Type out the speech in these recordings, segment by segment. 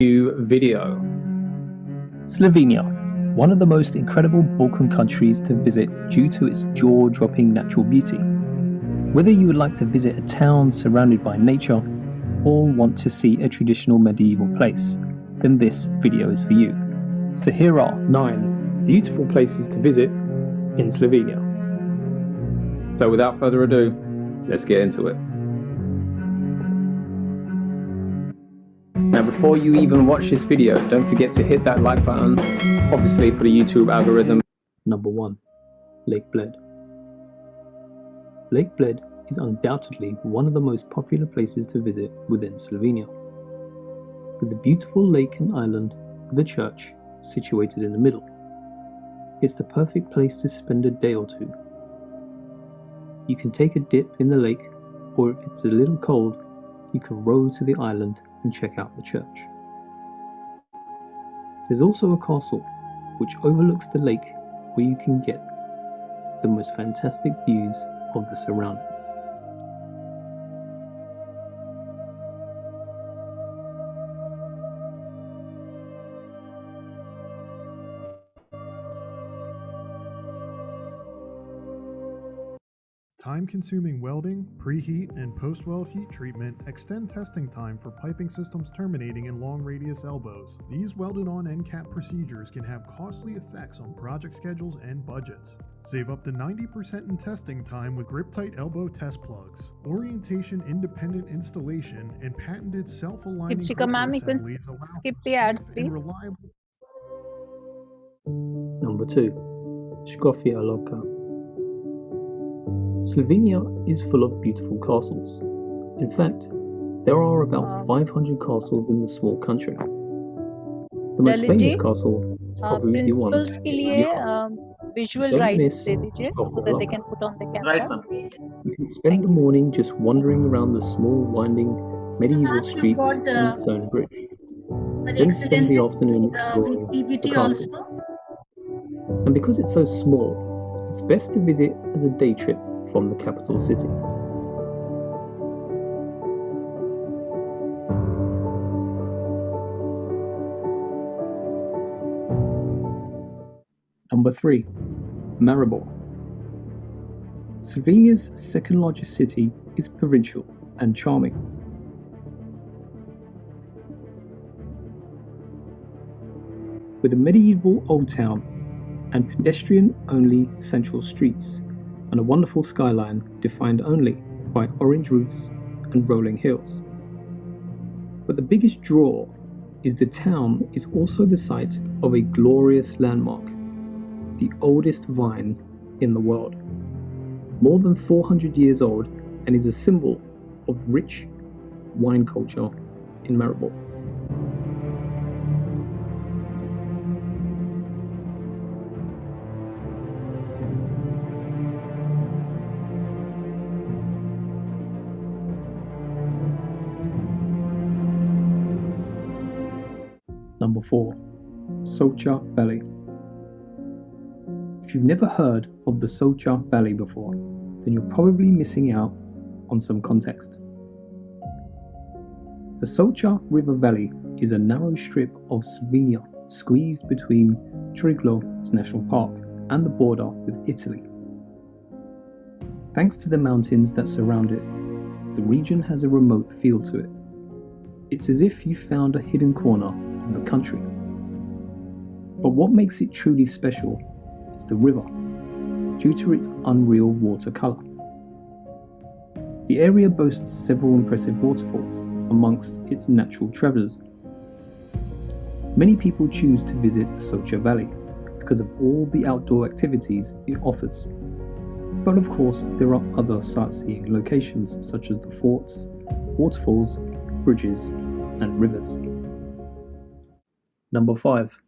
new video. Slovenia, one of the most incredible Balkan countries to visit due to its jaw-dropping natural beauty. Whether you would like to visit a town surrounded by nature or want to see a traditional medieval place, then this video is for you. So here are 9 beautiful places to visit in Slovenia. So without further ado, let's get into it. Now before you even watch this video, don't forget to hit that like button, obviously for the YouTube algorithm. Number 1. Lake Bled. Lake Bled is undoubtedly one of the most popular places to visit within Slovenia. With the beautiful lake and island with a church situated in the middle, it's the perfect place to spend a day or two. You can take a dip in the lake, or if it's a little cold, you can row to the island and check out the church. There's also a castle which overlooks the lake where you can get the most fantastic views of the surroundings. Time-consuming welding, preheat, and post-weld heat treatment extend testing time for piping systems terminating in long-radius elbows. These welded-on end cap procedures can have costly effects on project schedules and budgets. Save up to 90% in testing time with grip-tight elbow test plugs, orientation-independent installation, and patented self-aligning assemblies allow skip the ads, and please. reliable. Number 2. Škofja Loka. Slovenia is full of beautiful castles. In fact, there are about 500 castles in the small country. The most famous castle is probably the one. Principles के लिए visual Don't rights miss दे दीजिए so Škofja that they Loka. can put on the camera. You can spend the morning just wandering around the small, winding medieval streets and stone bridge. Then spend the afternoon exploring the castle. And because it's so small, it's best to visit as a day trip from the capital city. Number 3. Maribor. Slovenia's second largest city is provincial and charming. With a medieval old town and pedestrian-only central streets, and a wonderful skyline defined only by orange roofs and rolling hills. But the biggest draw is the town is also the site of a glorious landmark, the oldest vine in the world. More than 400 years old, and is a symbol of rich wine culture in Maribor. Number 4. Socha Valley. If you've never heard of the Socha Valley before, then you're probably missing out on some context. The Socha River Valley is a narrow strip of Slovenia squeezed between Triglav National Park and the border with Italy. Thanks to the mountains that surround it, the region has a remote feel to it. It's as if you found a hidden corner of the country. But what makes it truly special is the river, due to its unreal water colour. The area boasts several impressive waterfalls amongst its natural treasures. Many people choose to visit the Socha Valley because of all the outdoor activities it offers. But of course, there are other sightseeing locations such as the forts, waterfalls, bridges, and rivers. Number 5.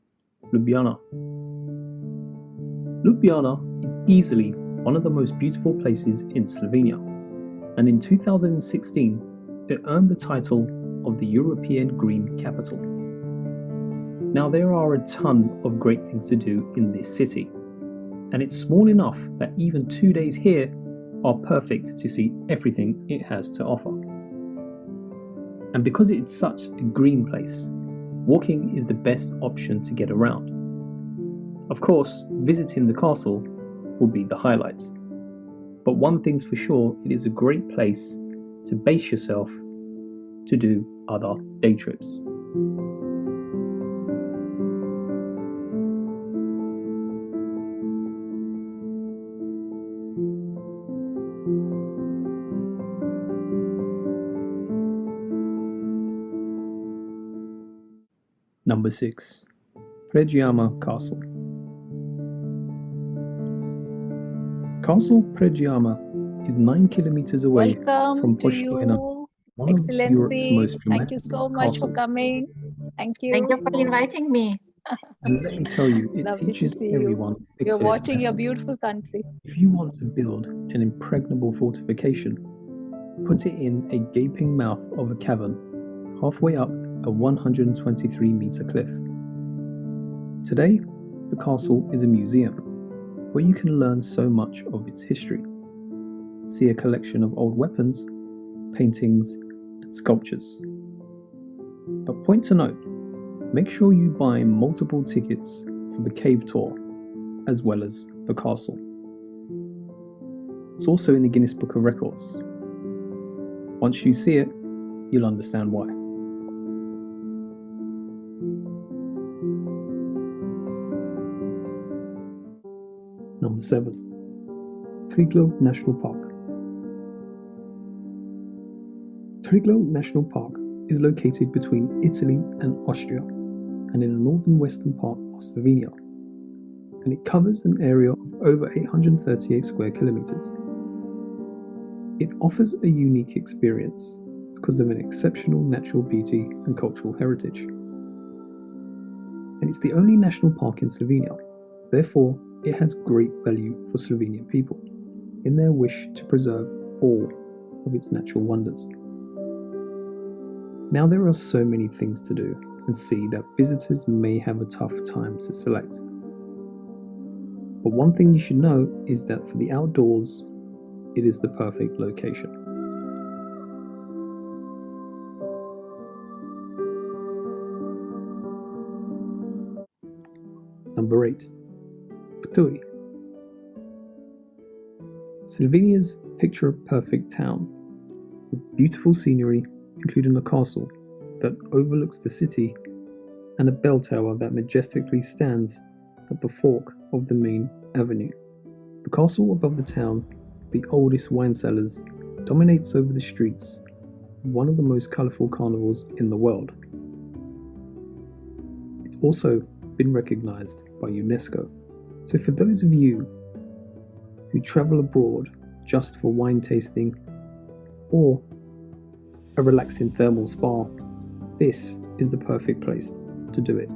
Ljubljana. Ljubljana is easily one of the most beautiful places in Slovenia, and in 2016 it earned the title of the European Green Capital. Now there are a ton of great things to do in this city, and it's small enough that even 2 days here are perfect to see everything it has to offer. And because it's such a green place, walking is the best option to get around. Of course, visiting the castle will be the highlight. But one thing's for sure, it is a great place to base yourself to do other day trips. Number 6. Pregiama Castle. Castle Pregiama is 9 kilometers away Welcome from to Postiena, you, one of Europe's Excellency. most Thank you dramatic so much for castles. coming. Thank Thank you. you for inviting me. And let me tell you, it Lovely to teaches see you. everyone a You're clear watching your lesson. beautiful country. If you want to build an impregnable fortification, put it in a gaping mouth of a cavern, halfway up a 123-meter cliff. Today, the castle is a museum where you can learn so much of its history. See a collection of old weapons, paintings, and sculptures. But point to note, make sure you buy multiple tickets for the cave tour, as well as the castle. It's also in the Guinness Book of Records. Once you see it, you'll understand why. Number 7. Triglav National Park. Triglav National Park is located between Italy and Austria and in the northern western part of Slovenia, and it covers an area of over 838 square kilometers. It offers a unique experience because of an exceptional natural beauty and cultural heritage. And it's the only national park in Slovenia, therefore it has great value for Slovenian people in their wish to preserve all of its natural wonders. Now there are so many things to do and see that visitors may have a tough time to select. But one thing you should know is that for the outdoors, it is the perfect location. Number 8. Ptuj. Slovenia's picture-perfect town, with beautiful scenery, including a castle that overlooks the city and a bell tower that majestically stands at the fork of the main avenue. The castle above the town, the oldest wine cellars, dominates over the streets of one of the most colourful carnivals in the world. It's also been recognised by UNESCO. So for those of you who travel abroad just for wine tasting or a relaxing thermal spa, this is the perfect place to do it.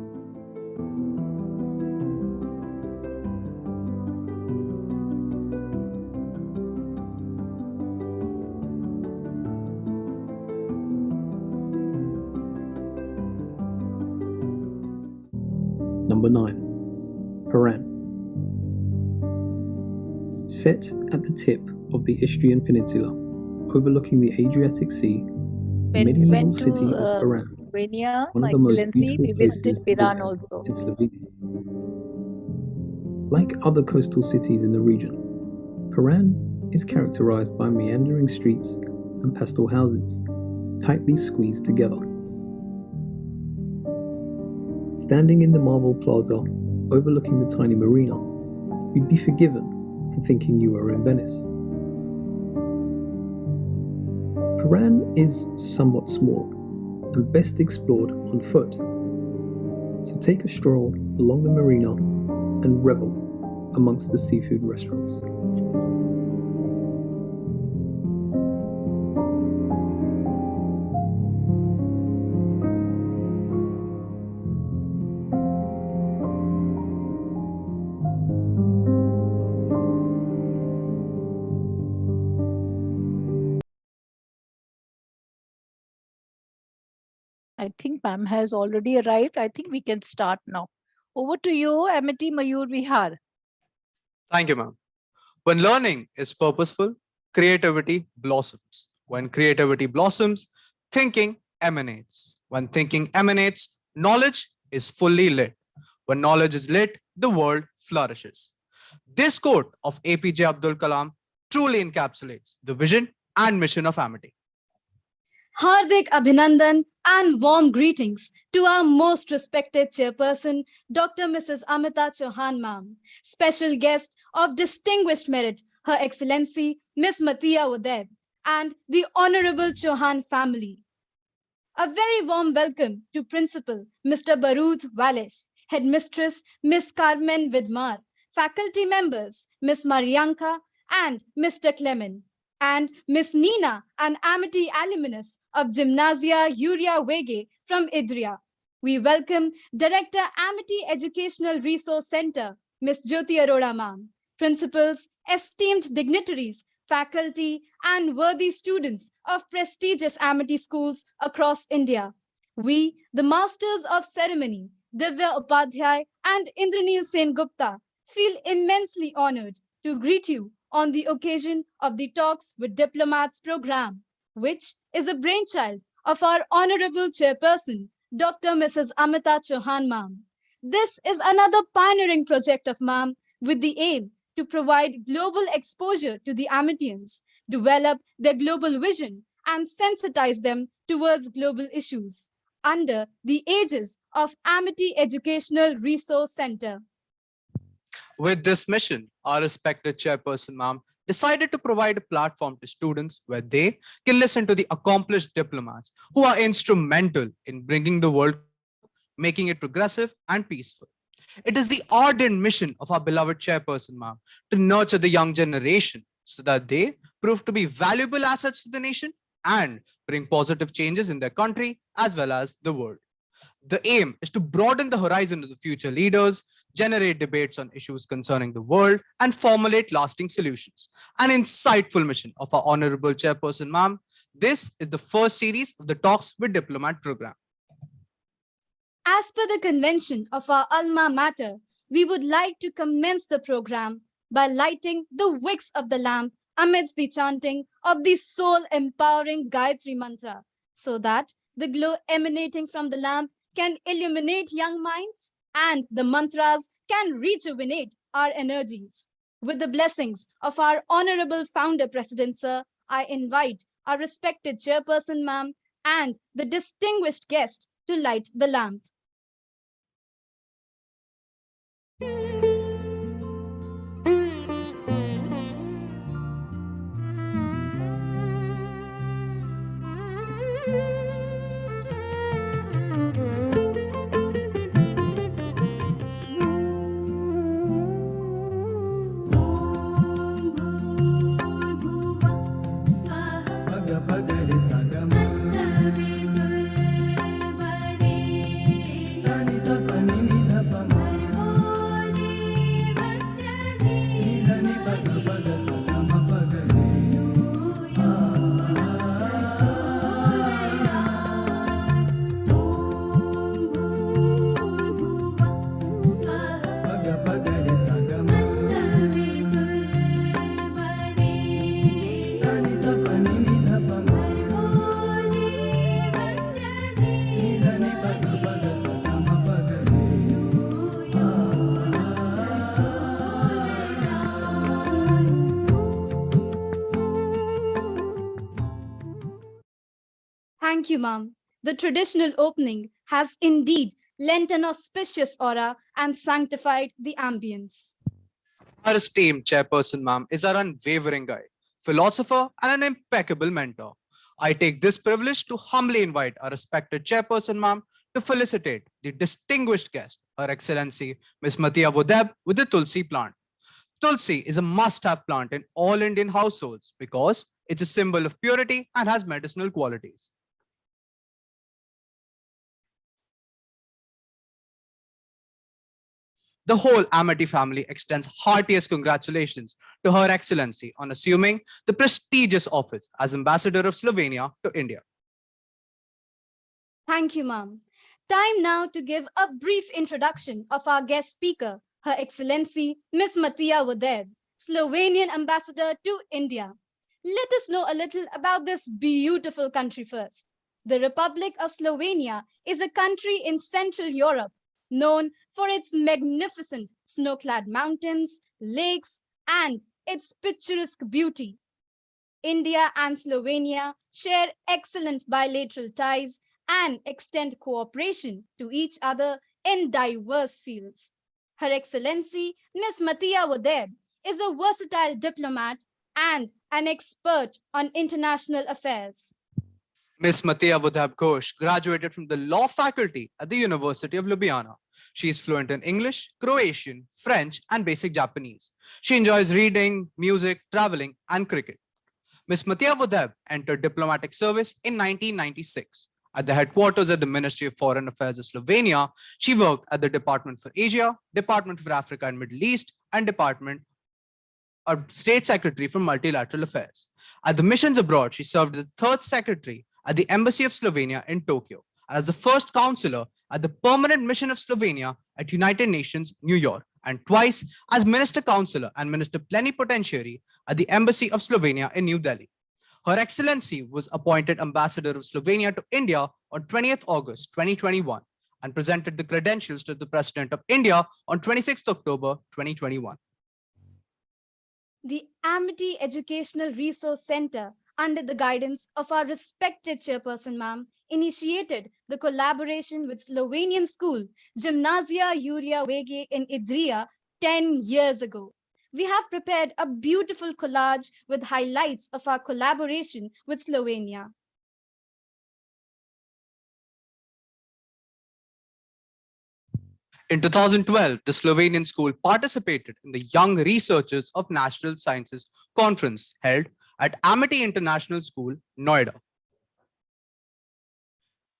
Number 9. Haran. Set at the tip of the Istrian Peninsula, overlooking the Adriatic Sea, the When we medieval went city to of Haran, Slovenia, one of the most Excellency, beautiful we places visited to Piran visit also. in Slovenia. Like other coastal cities in the region, Haran is characterized by meandering streets and pastel houses, tightly squeezed together. Standing in the marble plaza overlooking the tiny marina, you'd be forgiven for thinking you were in Venice. Haran is somewhat small and best explored on foot, so take a stroll along the marina and revel amongst the seafood restaurants. I think Pam has already arrived. I think we can start now. Over to you, Amity Mayur Vihar. Thank you, ma'am. When learning is purposeful, creativity blossoms. When creativity blossoms, thinking emanates. When thinking emanates, Knowledge is fully lit. When knowledge is lit, the world flourishes. This quote of APJ Abdul Kalam truly encapsulates the vision and mission of Amity. Hardik Abhinandan and warm greetings to our most respected chairperson, Dr. Mrs. Amita Chauhan ma'am, special guest of distinguished merit, Her Excellency Miss Matiya Udaib, and the Honorable Chauhan family. A very warm welcome to Principal Mr. Baruth Wallace, Headmistress Miss Carmen Vidmar, faculty members Miss Marianka and Mr. Clement, and Miss Nina, an Amity alumnus of Gymnasia Uria Wege from Idria. We welcome Director Amity Educational Resource Center, Miss Jyoti Arora ma'am, principals, esteemed dignitaries, faculty, and worthy students of prestigious Amity schools across India. We, the Masters of Ceremony, Divya Upadhyay and Indranil Sen Gupta, feel immensely honored to greet you on the occasion of the Talks with Diplomats program, which is a brainchild of our Honorable Chairperson, Dr. Mrs. Amita Chauhan ma'am. This is another pioneering project of ma'am with the aim to provide global exposure to the Amitians, develop their global vision, and sensitize them towards global issues under the aegis of Amity Educational Resource Center. With this mission, our respected chairperson, ma'am, decided to provide a platform to students where they can listen to the accomplished diplomats who are instrumental in bringing the world, making it progressive and peaceful. It is the ardent mission of our beloved chairperson, ma'am, to nurture the young generation so that they prove to be valuable assets to the nation and bring positive changes in their country as well as the world. The aim is to broaden the horizon of the future leaders, generate debates on issues concerning the world, and formulate lasting solutions. An insightful mission of our honorable chairperson, ma'am. This is the first series of the Talks with Diplomat program. As per the convention of our alma mater, we would like to commence the program by lighting the wicks of the lamp amidst the chanting of the soul-empowering Gayatri Mantra, so that the glow emanating from the lamp can illuminate young minds and the mantras can rejuvenate our energies. With the blessings of our Honorable Founder President, sir, I invite our respected chairperson, ma'am, and the distinguished guest to light the lamp. Thank you, ma'am. The traditional opening has indeed lent an auspicious aura and sanctified the ambience. Our esteemed chairperson, ma'am, is our unwavering guide, philosopher, and an impeccable mentor. I take this privilege to humbly invite our respected chairperson, ma'am, to felicitate the distinguished guest, Her Excellency Miss Matiya Udaib, with the Tulsi plant. Tulsi is a must-have plant in all Indian households because it's a symbol of purity and has medicinal qualities. The whole Amity family extends heartiest congratulations to Her Excellency on assuming the prestigious office as Ambassador of Slovenia to India. Thank you, ma'am. Time now to give a brief introduction of our guest speaker, Her Excellency Miss Matiya Udaib, Slovenian Ambassador to India. Let us know a little about this beautiful country first. The Republic of Slovenia is a country in Central Europe known for its magnificent snow-clad mountains, lakes, and its picturesque beauty. India and Slovenia share excellent bilateral ties and extend cooperation to each other in diverse fields. Her Excellency Ms. Matija Vodeb is a versatile diplomat and an expert on international affairs. Ms. Matija Vodab Ghosh graduated from the law faculty at the University of Ljubljana. She is fluent in English, Croatian, French, and basic Japanese. She enjoys reading, music, traveling, and cricket. Ms. Matija Vodeb entered diplomatic service in 1996. At the headquarters at the Ministry of Foreign Affairs of Slovenia, she worked at the Department for Asia, Department for Africa and Middle East, and Department of State Secretary for Multilateral Affairs. At the missions abroad, she served as the third secretary at the Embassy of Slovenia in Tokyo and as the first counselor at the Permanent Mission of Slovenia at United Nations, New York, and twice as Minister Counselor and Minister Plenipotentiary at the Embassy of Slovenia in New Delhi. Her Excellency was appointed Ambassador of Slovenia to India on 20th August 2021 and presented the credentials to the President of India on 26th October 2021. The Amity Educational Resource Center, under the guidance of our respected chairperson, ma'am, initiated the collaboration with Slovenian school Gymnasia Juria Vege in Idrija 10 years ago. We have prepared a beautiful collage with highlights of our collaboration with Slovenia. In 2012, the Slovenian school participated in the Young Researchers of Natural Sciences conference held at Amity International School, Noida.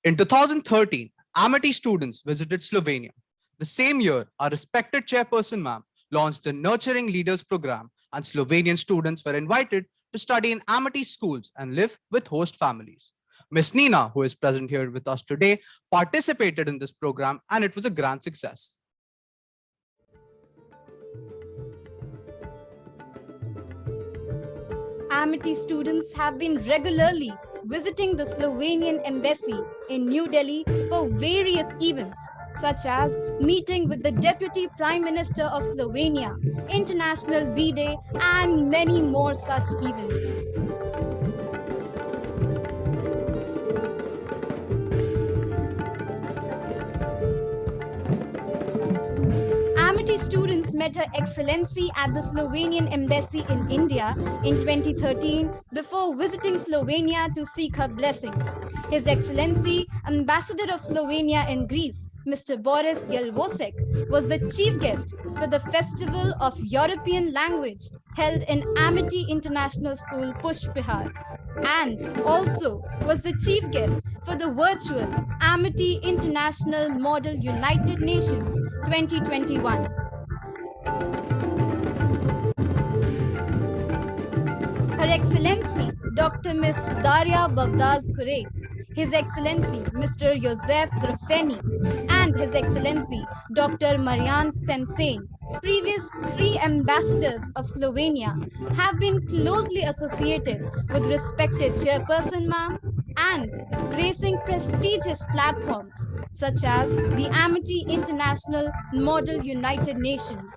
In 2013, Amity students visited Slovenia. The same year, our respected chairperson, ma'am, launched the Nurturing Leaders program, and Slovenian students were invited to study in Amity schools and live with host families. Miss Nina, who is present here with us today, participated in this program, and it was a grand success. Amity students have been regularly visiting the Slovenian embassy in New Delhi for various events, such as meeting with the Deputy Prime Minister of Slovenia, International V-Day, and many more such events. Amity students met Her Excellency at the Slovenian Embassy in India in 2013 before visiting Slovenia to seek her blessings. His Excellency, Ambassador of Slovenia in Greece, Mr. Boris Jelvosek, was the chief guest for the Festival of European Language held in Amity International School, Pushpihar, and also was the chief guest for the virtual Amity International Model United Nations 2021. Her Excellency Dr. Ms. Daria Bavdaz-Kurek, His Excellency Mr. Josef Drafeni, and His Excellency Dr. Marian Sensen, previous 3 ambassadors of Slovenia, have been closely associated with respected chairperson ma'am and gracing prestigious platforms such as the Amity International Model United Nations.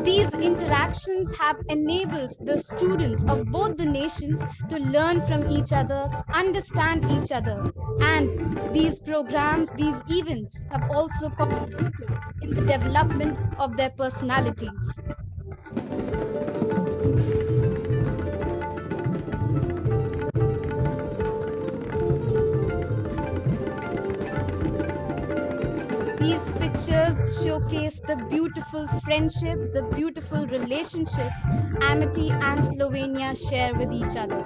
These interactions have enabled the students of both the nations to learn from each other, understand each other, and these programs, these events have also contributed in the development of their personalities. These pictures showcase the beautiful friendship, the beautiful relationship Amity and Slovenia share with each other.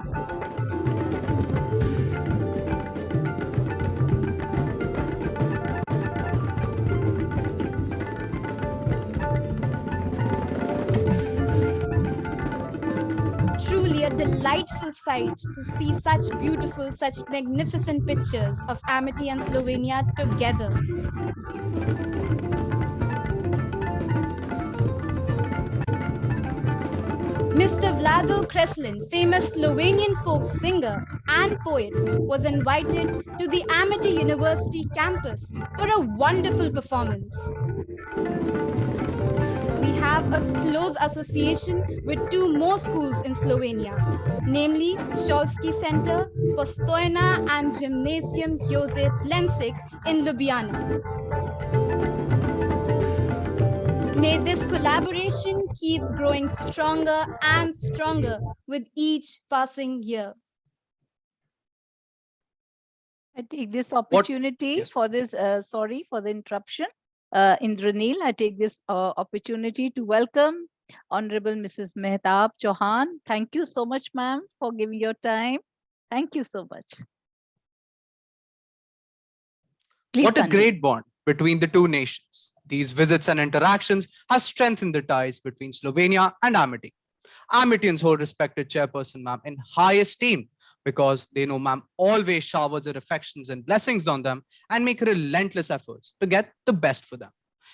Truly a delightful sight to see such beautiful, such magnificent pictures of Amity and Slovenia together. Mr. Vlado Kreslin, famous Slovenian folk singer and poet, was invited to the Amity University campus for a wonderful performance. We have a close association with two more schools in Slovenia, namely Šolski Center, Postojna and Gymnasium Josip Lensik in Ljubljana. May this collaboration keep growing stronger and stronger with each passing year. I take this opportunity Yes. for this, sorry for the interruption. Indranil, I take this opportunity to welcome Honorable Mrs. Mehtab Chauhan. Thank you so much, ma'am, for giving your time. Thank you so much. Please What a continue. great bond between the two nations. These visits and interactions have strengthened the ties between Slovenia and Amity. Amitians hold respected chairperson ma'am in high esteem because they know ma'am always showers her affections and blessings on them and make relentless efforts to get the best for them.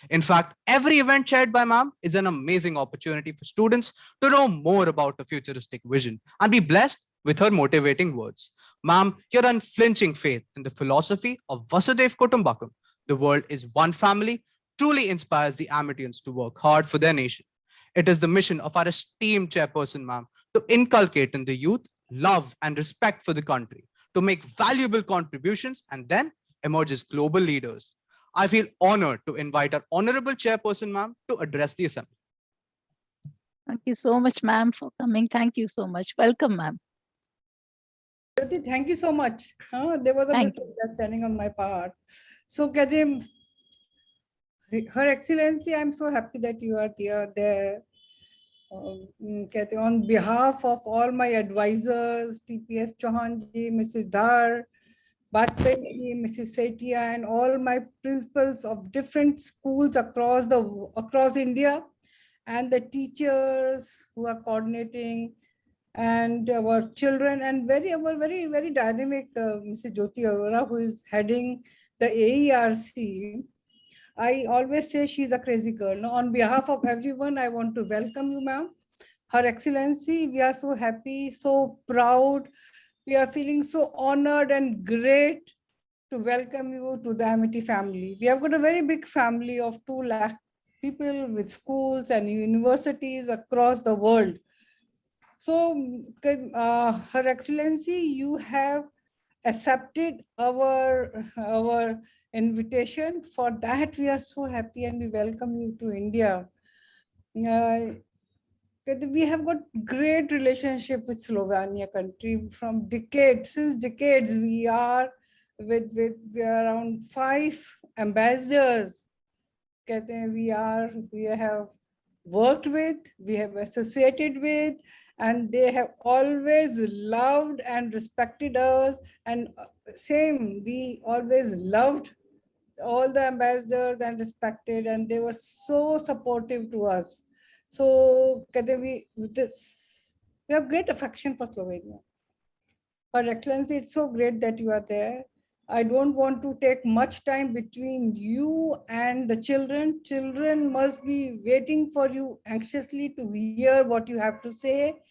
In fact, every event chaired by ma'am is an amazing opportunity for students to know more about a futuristic vision and be blessed with her motivating words. Ma'am, your unflinching faith in the philosophy of Vasudev Kutumbakam, the world is one family, truly inspires the Amitians to work hard for their nation. It is the mission of our esteemed chairperson, ma'am, to inculcate in the youth love and respect for the country, to make valuable contributions and then emerge as global leaders. I feel honored to invite our honorable chairperson, ma'am, to address the assembly. Thank you so much, ma'am, for coming. Thank you so much. Welcome, ma'am. Jyoti, thank you so much. There was a Thank misunderstanding on my part. So, Kajim, Her Excellency, I'm so happy that you are there. On behalf of all my advisors, TPS Chauhan ji, Mrs. Dhar, Bajpai ji, Mrs. Setia, and all my principals of different schools across India, and the teachers who are coordinating, and our children, and our very dynamic Mrs. Jyoti Arora, who is heading the AERC. I always say she's a crazy girl. No, on behalf of everyone, I want to welcome you, ma'am. Her Excellency, we are so happy, so proud. We are feeling so honored and great to welcome you to the Amity family. We have got a very big family of 2 lakh people with schools and universities across the world. So, Her Excellency, you have accepted our invitation. For that, we are so happy and we welcome you to India. We have got great relationship with Slovenia country from decades. Since decades, we are with around 5 ambassadors. We have worked with, we have associated with, and they have always loved and respected us. And same, we always loved all the ambassadors and respected, and they were so supportive to us. So we have great affection for Slovenia. Her Excellency, it's so great that you are there. I don't want to take much time between you and the children. Children must be waiting for you anxiously to hear what you have to say.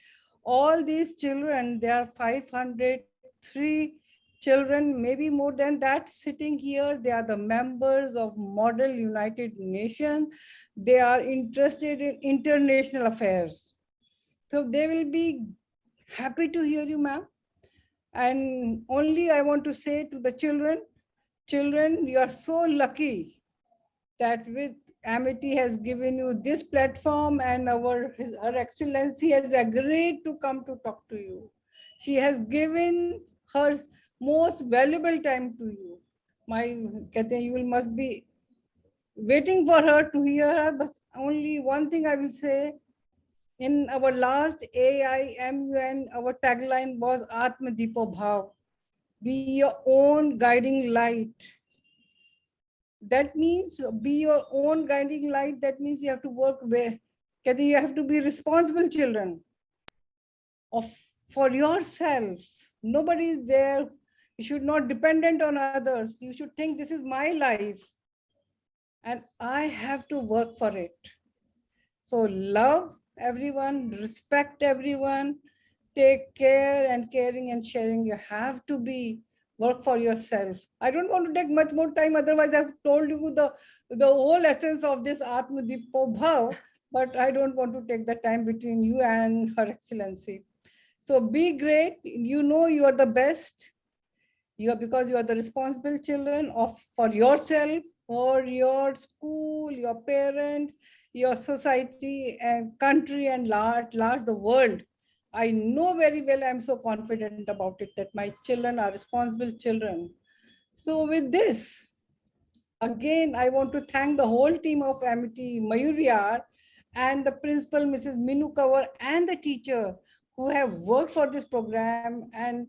All these children, there are 503 children, maybe more than that, sitting here. They are the members of Model United Nations. They are interested in international affairs. So they will be happy to hear you, ma'am. And only I want to say to the children, you are so lucky that with Amity has given you this platform, and Her Excellency has agreed to come to talk to you. She has given her most valuable time to you. You must be waiting for her to hear her, but only one thing I will say. In our last AIMUN, our tagline was Atma Dipo Bhav, be your own guiding light. That means be your own guiding light. That means you have to work where, you have to be responsible children for yourself. Nobody is there. You should not dependent on others. You should think this is my life and I have to work for it. So love everyone, respect everyone, take care, and caring and sharing. You have to be work for yourself. I don't want to take much more time, otherwise I've told you the whole essence of this Atmadipo Bhav, but I don't want to take the time between you and Her Excellency. So be great. You know you are the best. You are, because you are the responsible children of for yourself, for your school, your parents, your society and country, and large the world. I know very well, I'm so confident about it, that my children are responsible children. So with this, again, I want to thank the whole team of Amity Mayuriyar and the principal, Mrs. Minu Kaur, and the teacher who have worked for this program, and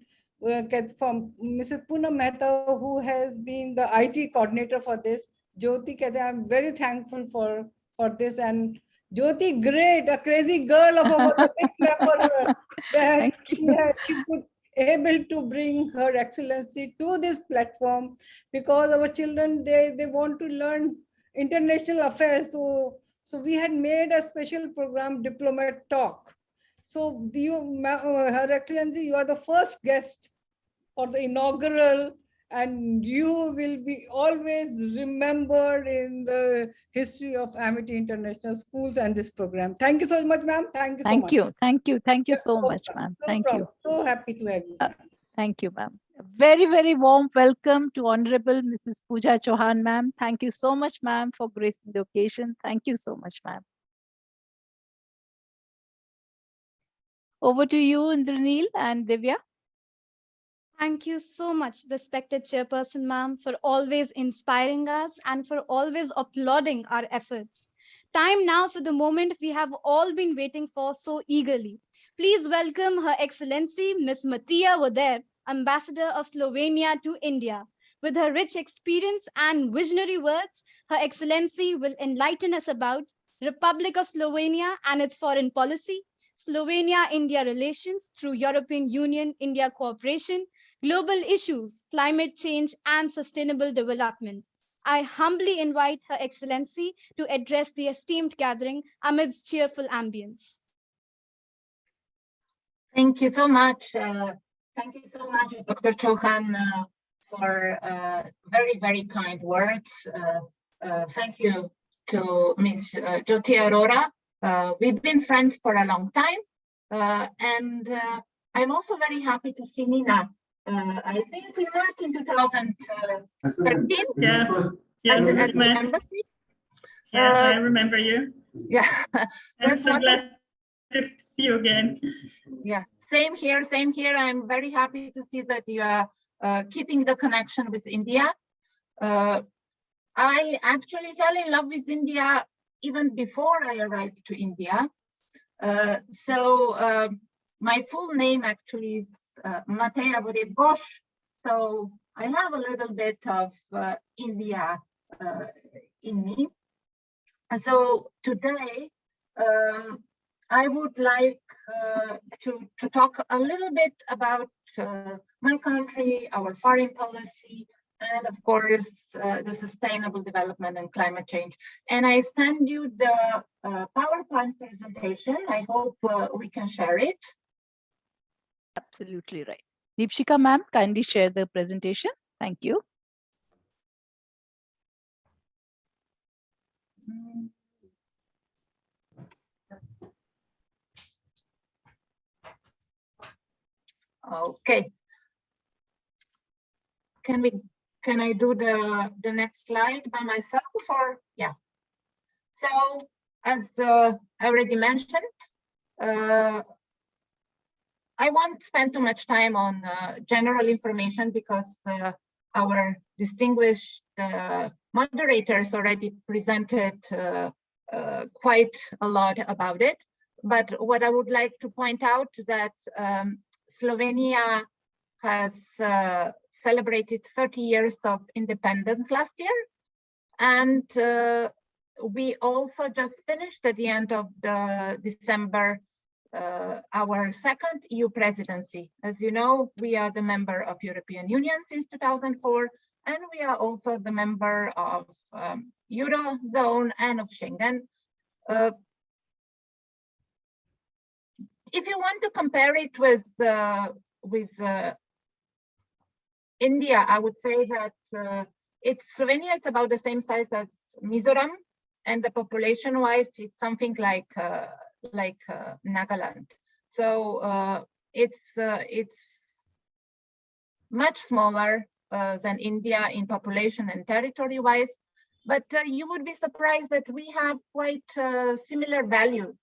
from Mrs. Poonam Mehta, who has been the IT coordinator for this. Jyoti Kade, I'm very thankful for this. And Jyoti, great, a crazy girl of our big clap for her. That she could able to bring Her Excellency to this platform, because our children, they want to learn international affairs. So we had made a special program, Diplomat Talk. So Her Excellency, you are the first guest for the inaugural, and you will be always remembered in the history of Amity International Schools and this program. Thank you so much, ma'am. Thank you so much. Thank you so much, ma'am. Thank you. So happy to have you. Thank you, ma'am. Very warm welcome to Honorable Mrs. Pooja Chauhan, ma'am. Thank you so much, ma'am, for gracing the occasion. Thank you so much, ma'am. Over to you, Indraneel and Divya. Thank you so much, respected Chairperson Ma'am, for always inspiring us and for always applauding our efforts. Time now for the moment we have all been waiting for so eagerly. Please welcome Her Excellency Ms. Matija Vodeb, Ambassador of Slovenia to India. With her rich experience and visionary words, Her Excellency will enlighten us about Republic of Slovenia and its foreign policy, Slovenia-India relations through European Union-India cooperation, global issues, climate change, and sustainable development. I humbly invite Her Excellency to address the esteemed gathering amidst cheerful ambience. Thank you so much. Thank you so much, Dr. Chauhan, for very kind words. Thank you to Ms. Jyoti Arora. We've been friends for a long time. And I'm also very happy to see Nina. I think we met in 2013. Yes, at the embassy. Yeah, I remember you. Yeah. I'm so glad to see you again. Yeah, same here, same here. I'm very happy to see that you are keeping the connection with India. I actually fell in love with India even before I arrived to India. My full name actually is Matija Vodeb Ghosh. So I have a little bit of India in me. And so today, I would like to talk a little bit about my country, our foreign policy, and of course, the sustainable development and climate change. And I send you the PowerPoint presentation. I hope we can share it. Absolutely right. Deepshika ma'am, kindly share the presentation. Thank you. Okay. Can I do the next slide by myself, or yeah? So as I already mentioned, I won't spend too much time on general information because our distinguished moderators already presented quite a lot about it. But what I would like to point out is that Slovenia has celebrated 30 years of independence last year. And we also just finished at the end of December our second EU presidency. As you know, we are the member of European Union since 2004, and we are also the member of Eurozone and of Schengen. If you want to compare it with India, I would say that Slovenia is about the same size as Mizoram, and the population-wise, it's something like Nagaland. So it's much smaller than India in population and territory-wise, but you would be surprised that we have quite similar values,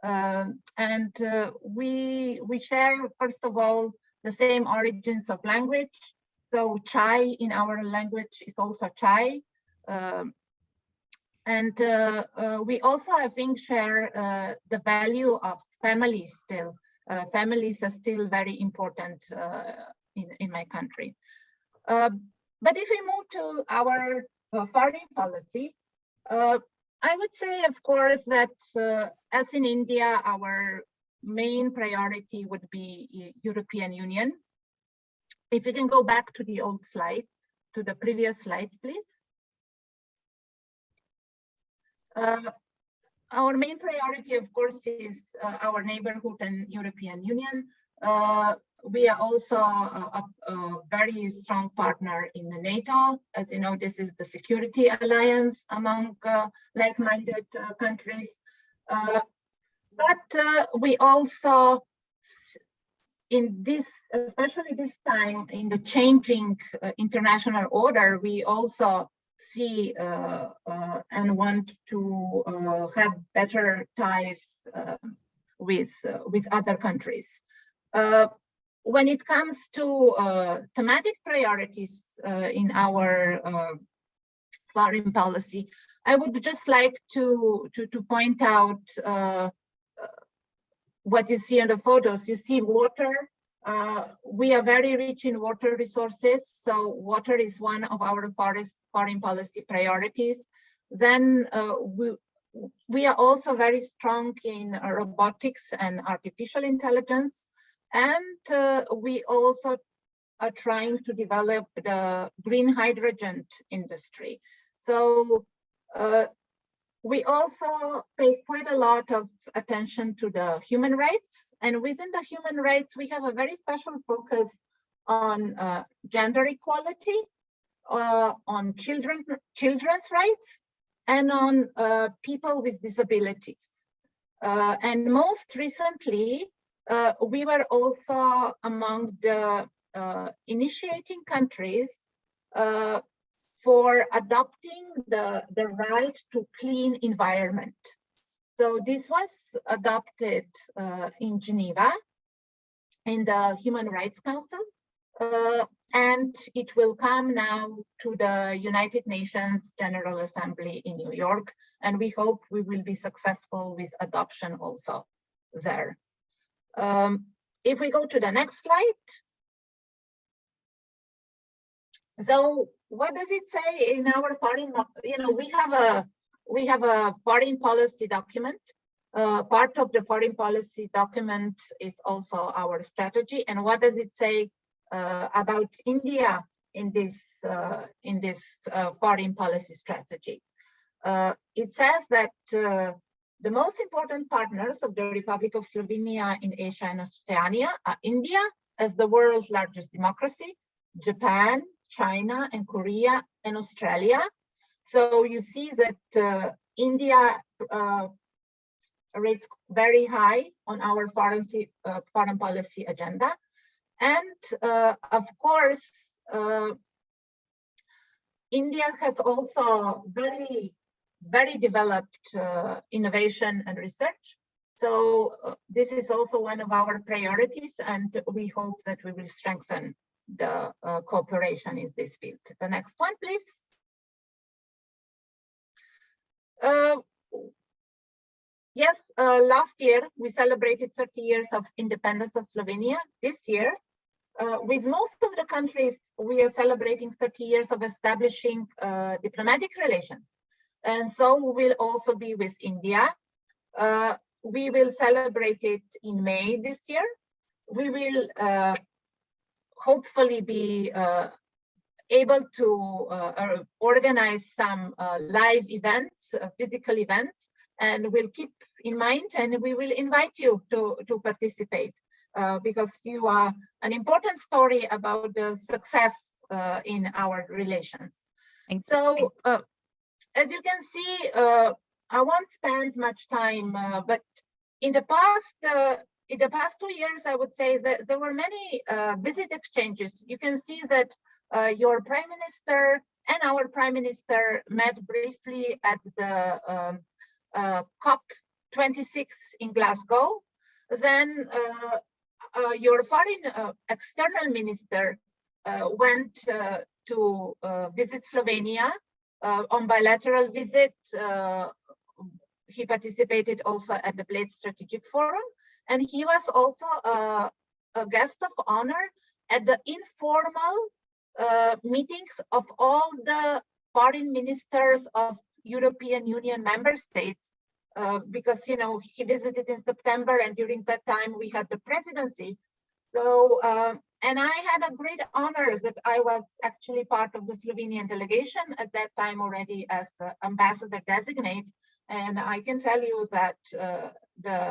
and we share, first of all, the same origins of language. So chai in our language is also chai. And we also, I think, share the value of family still. Families are still very important in my country. But if we move to our foreign policy, I would say, of course, that as in India, our main priority would be European Union. If you can go back to the old slide, to the previous slide, please. Our main priority, of course, is our neighborhood and European Union. We are also a very strong partner in the NATO. As you know, this is the security alliance among like-minded countries. But we also, in this, especially this time, in the changing international order, we also see and want to have better ties with other countries. When it comes to thematic priorities in our foreign policy, I would just like to point out what you see in the photos. You see water. We are very rich in water resources, so water is one of our foreign policy priorities. Then we are also very strong in robotics and artificial intelligence, and we also are trying to develop the green hydrogen industry. So we also pay quite a lot of attention to the human rights, and within the human rights, we have a very special focus on gender equality, on children's rights, and on people with disabilities. And most recently, we were also among the initiating countries for adopting the right to clean environment. So this was adopted in Geneva in the Human Rights Council, and it will come now to the United Nations General Assembly in New York, and we hope we will be successful with adoption also there. If we go to the next slide. So what does it say in our foreign, we have a foreign policy document. Part of the foreign policy document is also our strategy. And what does it say about India in this foreign policy strategy? It says that the most important partners of the Republic of Slovenia in Asia and Oceania are India as the world's largest democracy, Japan, China and Korea and Australia. So you see that India rates very high on our foreign policy agenda. And of course, India has also very developed innovation and research. So this is also one of our priorities, and we hope that we will strengthen the cooperation in this field. The next one, please. Yes, last year we celebrated 30 years of independence of Slovenia. This year, with most of the countries, we are celebrating 30 years of establishing diplomatic relations. And so we will also be with India. We will celebrate it in May this year. We will hopefully be able to organize some live events, physical events, and we'll keep in mind, and we will invite you to participate because you are an important story about the success in our relations. So as you can see, I won't spend much time, but in the past 2 years, I would say that there were many visit exchanges. You can see that your Prime Minister and our Prime Minister met briefly at the COP26 in Glasgow. Then your foreign external minister went to visit Slovenia on bilateral visit. He participated also at the Bled Strategic Forum, and he was also a guest of honor at the informal meetings of all the foreign ministers of European Union member states, because, you know, he visited in September, and during that time we had the presidency. So, and I had a great honor that I was actually part of the Slovenian delegation at that time already as ambassador designate. And I can tell you that the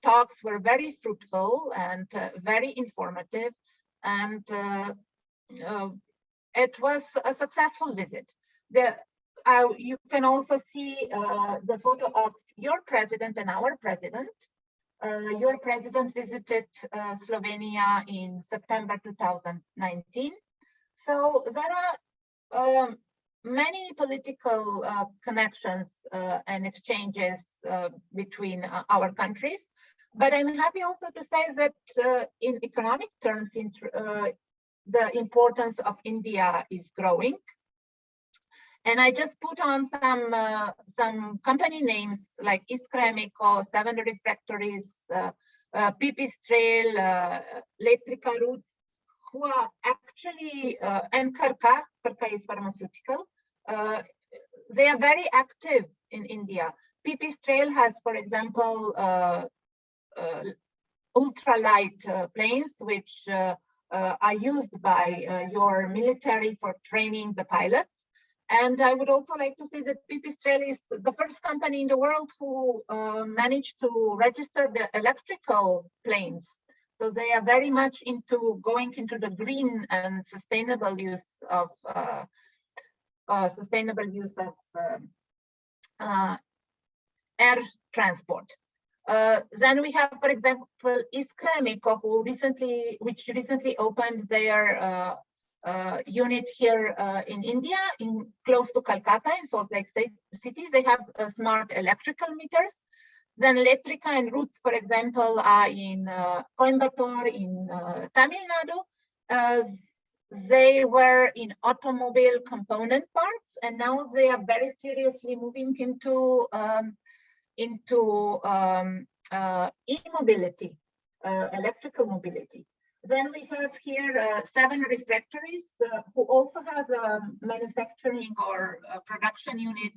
talks were very fruitful and very informative, and it was a successful visit. You can also see the photo of your president and our president. Your president visited Slovenia in September 2019. So there are many political connections and exchanges between our countries. But I'm happy also to say that in economic terms, the importance of India is growing. And I just put on some company names like Iskra Meko, 7 Refractories, Pipistrel, Letrika Roots, who are actually, and Karka is pharmaceutical. They are very active in India. Pipistrel has, for example, ultralight planes, which are used by your military for training the pilots. And I would also like to say that Pipistrel is the first company in the world who managed to register the electrical planes. So they are very much into going into the green and sustainable use of air transport. Then we have, for example, Iskra Meko, which recently opened their unit here in India, close to Calcutta, in Salt Lake City. They have smart electrical meters. Then Letrika and Roots, for example, are in Coimbatore, in Tamil Nadu. They were in automobile component parts, and now they are very seriously moving into e-mobility, electrical mobility. Then we have here 7 Refractories, who also has a manufacturing or production unit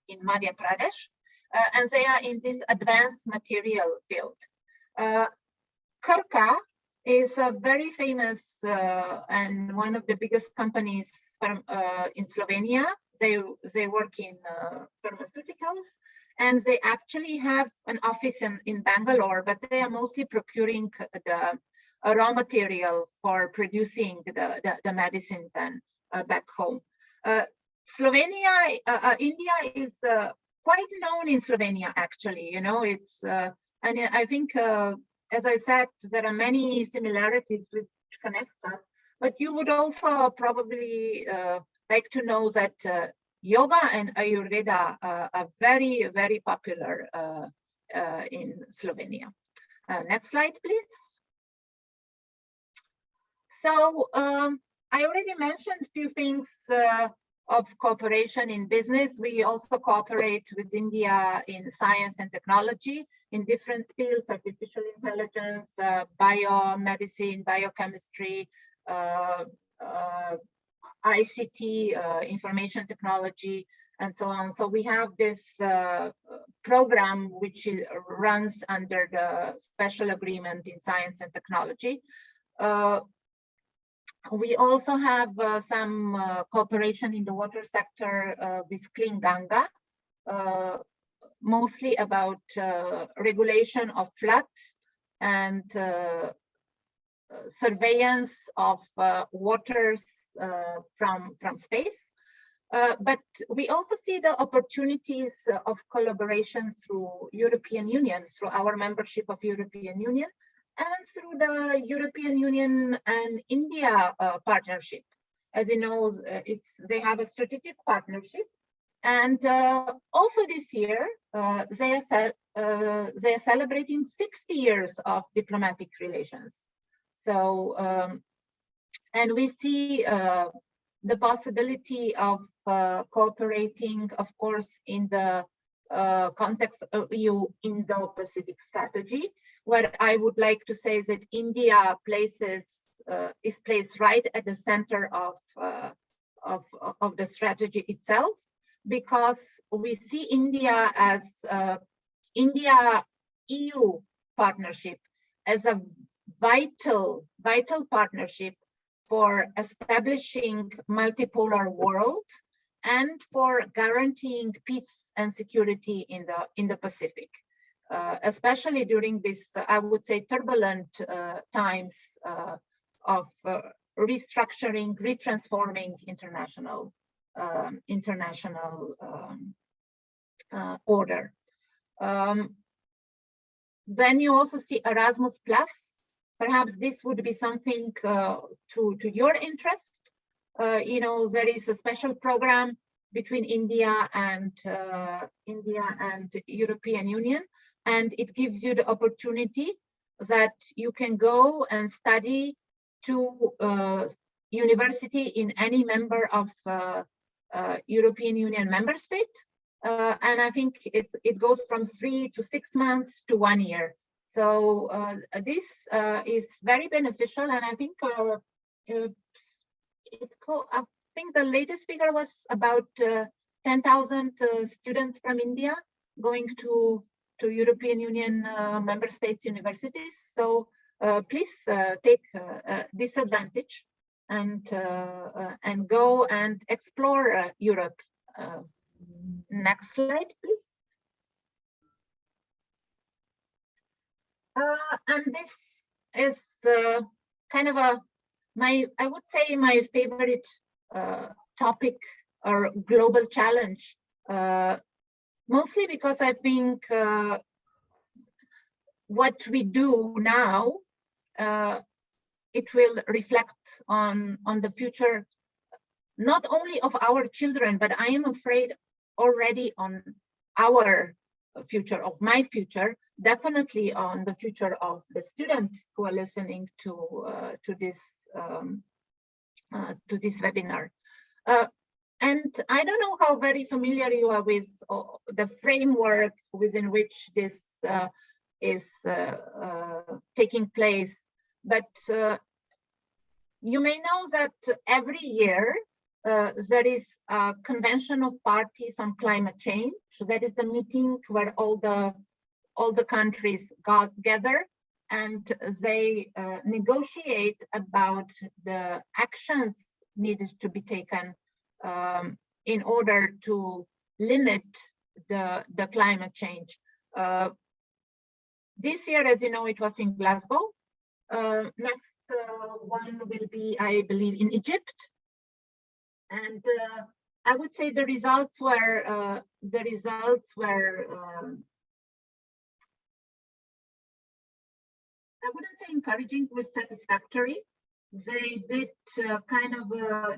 in Madhya Pradesh, and they are in this advanced material field. Karka is a very famous and one of the biggest companies in Slovenia. They work in pharmaceuticals, and they actually have an office in Bangalore, but they are mostly procuring the raw material for producing the medicines and back home. India is quite known in Slovenia, actually. You know, it's and I think, as I said, there are many similarities which connect us. But you would also probably like to know that yoga and Ayurveda are very, very popular in Slovenia. Next slide, please. So I already mentioned a few things of cooperation in business. We also cooperate with India in science and technology in different fields: artificial intelligence, biomedicine, biochemistry, ICT, information technology, and so on. So we have this program which runs under the special agreement in science and technology. We also have some cooperation in the water sector with Clean Ganga. mostly about regulation of floods and surveillance of waters from space. But we also see the opportunities of collaboration through European Union, through our membership of European Union, and through the European Union and India partnership. As you know, they have a strategic partnership. And also this year, they are celebrating 60 years of diplomatic relations. So, and we see the possibility of cooperating, of course, in the context of EU Indo-Pacific strategy, where I would like to say that India is placed right at the center of the strategy itself, because we see India as India-EU partnership as a vital partnership for establishing multipolar world and for guaranteeing peace and security in the Pacific, especially during this, I would say, turbulent times of restructuring, retransforming international order. Then you also see Erasmus Plus. Perhaps this would be something to your interest. You know, there is a special program between India and European Union, and it gives you the opportunity that you can go and study to university in any member of European Union member state. And I think it goes from 3 to 6 months to 1 year. So this is very beneficial, and I think I think the latest figure was about 10,000 students from India going to European Union member states universities. So please take this advantage and go and explore Europe. Next slide, please. And this is kind of I would say my favorite topic or global challenge, mostly because I think what we do now, it will reflect on the future, not only of our children, but I am afraid already on our future, of my future, definitely on the future of the students who are listening to this webinar. And I don't know how very familiar you are with the framework within which this is taking place, but you may know that every year there is a convention of parties on climate change. So that is a meeting where all the countries got together and they negotiate about the actions needed to be taken in order to limit the climate change. This year, as you know, it was in Glasgow. Next one will be, I believe, in Egypt. And I would say the results were I wouldn't say encouraging, were satisfactory. They did kind of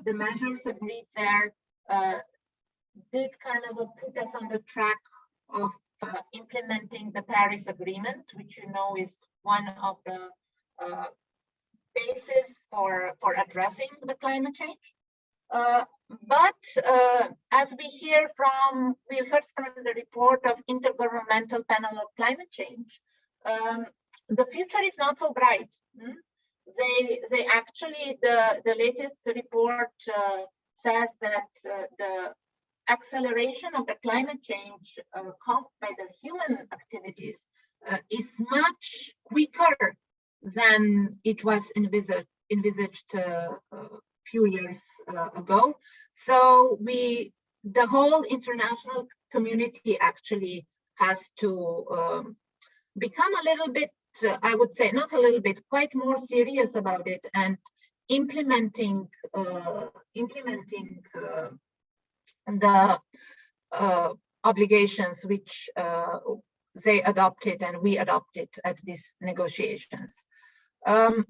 the measures agreed there did kind of put us on the track of implementing the Paris Agreement, which you know is one of the basis for addressing the climate change. But as we heard from the report of Intergovernmental Panel of Climate Change, the future is not so bright. They actually, the latest report says that the acceleration of the climate change caused by the human activities is much quicker than it was envisaged a few years ago. So the whole international community actually has to become a little bit, I would say, not a little bit, quite more serious about it and implementing the obligations which they adopted and we adopted at these negotiations. But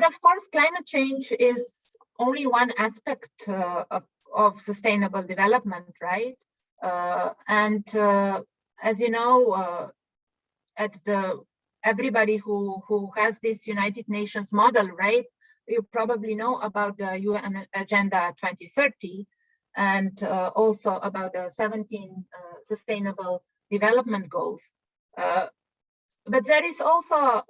of course, climate change is only one aspect of sustainable development, right? As you know, everybody who has this United Nations model, right? You probably know about the UN Agenda 2030 and also about the 17 Sustainable Development Goals. But there is also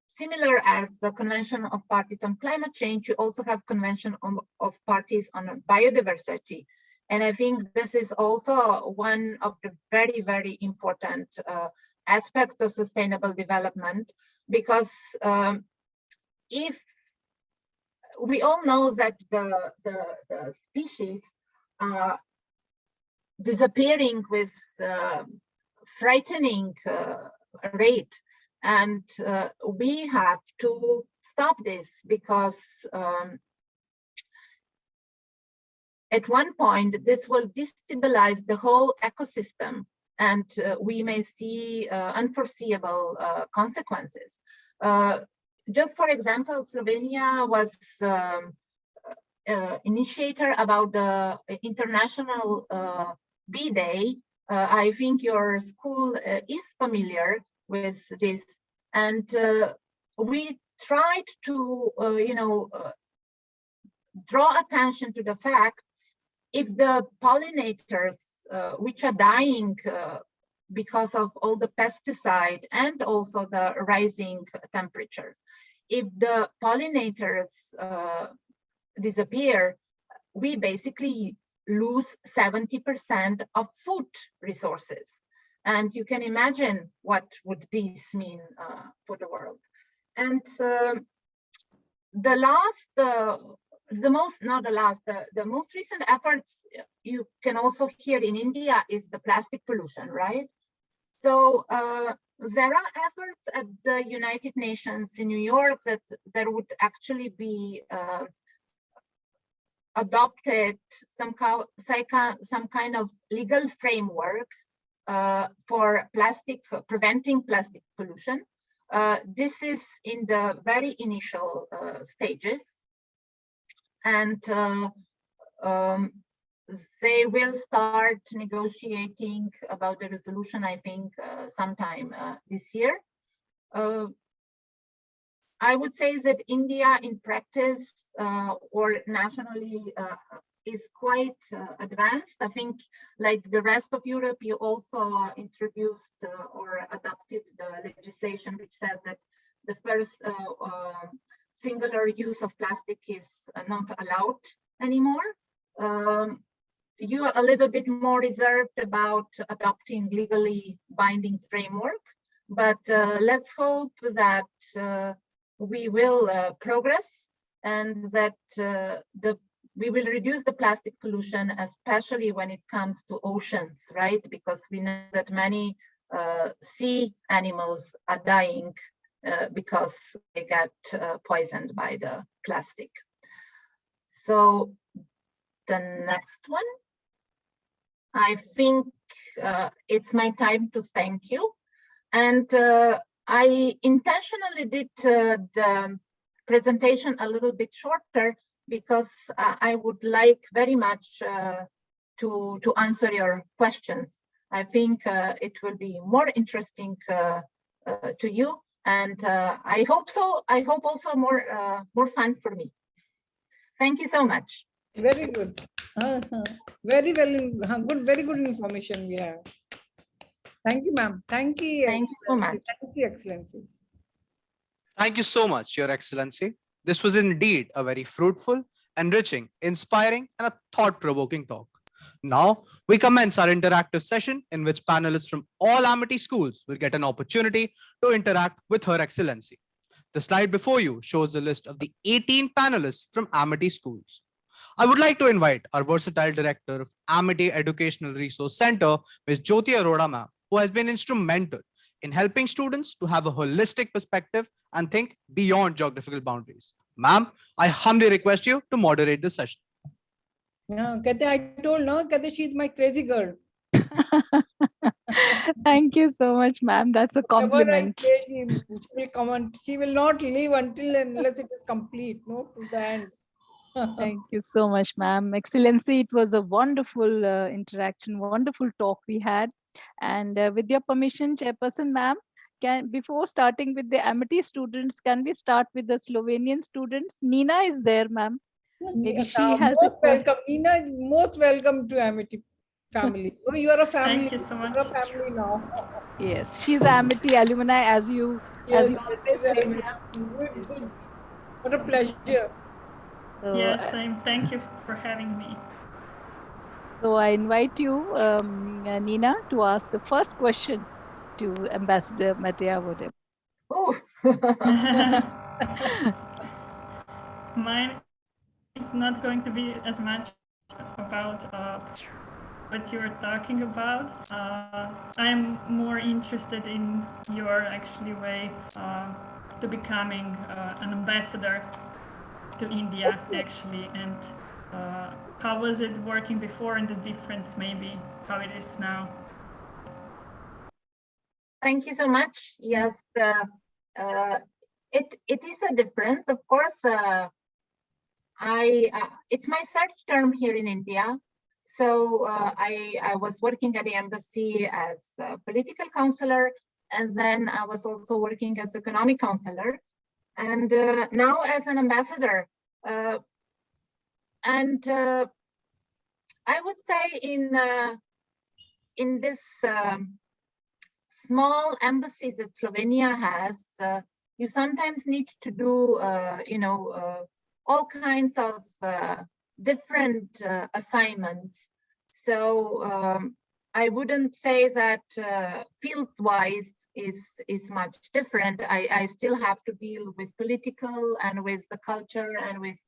similar as the Convention of Parties on Climate Change, you also have Convention of Parties on Biodiversity. And I think this is also one of the very, very important aspects of sustainable development, because if we all know that the species are disappearing with frightening rate, and we have to stop this, because at one point this will destabilize the whole ecosystem, and we may see unforeseeable consequences. Just for example, Slovenia was initiator about the International Bee Day. I think your school is familiar with this, and we tried to draw attention to the fact, if the pollinators which are dying because of all the pesticide and also the rising temperatures, if the pollinators disappear, we basically lose 70% of food resources. And you can imagine what would this mean for the world. And the most recent efforts you can also hear in India is the plastic pollution, right? So there are efforts at the United Nations in New York that there would actually be adopted some kind of legal framework for preventing plastic pollution. This is in the very initial stages, and they will start negotiating about the resolution, I think, sometime this year. I would say that India in practice or nationally is quite advanced. I think, like the rest of Europe, you also introduced or adopted the legislation which says that the first singular use of plastic is not allowed anymore. You are a little bit more reserved about adopting legally binding framework, but let's hope that we will progress, and that we will reduce the plastic pollution, especially when it comes to oceans, right? Because we know that many sea animals are dying because they get poisoned by the plastic. So the next one, I think it's my time to thank you. And I intentionally did the presentation a little bit shorter, because I would like very much to answer your questions. I think it will be more interesting to you, and I hope so. I hope also more fun for me. Thank you so much. Very good. Very well, good, very good information we have. Thank you, ma'am. Thank you. Thank you so much. Thank you, Excellency. Thank you so much, Your Excellency. This was indeed a very fruitful, enriching, inspiring, and a thought-provoking talk. Now, we commence our interactive session in which panelists from all Amity schools will get an opportunity to interact with Her Excellency. The slide before you shows the list of the 18 panelists from Amity schools. I would like to invite our versatile director of Amity Educational Resource Center, Ms. Jyoti Arora ma'am, who has been instrumental in helping students to have a holistic perspective and think beyond geographical boundaries. Ma'am, I humbly request you to moderate the session. Yeah, I told no, she's my crazy girl. Thank you so much, ma'am. That's a compliment. Whatever I say, she will come and she will not leave unless it is complete, no, to the end. Thank you so much, ma'am. Excellency, it was a wonderful interaction, wonderful talk we had. And with your permission, Chairperson, ma'am, before starting with the Amity students, can we start with the Slovenian students? Nina is there, ma'am. Maybe she has most welcome. Nina is most welcome to Amity family. Oh, you are a family. Thank you so much. You are a family now. Yes, she's Amity alumni, as you Yes, always say, ma'am. good, good. What a pleasure. So, Yes, thank you for having me. So I invite you, Nina, to ask the first question to Ambassador Matea Vodeb. Oh. Mine is not going to be as much about what you were talking about. I'm more interested in your actually way to becoming an ambassador to India, actually, and how was it working before and the difference maybe how it is now. Thank you so much. Yes, it is a difference. Of course, it's my third term here in India. So I was working at the embassy as a political counselor, and then I was also working as economic counselor, and now as an ambassador. I would say in this small embassies that Slovenia has, you sometimes need to do, all kinds of different assignments. So I wouldn't say that field-wise is much different. I still have to deal with political and with the culture and with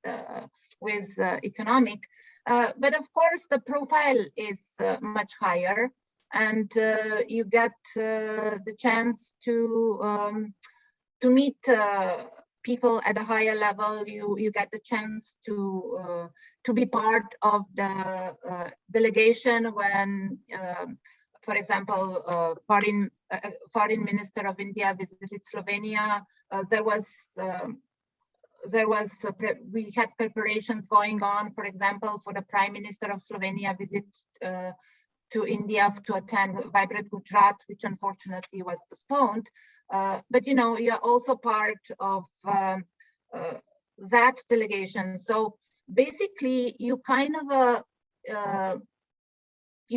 economic. But of course, the profile is much higher, and you get the chance to meet people at a higher level. You get the chance to be part of the delegation when, for example, foreign minister of India visited Slovenia. We had preparations going on, for example, for the Prime Minister of Slovenia visit to India to attend Vibrant Gujarat, which unfortunately was postponed. But you're also part of that delegation. So basically, you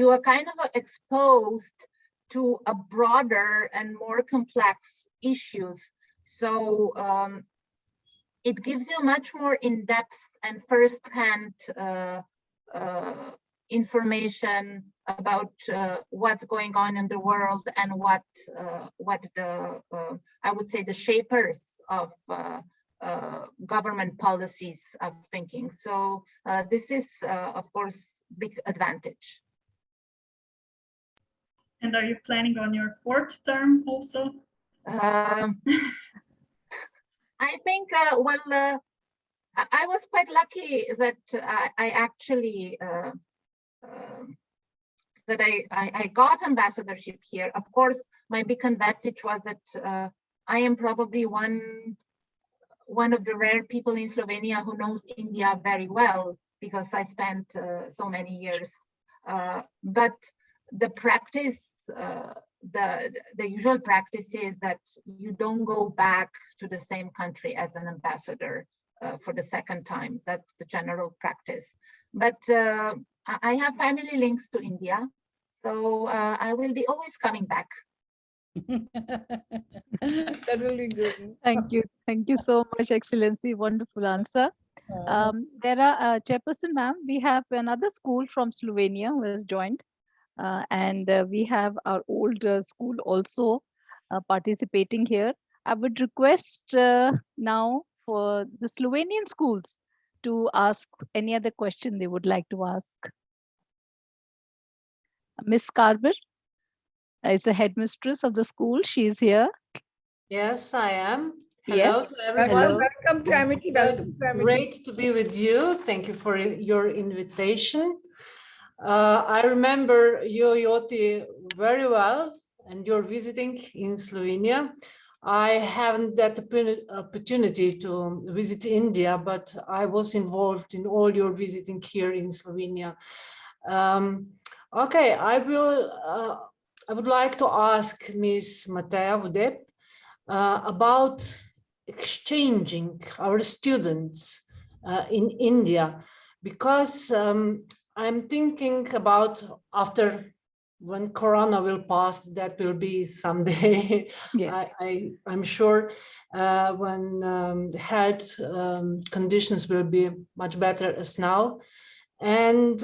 are kind of exposed to a broader and more complex issues. So it gives you much more in-depth and first-hand information about what's going on in the world and what the I would say the shapers of government policies are thinking. So this is of course big advantage. And are you planning on your fourth term also? I think, I was quite lucky that I actually, that I got ambassadorship here. Of course, my big advantage was that I am probably one of the rare people in Slovenia who knows India very well, because I spent so many years. But the practice, the usual practice is that you don't go back to the same country as an ambassador for the second time. That's the general practice. But I have family links to India, so I will be always coming back. That will be good. Thank you so much, Excellency. Wonderful answer. There are Chairperson, ma'am. We have another school from Slovenia who has joined. And we have our old school also participating here. I would request now for the Slovenian schools to ask any other question they would like to ask. Miss Carver is the headmistress of the school. She is here. Yes, I am. Yes. Hello to everyone. Hello. Welcome to Amity. Welcome to Amity. Great to be with you. Thank you for your invitation. I remember you, Yoti, very well, and you're visiting in Slovenia. I haven't that opportunity to visit India, but I was involved in all your visiting here in Slovenia. Okay, I would like to ask Ms. Mateja Vodeb about exchanging our students in India, because I'm thinking about after when Corona will pass, that will be someday. Yes. I'm sure when health conditions will be much better as now. And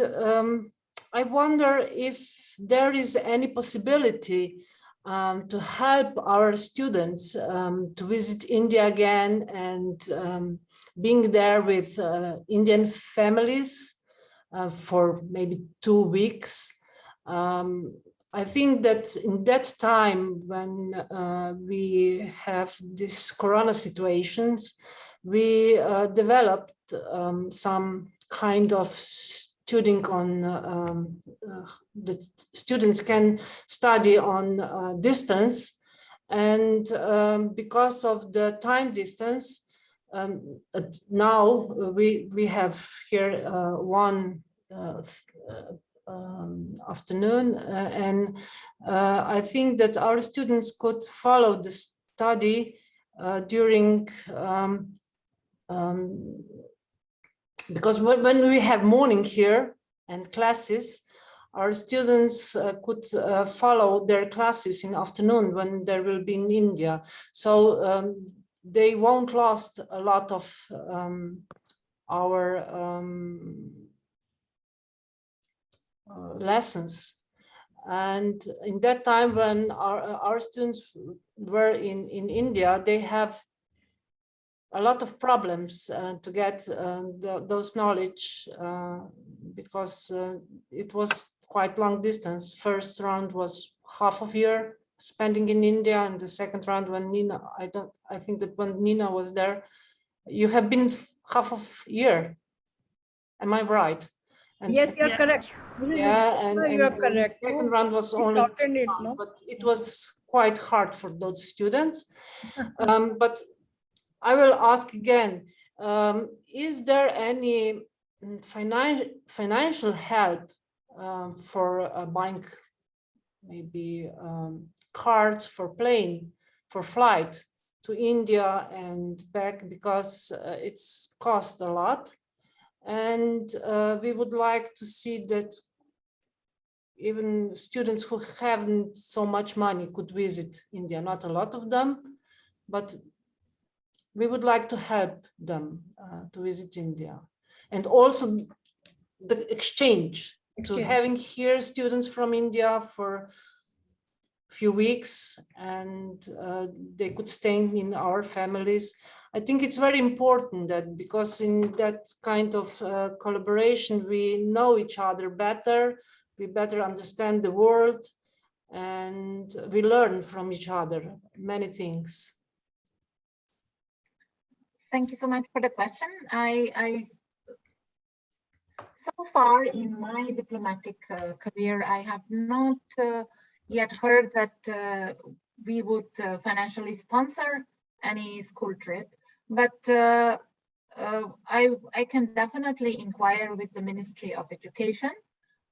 I wonder if there is any possibility to help our students to visit India again and being there with Indian families for maybe 2 weeks. I think that in that time when we have these Corona situations, we developed some kind of studying on the students can study on distance, and because of the time distance, now we have here one afternoon, and I think that our students could follow the study during because when we have morning here and classes, our students could follow their classes in afternoon when they will be in India. So they won't lost a lot of our lessons. And in that time when our students were in India, they have a lot of problems to get those knowledge because it was quite long distance. First round was half of year spending in India, and the second round when Nina, I think that when Nina was there, you have been half of year. Am I right? And Yes, you're correct. yeah, and you're correct. The second round was only 2 months, but it was quite hard for those students. But I will ask again, is there any financial help for buying maybe cards for plane, for flight to India and back, because it's cost a lot. And we would like to see that even students who haven't so much money could visit India, not a lot of them, but we would like to help them to visit India. And also the exchange, to having here students from India for a few weeks, and they could stay in our families. I think it's very important that, because in that kind of collaboration, we know each other better, we better understand the world, and we learn from each other many things. Thank you so much for the question. So far in my diplomatic career, I have not yet heard that we would financially sponsor any school trip, but I can definitely inquire with the Ministry of Education,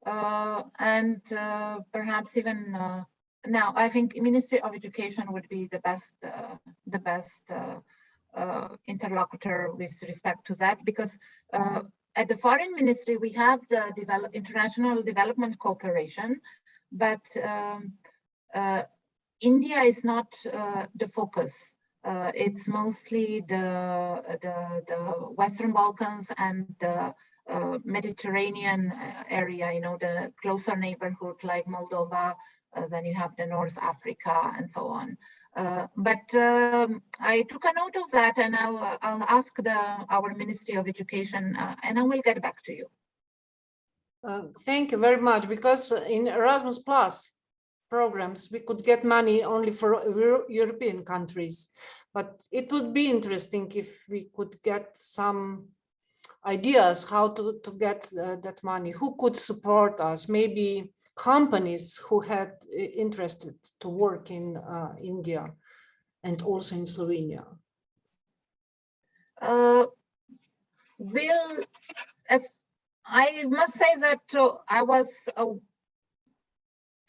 and perhaps even now, I think Ministry of Education would be the best interlocutor with respect to that, because at the Foreign Ministry we have the international development cooperation, but India is not the focus. It's mostly the Western Balkans and the Mediterranean area, you know, the closer neighborhood like Moldova, then you have the North Africa and so on. But I took a note of that, and I'll ask our Ministry of Education, and I will get back to you. Thank you very much, because in Erasmus Plus programs, we could get money only for European countries, but it would be interesting if we could get some ideas how to get that money, who could support us, maybe companies who had interested to work in India and also in Slovenia. As I must say that I was,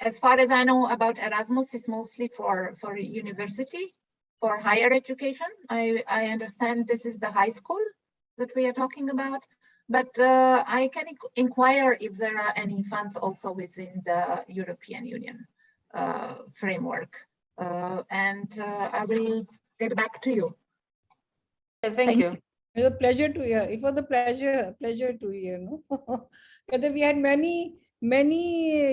as far as I know about Erasmus, it's mostly for university, for higher education. I understand this is the high school that we are talking about, but I can inquire if there are any funds also within the European Union framework, and I will get back to you. Thank you. It was a pleasure to hear. It was a pleasure to hear. No, we had many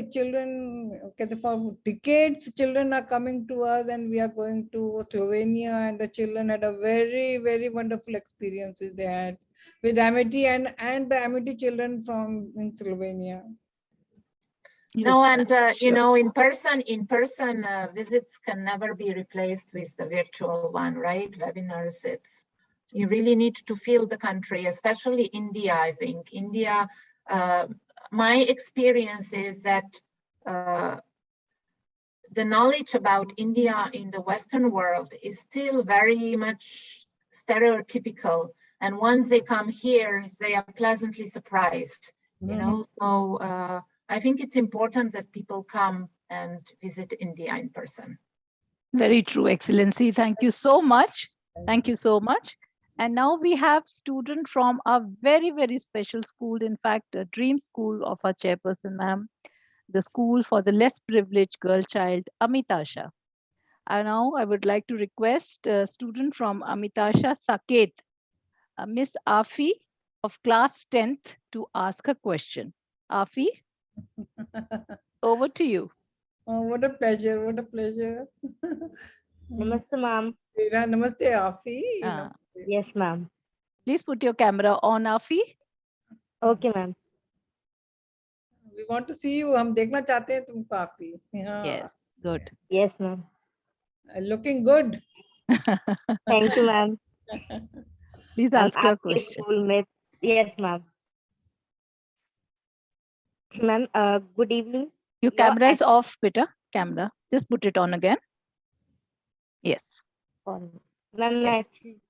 children. For decades, children are coming to us, and we are going to Slovenia, and the children had a very wonderful experiences they had with Amity and the Amity children from in Slovenia. No, and you know, in person visits can never be replaced with the virtual one, right? Webinars, you really need to feel the country, especially India. I think India, my experience is that the knowledge about India in the Western world is still very much stereotypical. And once they come here, they are pleasantly surprised, you know? So I think it's important that people come and visit India in person. Very true, Excellency. Thank you so much. Thank you so much. And now we have student from a very special school, in fact, a dream school of our chairperson, ma'am, the School for the Less Privileged Girl Child, Amitasha. And now I would like to request a student from Amitasha Saket, Miss Afi of class 10th, to ask a question. Afi, over to you. Oh, what a pleasure, what a pleasure. Namaste, ma'am. Namaste, Afi. Yes, ma'am. Please put your camera on, Afi. Okay, ma'am. We want to see you. हम देखना चाहते हैं तुमको, Afi. Yes, good. Yes, ma'am. Looking good. Thank you, ma'am. Please ask your question. Schoolmate. Yes, ma'am. Ma'am, good evening. Your camera is off, Peter. Camera. Just put it on again. Yes. Ma'am, Yes. actually,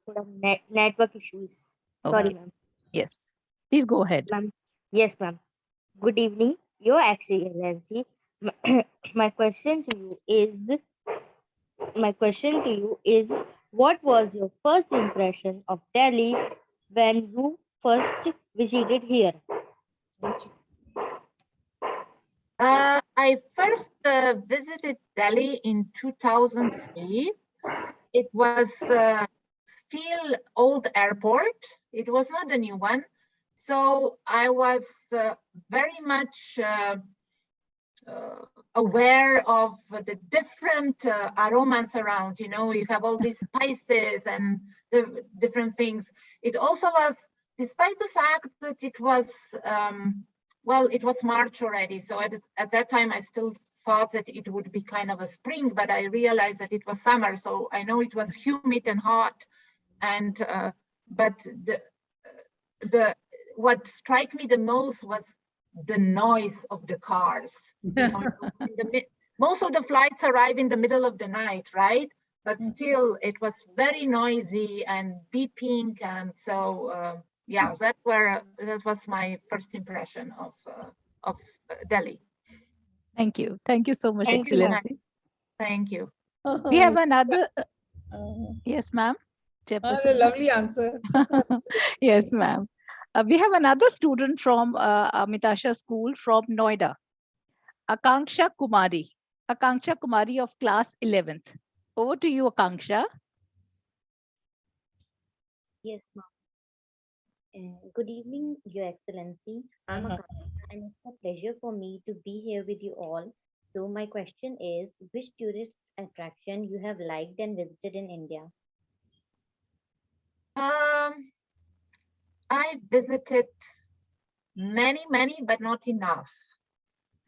network issues. Sorry, Okay. ma'am. Yes. Please go ahead. Ma'am. Yes, ma'am. Good evening, Your Excellency. My question to you is, what was your first impression of Delhi when you first visited here? I first visited Delhi in 2003. It was still old airport. It was not a new one. So I was very much aware of the different aromas around. You know, you have all these spices and the different things. It also was, despite the fact that it was, well, it was March already. So at that time, I still thought that it would be kind of a spring, but I realized that it was summer. So I know it was humid and hot. And, but what struck me the most was the noise of the cars. You know, most of the flights arrive in the middle of the night, right? But still, it was very noisy and beeping, and so yeah, that was my first impression of Delhi. Thank you. Thank you so much, Thank you, ma'am. Excellency. Thank you. We have another. Yes, ma'am. Lovely answer. Yes, ma'am. We have another student from Amitasha School from Noida, Akanksha Kumari. Akanksha Kumari of class 11th. Over to you, Akanksha. Yes, ma'am. Good evening, Your Excellency. I'm Akanksha, and it's a pleasure for me to be here with you all. So my question is, which tourist attraction you have liked and visited in India? I visited many, but not enough.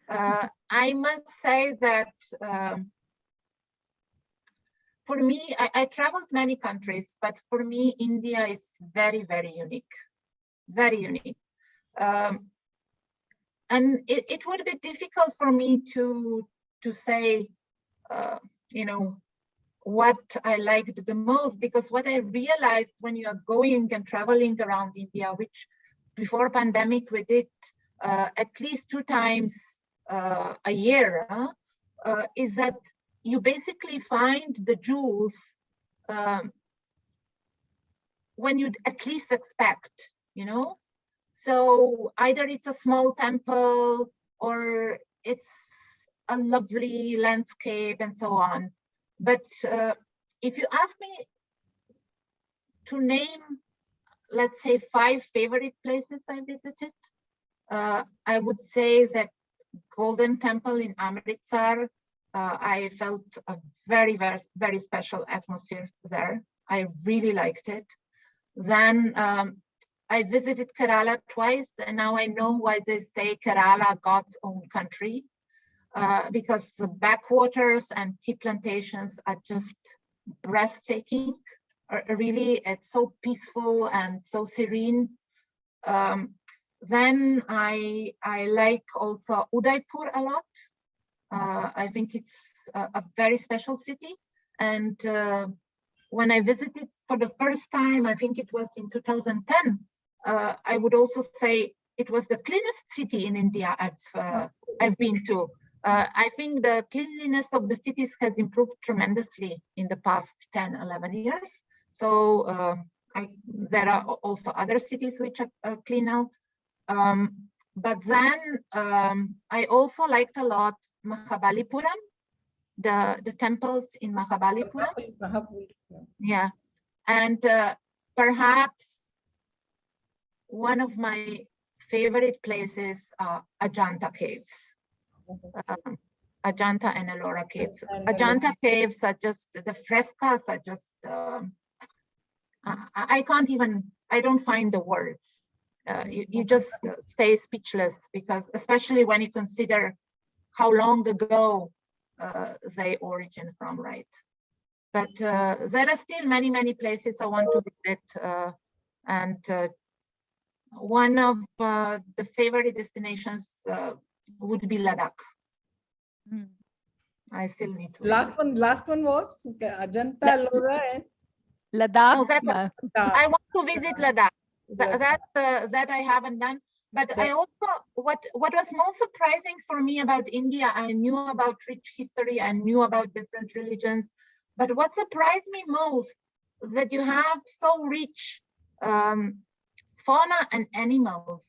I must say that for me, I traveled many countries, but for me, India is very unique, very unique. And it would be difficult for me to say, what I liked the most, because what I realized when you are going and traveling around India, which before pandemic we did at least 2 times a year, is that you basically find the jewels when you'd at least expect, So either it's a small temple or it's a lovely landscape and so on. But if you ask me to name, let's say, 5 favorite places I visited, I would say that Golden Temple in Amritsar, I felt a very special atmosphere there. I really liked it. Then I visited Kerala twice, and now I know why they say Kerala, God's own country, because the backwaters and tea plantations are just breathtaking. Really, it's so peaceful and so serene. Then I like also Udaipur a lot. I think it's a very special city. And when I visited for the first time, I think it was in 2010, I would also say it was the cleanest city in India I've been to. I think the cleanliness of the cities has improved tremendously in the past 10, 11 years. So there are also other cities which are clean now. But then I also liked a lot Mahabalipuram, the temples in Mahabalipuram. Yeah, and perhaps one of my favorite places are Ajanta caves. Ajanta and Ellora caves. Ajanta caves are just, the frescoes are just, I don't find the words. You just stay speechless, because especially when you consider how long ago they origin from, right? But there are still many places I want to visit, and one of the favorite destinations would be Ladakh. I still need to. Last one was Ajanta, Ellora, and Ladakh. No, I want to visit Ladakh. That I haven't done. But I also, what was most surprising for me about India, I knew about rich history, I knew about different religions, but what surprised me most is that you have so rich fauna and animals.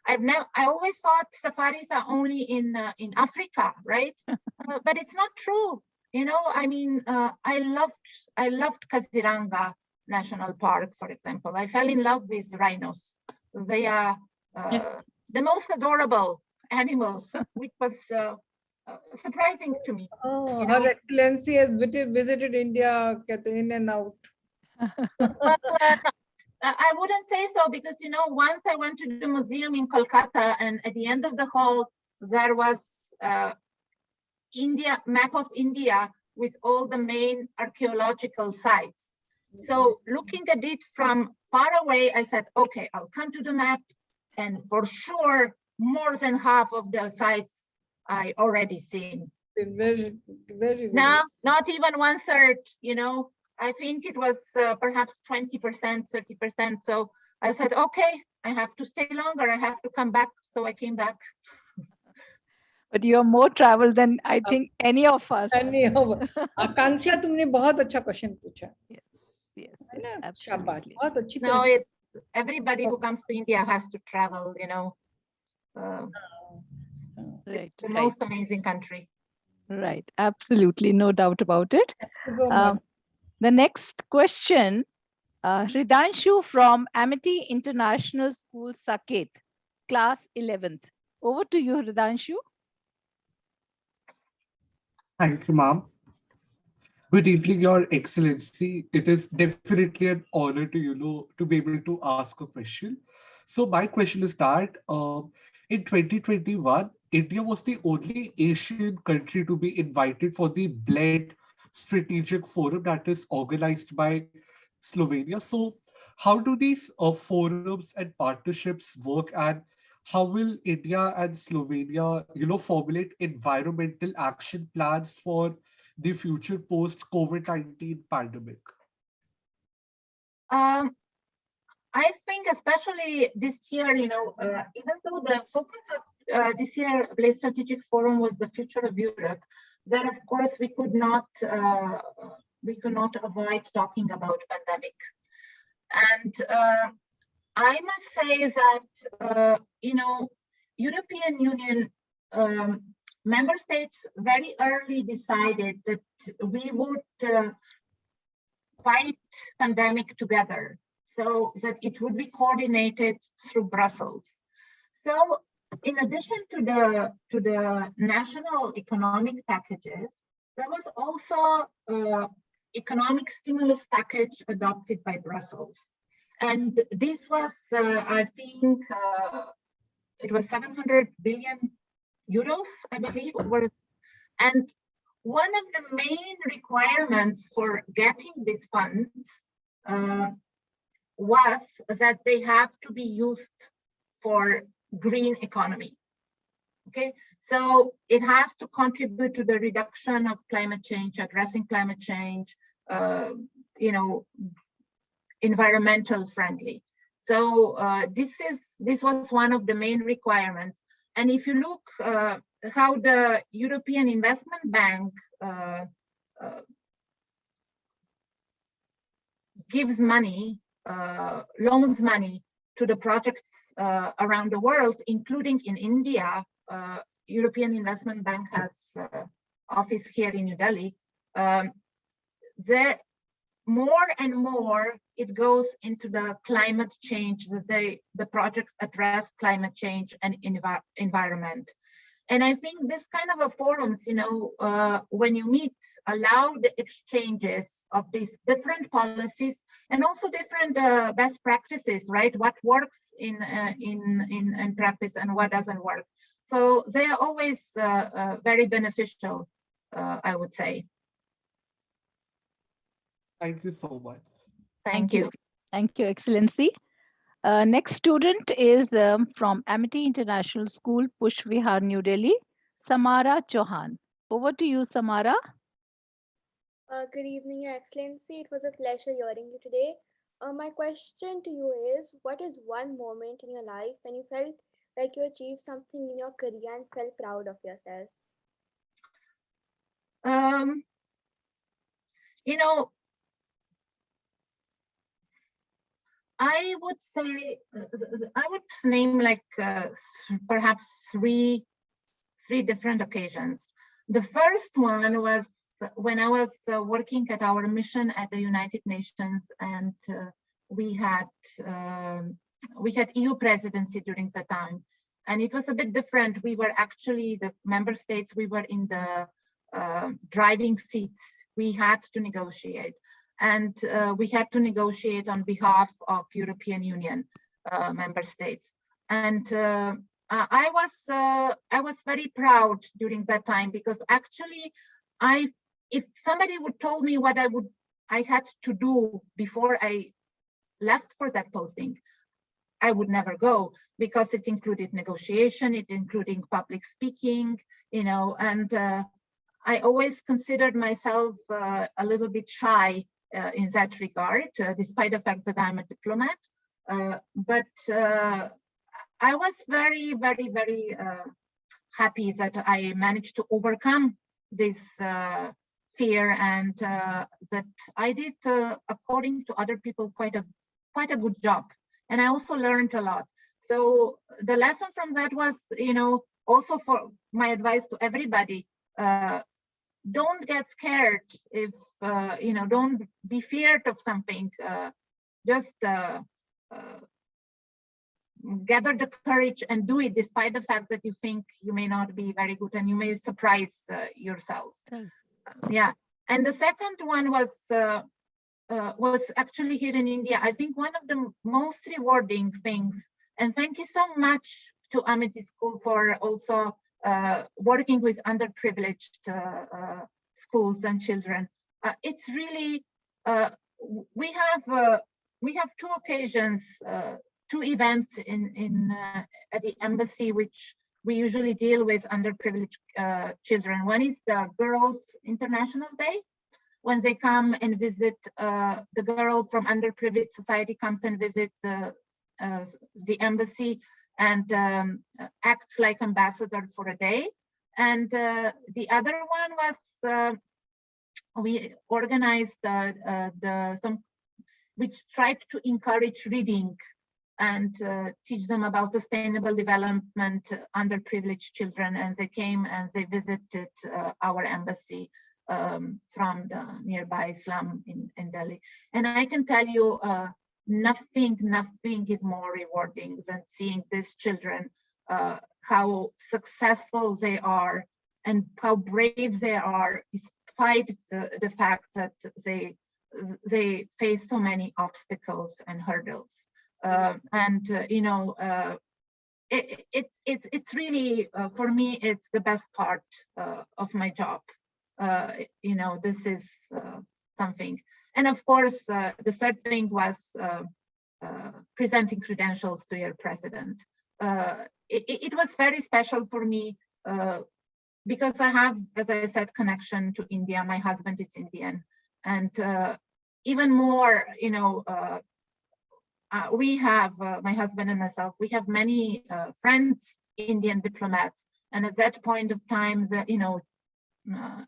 I always thought safaris are only in Africa, right? But it's not true. I mean, I loved Kaziranga National Park, for example. I fell in love with rhinos. They are the most adorable animals, which was surprising to me. Oh, Her Excellency has visited India, in and out. I wouldn't say so, because once I went to the museum in Kolkata, and at the end of the hall there was map of India with all the main archaeological sites. So looking at it from far away, I said, okay, I'll come to the map, and for sure more than half of the sites I already seen. Very good. Now, not even 1/3, I think it was perhaps 20%, 30%. So I said, okay, I have to stay longer. I have to come back. So I came back. But you are more traveled than I think any of us. आकांक्षा, तुमने बहुत अच्छा question पूछा. Yes, शाबाश, बहुत अच्छी No, तरह. everybody who comes to India has to travel, It's the most amazing country. Right, absolutely, no doubt about it. The next question, Hridanshu from Amity International School, Saket, class 11th. Over to you, Hridanshu. Thank you, ma'am. Good evening, Your Excellency. It is definitely an honor to, to be able to ask a question. So my question is that in 2021, India was the only Asian country to be invited for the BLED Strategic Forum that is organized by Slovenia. So how do these forums and partnerships work, and how will India and Slovenia, formulate environmental action plans for the future post COVID-19 pandemic? I think especially this year, even though the focus of this year Blade Strategic Forum was the future of Europe, then of course we could not avoid talking about pandemic. And I must say that European Union member states very early decided that we would fight pandemic together, so that it would be coordinated through Brussels. So in addition to the national economic packages, there was also economic stimulus package adopted by Brussels. And this was, I think, it was 700 billion euros, I believe. And one of the main requirements for getting these funds was that they have to be used for green economy. Okay, so it has to contribute to the reduction of climate change, addressing climate change, environmental friendly. So this was one of the main requirements. And if you look how the European Investment Bank gives money, loans money to the projects around the world, including in India. European Investment Bank has office here in New Delhi. More and more it goes into the climate change, the projects address climate change and environment. And I think this kind of a forums, when you meet, allow the exchanges of these different policies and also different best practices, right? What works in practice and what doesn't work. So they are always very beneficial, I would say. Thank you so much. Thank you. Thank you, Excellency. Next student is from Amity International School, Push Vihar, New Delhi, Samara Chauhan. Over to you, Samara. Good evening, Your Excellency. It was a pleasure hearing you today. My question to you is, what is one moment in your life when you felt like you achieved something in your career and felt proud of yourself? I would say, I would name like perhaps three different occasions. The first one was when I was working at our mission at the United Nations, and we had EU presidency during the time, and it was a bit different. We were actually the member states. We were in the driving seats. We had to negotiate. And we had to negotiate on behalf of European Union member states. And I was very proud during that time, because actually, if somebody would told me what I had to do before I left for that posting, I would never go, because it included negotiation, it including public speaking, and I always considered myself a little bit shy in that regard, despite the fact that I'm a diplomat. But I was very, very, very happy that I managed to overcome this fear, and that I did, according to other people, quite a good job. And I also learned a lot. So the lesson from that was, also for my advice to everybody, don't get scared if, don't be feared of something. Just gather the courage and do it despite the fact that you think you may not be very good and you may surprise yourselves. Yeah. And the second one was actually here in India. I think one of the most rewarding things, and thank you so much to Amity School for also working with underprivileged schools and children. It's really, we have two occasions, two events at the embassy, which we usually deal with underprivileged children. One is the Girls International Day, when they come and visit, the girl from underprivileged society comes and visits the embassy and acts like ambassador for a day. And the other one was, we organized which tried to encourage reading and teach them about sustainable development underprivileged children. And they came and they visited our embassy from the nearby slum in Delhi. And I can tell you, nothing is more rewarding than seeing these children, how successful they are and how brave they are, despite the fact that they face so many obstacles and hurdles. You know, it's really, for me, it's the best part of my job. You know, this is something. And of course, the third thing was presenting credentials to your president. It was very special for me because I have, as I said, connection to India. My husband is Indian. And even more, you know, we have, my husband and myself, we have many friends, Indian diplomats. And at that point of time, you know,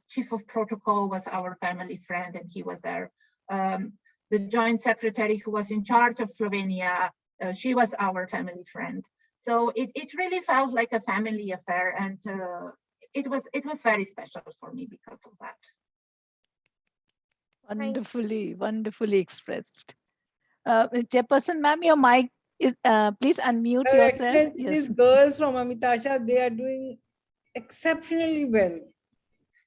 chief of protocol was our family friend, and he was there. The joint secretary who was in charge of Slovenia, she was our family friend. So it really felt like a family affair, and it was very special for me because of that. Wonderfully expressed. Chairperson, ma'am, your mic is, please unmute yourself. Yes. These girls from Amitasha, they are doing exceptionally well.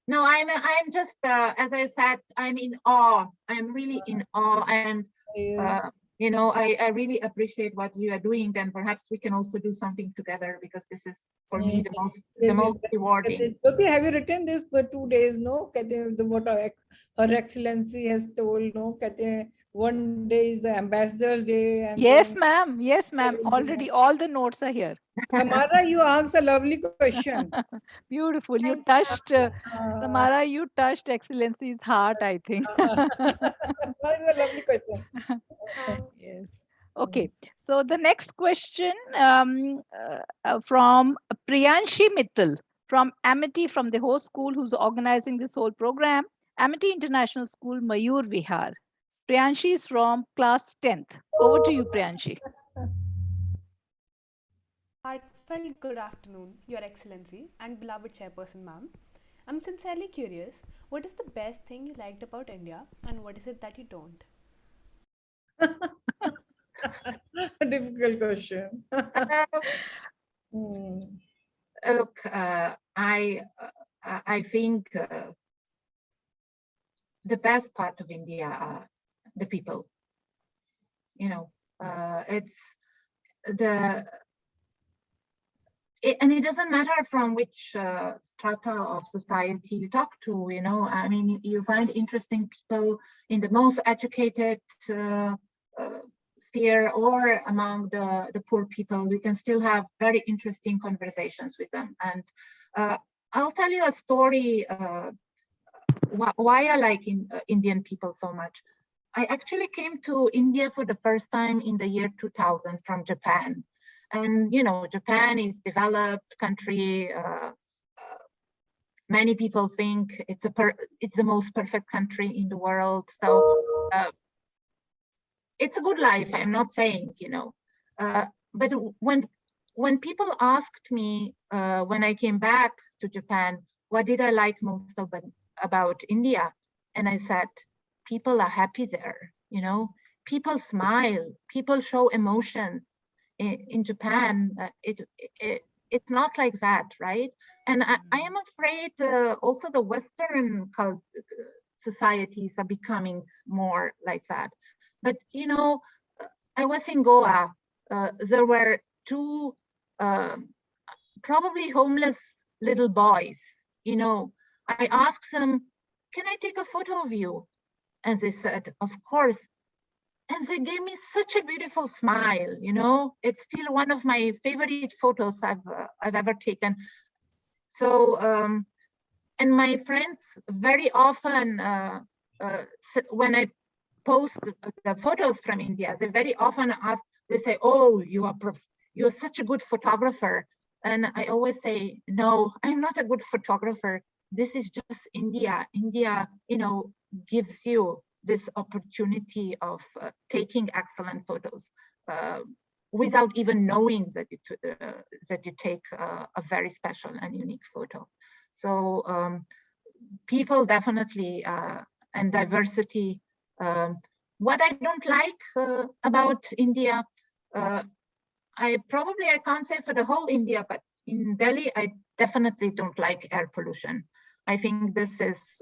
No, I'm just, as I said, I'm in awe. I'm really in awe. And, you know, I really appreciate what you are doing, and perhaps we can also do something together, because this is, for me, the most rewarding. Jyoti, have you written this for 2 days? No, what Her Excellency has told, no, one day is the Ambassador's Day. And yes, ma'am. Yes, ma'am. Already all the notes are here. Samara, you asked a lovely question. Beautiful. You touched, Samara, you touched Excellency's heart, I think. That is a lovely question. Yes. Okay. So the next question from Priyanshi Mittal from Amity, from the host school who's organizing this whole program, Amity International School, Mayur Vihar. Priyanshi is from class 10th. Over to you, Priyanshi. Heartfelt good afternoon, Your Excellency and beloved Chairperson, ma'am. I'm sincerely curious, what is the best thing you liked about India, and what is it that you don't? A difficult question. Look, I think the best part of India are the people. You know, it's and it doesn't matter from which strata of society you talk to. You know, I mean, you find interesting people in the most educated sphere or among the poor people. We can still have very interesting conversations with them. And I'll tell you a story why I like Indian people so much. I actually came to India for the first time in the year 2000 from Japan. And, you know, Japan is a developed country. Many people think it's the most perfect country in the world. So it's a good life, I'm not saying, you know. But when people asked me when I came back to Japan, what did I like most about India? And I said, people are happy there, you know. People smile, people show emotions. in Japan, it's not like that, right? And I am afraid also the Western societies are becoming more like that. But, you know, I was in Goa. There were two probably homeless little boys. You know, I asked them, can I take a photo of you? And they said, of course. And they gave me such a beautiful smile. You know, it's still one of my favorite photos I've ever taken. So, and my friends very often, when I post the photos from India, they very often ask, they say, oh, you're such a good photographer. And I always say, no, I'm not a good photographer. This is just India. India, you know, gives you this opportunity of taking excellent photos without even knowing that you take a very special and unique photo. So people definitely, and diversity. What I don't like about India, I can't say for the whole India, but in Delhi, I definitely don't like air pollution. I think this is,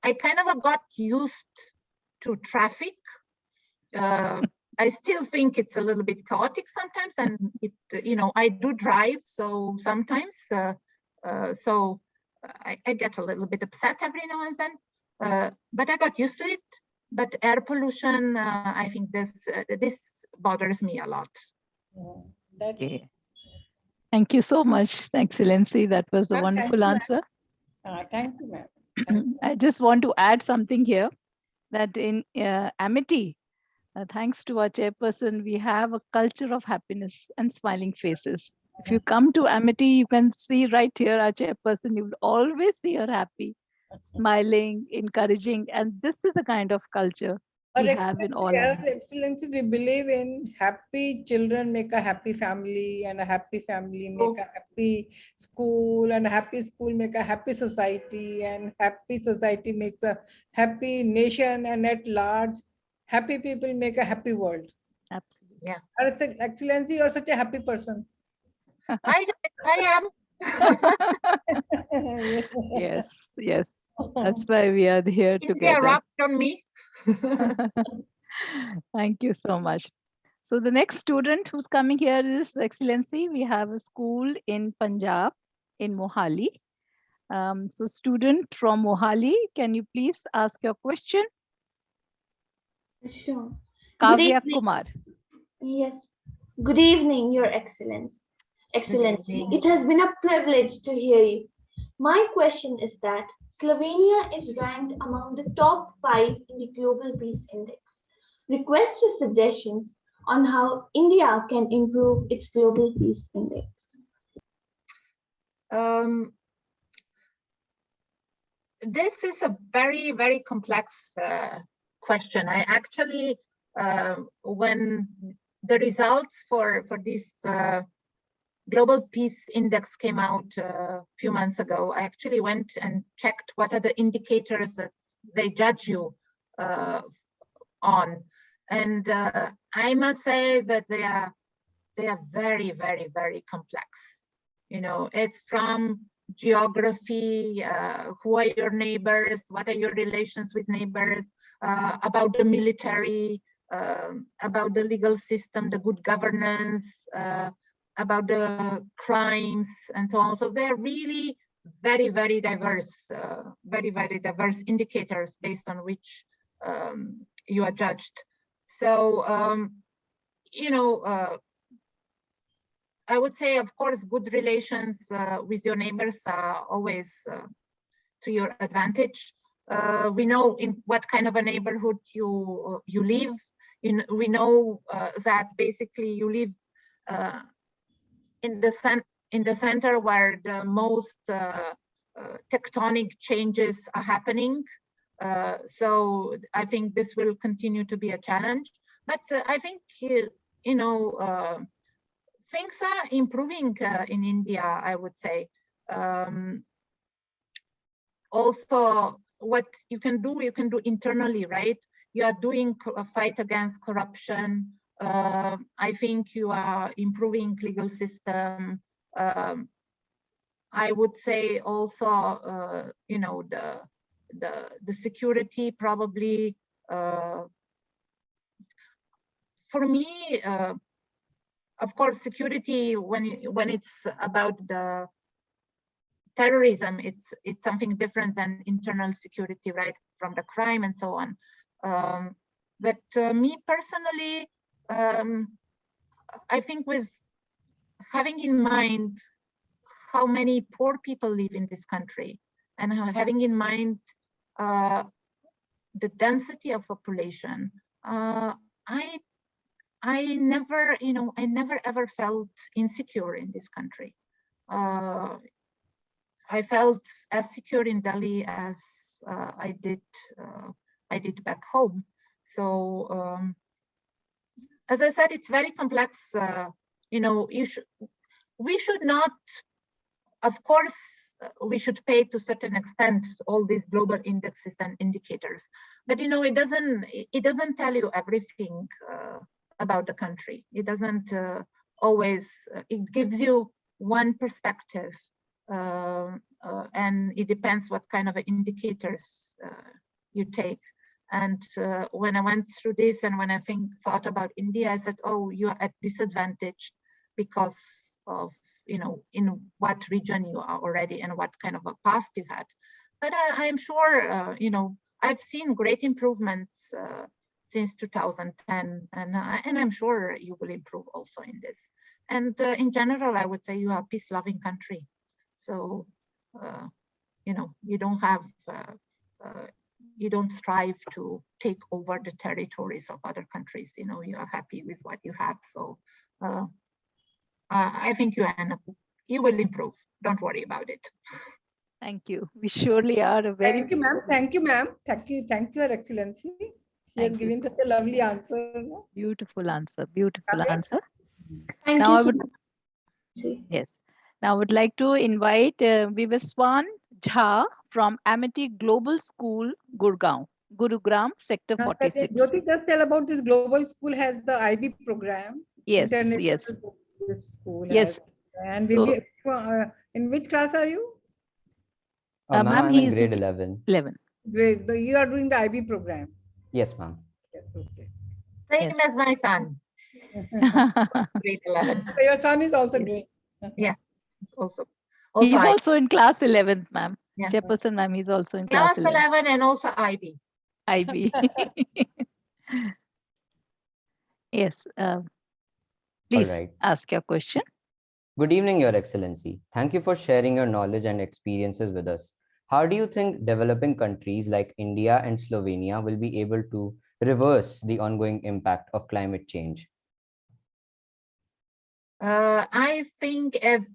I kind of got used to traffic. I still think it's a little bit chaotic sometimes, and it, you know, I do drive, so sometimes, so I get a little bit upset every now and then, but I got used to it. But air pollution, I think this bothers me a lot. Okay. Thank you so much, Excellency. That was a wonderful answer. Thank you, ma'am. I just want to add something here, that in Amity, thanks to our chairperson, we have a culture of happiness and smiling faces. If you come to Amity, you can see right here our chairperson, you will always see her happy, smiling, encouraging, and this is the kind of culture we have in all our. Excellency, we believe in happy children make a happy family, and a happy family make a happy school, and a happy school make a happy society, and happy society makes a happy nation, and at large, happy people make a happy world. Absolutely. Yeah. Excellency, you're such a happy person. I am. Yes, yes. That's why we are here together. Rocks on me. Thank you so much. So the next student who's coming here is Excellency. We have a school in Punjab, in Mohali. So student from Mohali, can you please ask your question? Sure. Kavya Kumar. Yes. Good evening, Your Excellency. It has been a privilege to hear you. My question is that Slovenia is ranked among the top 5 in the Global Peace Index. Request your suggestions on how India can improve its Global Peace Index. This is a very, very complex question. I actually, when the results for this Global Peace Index came out a few months ago, I actually went and checked what are the indicators that they judge you on. And I must say that they are very, very, very complex. You know, it's from geography, who are your neighbors, what are your relations with neighbors, about the military, about the legal system, the good governance, about the crimes, and so on. So they're really very, very diverse, very, very diverse indicators based on which you are judged. So, you know, I would say, of course, good relations with your neighbors are always to your advantage. We know in what kind of a neighborhood you live. We know that basically you live in the center where the most tectonic changes are happening. So I think this will continue to be a challenge. But I think, you know, things are improving in India, I would say. Also, what you can do internally, right? You are doing a fight against corruption. I think you are improving legal system. I would say also, you know, the security probably. For me, of course, security when it's about the terrorism, it's something different than internal security, right, from the crime and so on. But me personally, I think with having in mind how many poor people live in this country and having in mind the density of population, I never, you know, I never ever felt insecure in this country. I felt as secure in Delhi as I did back home. So as I said, it's very complex. You know, we should not, of course, we should pay to a certain extent all these global indexes and indicators, but you know, it doesn't tell you everything about the country. It doesn't always. It gives you one perspective. And it depends what kind of indicators you take. And when I went through this and when I thought about India, I said, oh, you're at disadvantage because of, you know, in what region you are already and what kind of a past you had. But I'm sure, you know, I've seen great improvements since 2010, and I'm sure you will improve also in this. And in general, I would say you are a peace-loving country. So, you know, you don't have, you don't strive to take over the territories of other countries. You know, you are happy with what you have. So, I think you will improve. Don't worry about it. Thank you. We surely are a very. Thank you, ma'am. Thank you, ma'am. Thank you, Your Excellency. You have given such a lovely answer. No? Beautiful answer. Beautiful answer. Thank Now you I so would. much. Yes. Now I would like to invite Vivaswan Jha from Amity Global School, Gurugram, Sector 46. Jyoti, just tell about this global school has the IB program. Yes, yes. School yes. has. And So, in which class are you? Ma'am, ma'am, I'm he in is grade 11. 11. Great. You are doing the IB program. Yes, ma'am. Yes, okay. Same as my son. Grade 11. So your son is also doing. Yeah, also He's I. also in class 11th, ma'am. Yeah. Chairperson, ma'am, he's also in class 11 and also IB. IB. Yes. Please All right. ask your question. Good evening, Your Excellency. Thank you for sharing your knowledge and experiences with us. How do you think developing countries like India and Slovenia will be able to reverse the ongoing impact of climate change? I think if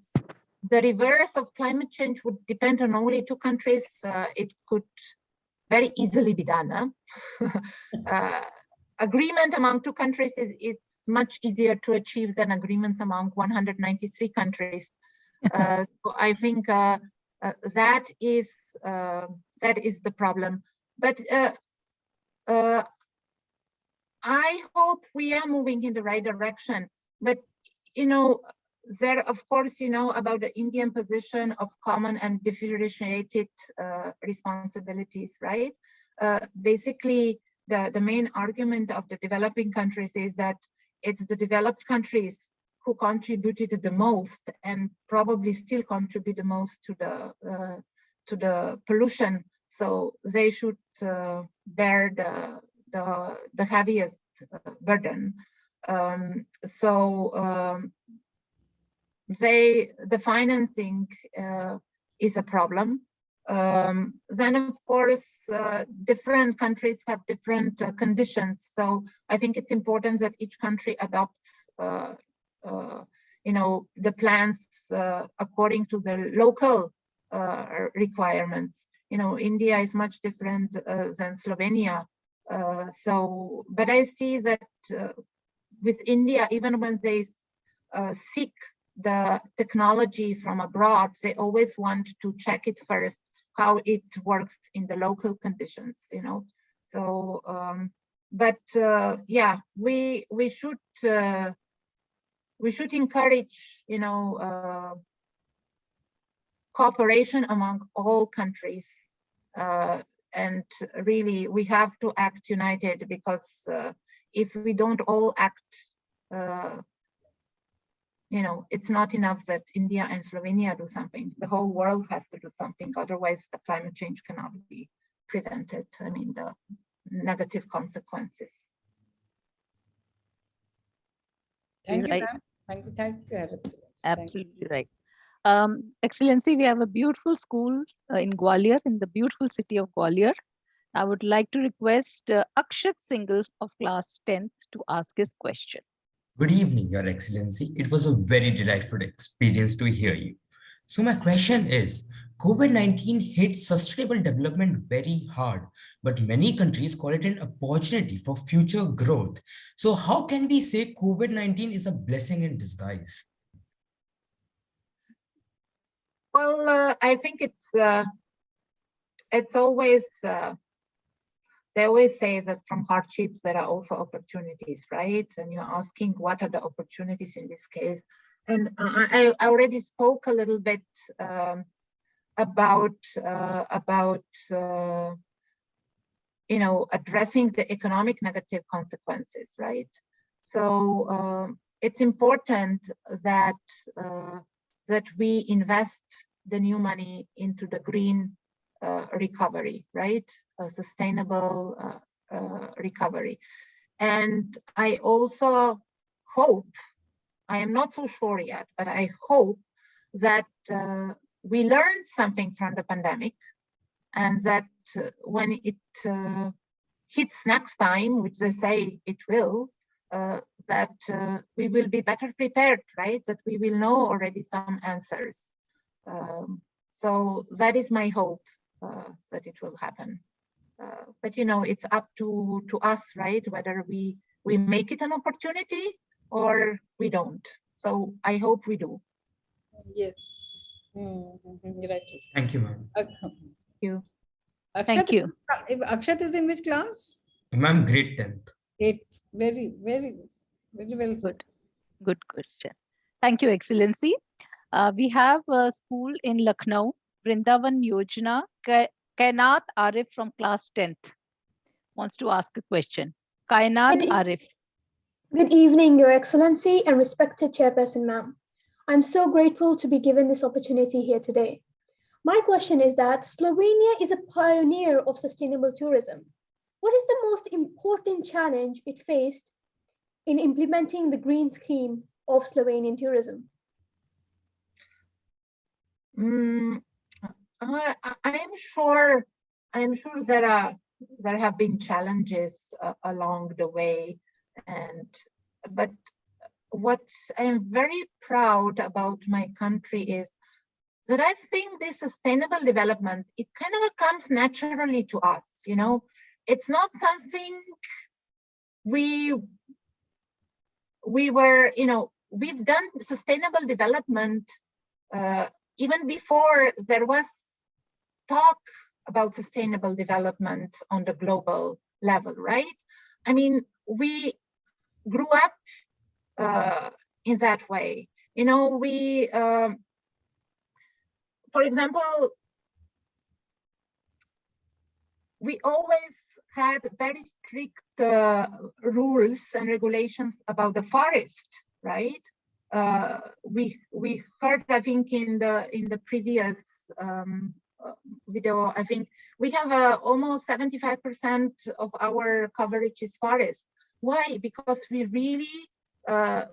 the reverse of climate change would depend on only two countries, it could very easily be done. Huh? Agreement among two countries it's much easier to achieve than agreements among 193 countries. So I think that is the problem. But I hope we are moving in the right direction. But you know, there of course you know about the Indian position of common and differentiated responsibilities, right? Basically, the main argument of the developing countries is that it's the developed countries who contributed the most and probably still contribute the most to the pollution. So they should bear the heaviest burden. The financing is a problem. Then of course, different countries have different conditions. So I think it's important that each country adopts, you know, the plans according to the local requirements. You know, India is much different than Slovenia. But I see that with India, even when they seek the technology from abroad, they always want to check it first, how it works in the local conditions, you know. So yeah, we should encourage, cooperation among all countries, and really we have to act united, because if we don't all act, it's not enough that India and Slovenia do something. The whole world has to do something. Otherwise, the climate change cannot be prevented. I mean, the negative consequences. Thank you, Right. ma'am. Thank you, Your Excellency. Absolutely right. Excellency, we have a beautiful school in Gwalior, in the beautiful city of Gwalior. I would like to request Akshat Singhal of class 10th to ask his question. Good evening, Your Excellency. It was a very delightful experience to hear you. So my question is, COVID-19 hit sustainable development very hard, but many countries call it an opportunity for future growth. So how can we say COVID-19 is a blessing in disguise? Well, I think it's always, they always say that from hardships there are also opportunities, right? And you're asking what are the opportunities in this case. And I already spoke a little bit about addressing the economic negative consequences, right? So it's important that that we invest the new money into the green recovery, right? A sustainable recovery. And I also hope, I am not so sure yet, but I hope that we learned something from the pandemic, and that when it hits next time, which they say it will, that we will be better prepared, right? That we will know already some answers. So that is my hope, that it will happen. But it's up to us, right? Whether we make it an opportunity or we don't. So I hope we do. Yes. Right. Thank you, ma'am. Thank you. Akshat, Thank you. Akshat is in which class? Ma'am, grade 10th. Great. Very, very, very well. Good question. Thank you, Excellency. We have a school in Lucknow, Vrindavan Yojana. Kainat Arif from class 10th wants to ask a question. Kainat Arif. Good evening, Your Excellency and respected Chairperson, ma'am. I'm so grateful to be given this opportunity here today. My question is that Slovenia is a pioneer of sustainable tourism. What is the most important challenge it faced in implementing the green scheme of Slovenian tourism? I am sure there have been challenges along the way, but what I'm very proud about my country is that I think this sustainable development, it kind of comes naturally to us. It's not something we were, we've done sustainable development even before there was talk about sustainable development on the global level, right? I mean, we grew up in that way. For example, we always had very strict rules and regulations about the forest, right? We heard, I think, in the previous video, I think we have almost 75% of our coverage is forest. Why? Because we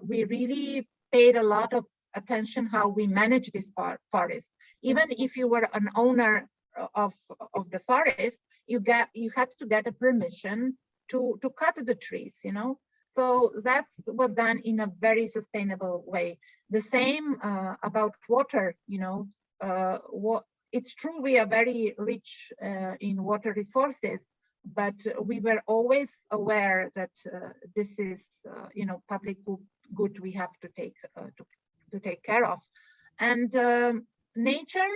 really paid a lot of attention how we manage this forest. Even if you were an owner of the forest, you had to get a permission to cut the trees, So that was done in a very sustainable way. The same about water, it's true we are very rich in water resources, but we were always aware that this is, public good we have to take care of. And nature,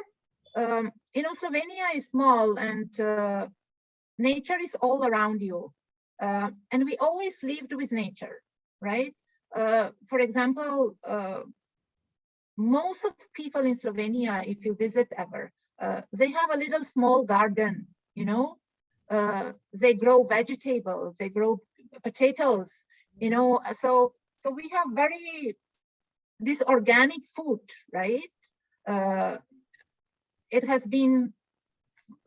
Slovenia is small, and nature is all around you. And we always lived with nature, right? For example, most of people in Slovenia, if you visit ever, they have a little small garden, you know. They grow vegetables, they grow potatoes, you know. So we have this organic food, right? It has been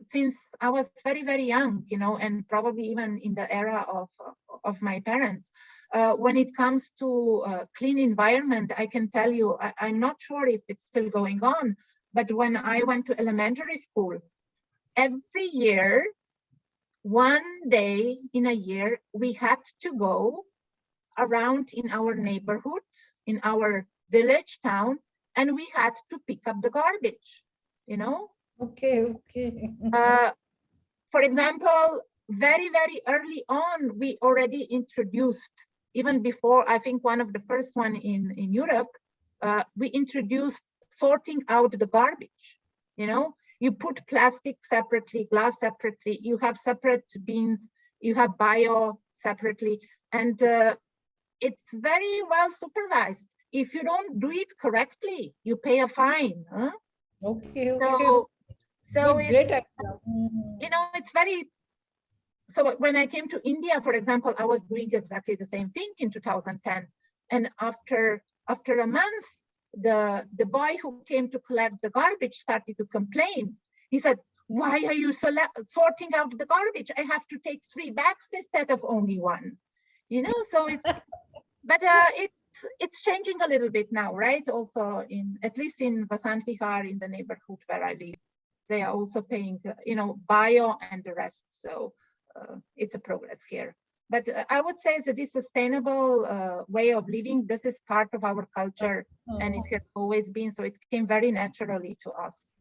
since I was very, very young, you know, and probably even in the era of my parents. When it comes to clean environment, I can tell you, I'm not sure if it's still going on, but when I went to elementary school, every year, one day in a year, we had to go around in our neighborhood, in our village town, and we had to pick up the garbage, you know? Okay. For example, very, very early on, we already introduced, even before, I think one of the first one in Europe, we introduced sorting out the garbage. You know, you put plastic separately, glass separately, you have separate bins, you have bio separately, and it's very well supervised. If you don't do it correctly, you pay a fine. Huh? Okay. So Great it's, idea. you know, it's very, so when I came to India, for example, I was doing exactly the same thing in 2010. And after a month, the boy who came to collect the garbage started to complain. He said, why are you sorting out the garbage? I have to take 3 bags instead of only 1. You know, so it's, but it's changing a little bit now, right? Also at least in Vasant Vihar, in the neighborhood where I live, they are also paying, you know, bio and the rest. So it's a progress here. But I would say that this sustainable way of living, this is part of our culture, and it has always been. So it came very naturally to us.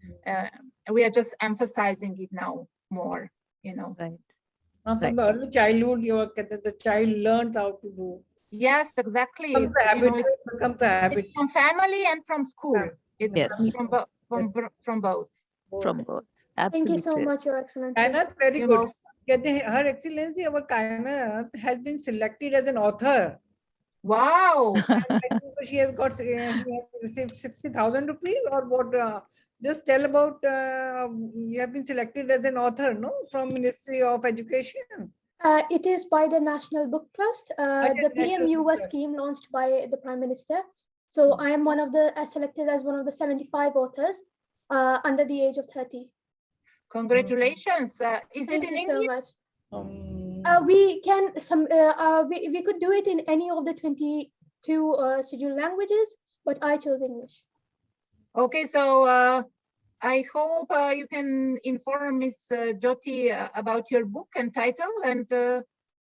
We are just emphasizing it now more, you know. Right. From the early childhood, the child learns how to do. Yes, exactly. Becomes a habit. It becomes a habit. It's from family and from school. It's Yes. from both. From both. Thank you so Absolutely. much, Your Excellency. Kainat, very good. Her Excellency, our Kainat has been selected as an author. Wow. She has received 60,000 rupees or what? Just tell about, you have been selected as an author, no? From Ministry of Education. It is by the National Book Trust, the PM Yuva scheme launched by the Prime Minister. So I am selected as one of the 75 authors under the age of 30. Congratulations. Is it in English? So much. We could do it in any of the 22 scheduled languages, but I chose English. Okay, so I hope you can inform Ms. Jyoti about your book and title, and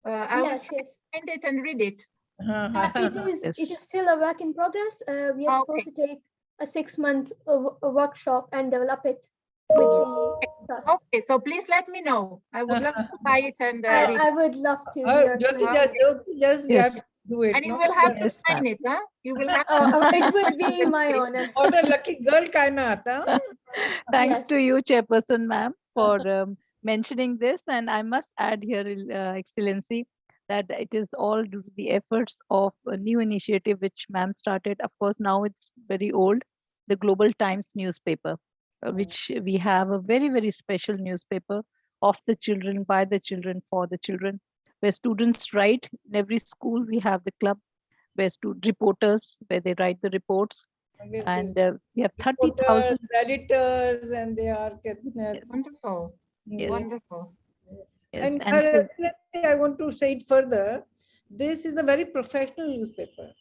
I will find it and read it. It is still a work in progress. We are supposed to take a 6-month workshop and develop it with the trust. Okay, so please let me know. I would love to buy it and read I would love to. Just Yes. have to do it. And you will have to sign it, huh? You will have it would be my honor. What a lucky girl, Kainat. Huh? Thanks to you, Chairperson Ma'am, for mentioning this. And I must add here, Excellency, that it is all due to the efforts of a new initiative which Ma'am started. Of course, now it's very old, the Global Times newspaper, which we have a very, very special newspaper of the children, by the children, for the children, where students write. In every school, we have the club where reporters, where they write the reports. And we have 30,000 editors, and they are wonderful. Yes. Wonderful. Yes. And so, I want to say it further. This is a very professional newspaper.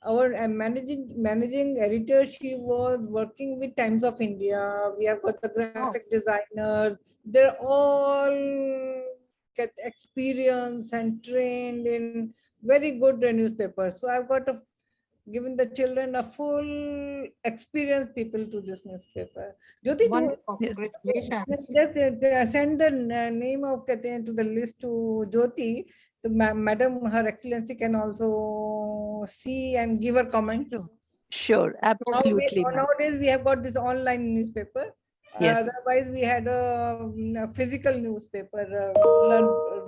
Our managing editor, she was working with Times of India. We have got the graphic designers. They're all get experience and trained in very good newspapers. So I've got given the children a full experienced people to this newspaper. Jyoti, congratulations. Just send the name of Kate to the list to Jyoti. The Madam, Her Excellency can also see and give her comment too. Sure, absolutely. Nowadays we have got this online newspaper. Yes. Otherwise, we had a physical newspaper,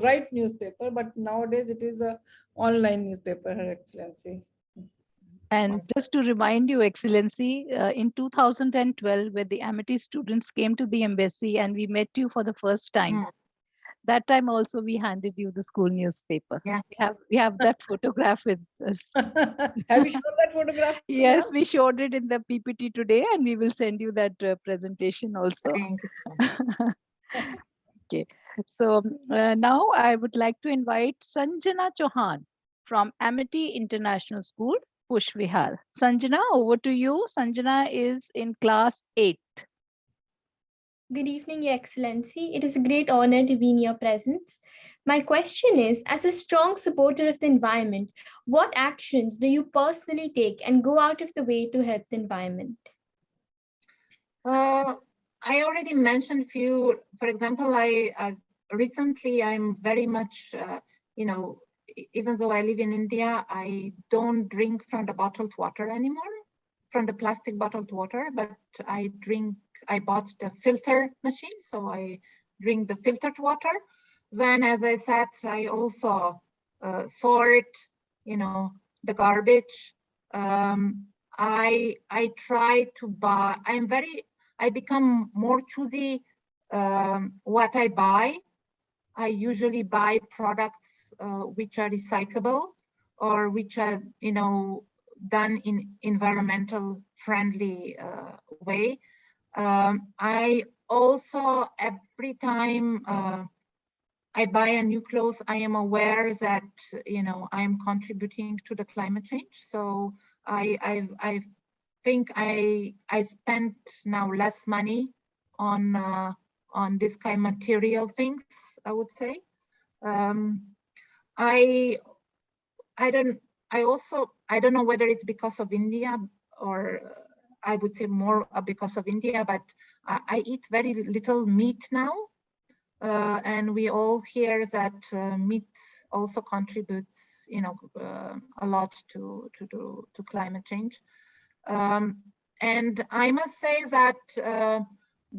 write newspaper, but nowadays it is a online newspaper, Her Excellency. And just to remind you, Excellency, in 2012, when the Amity students came to the embassy and we met you for the first time, that time also we handed you the school newspaper. Yeah. We have that photograph with us. Have you shown that photograph? Yes, we showed it in the PPT today, and we will send you that presentation also. Thank you so much. Okay, so now I would like to invite Sanjana Chauhan from Amity International School, Push Vihar. Sanjana, over to you. Sanjana is in class 8th. Good evening, Your Excellency. It is a great honor to be in your presence. My question is, as a strong supporter of the environment, what actions do you personally take and go out of the way to help the environment? I already mentioned few. For example, recently I'm very much, even though I live in India, I don't drink from the bottled water anymore, from the plastic bottled water, but I bought the filter machine, so I drink the filtered water. Then, as I said, I also sort, the garbage. I try to buy. I become more choosy what I buy. I usually buy products which are recyclable or which are, done in environmental friendly way. I also, every time I buy a new clothes, I am aware that, I'm contributing to the climate change. So I think I spent now less money on this kind of material things, I would say. I don't know whether it's because of India or I would say more because of India, but I eat very little meat now. And we all hear that meat also contributes, a lot to climate change. And I must say that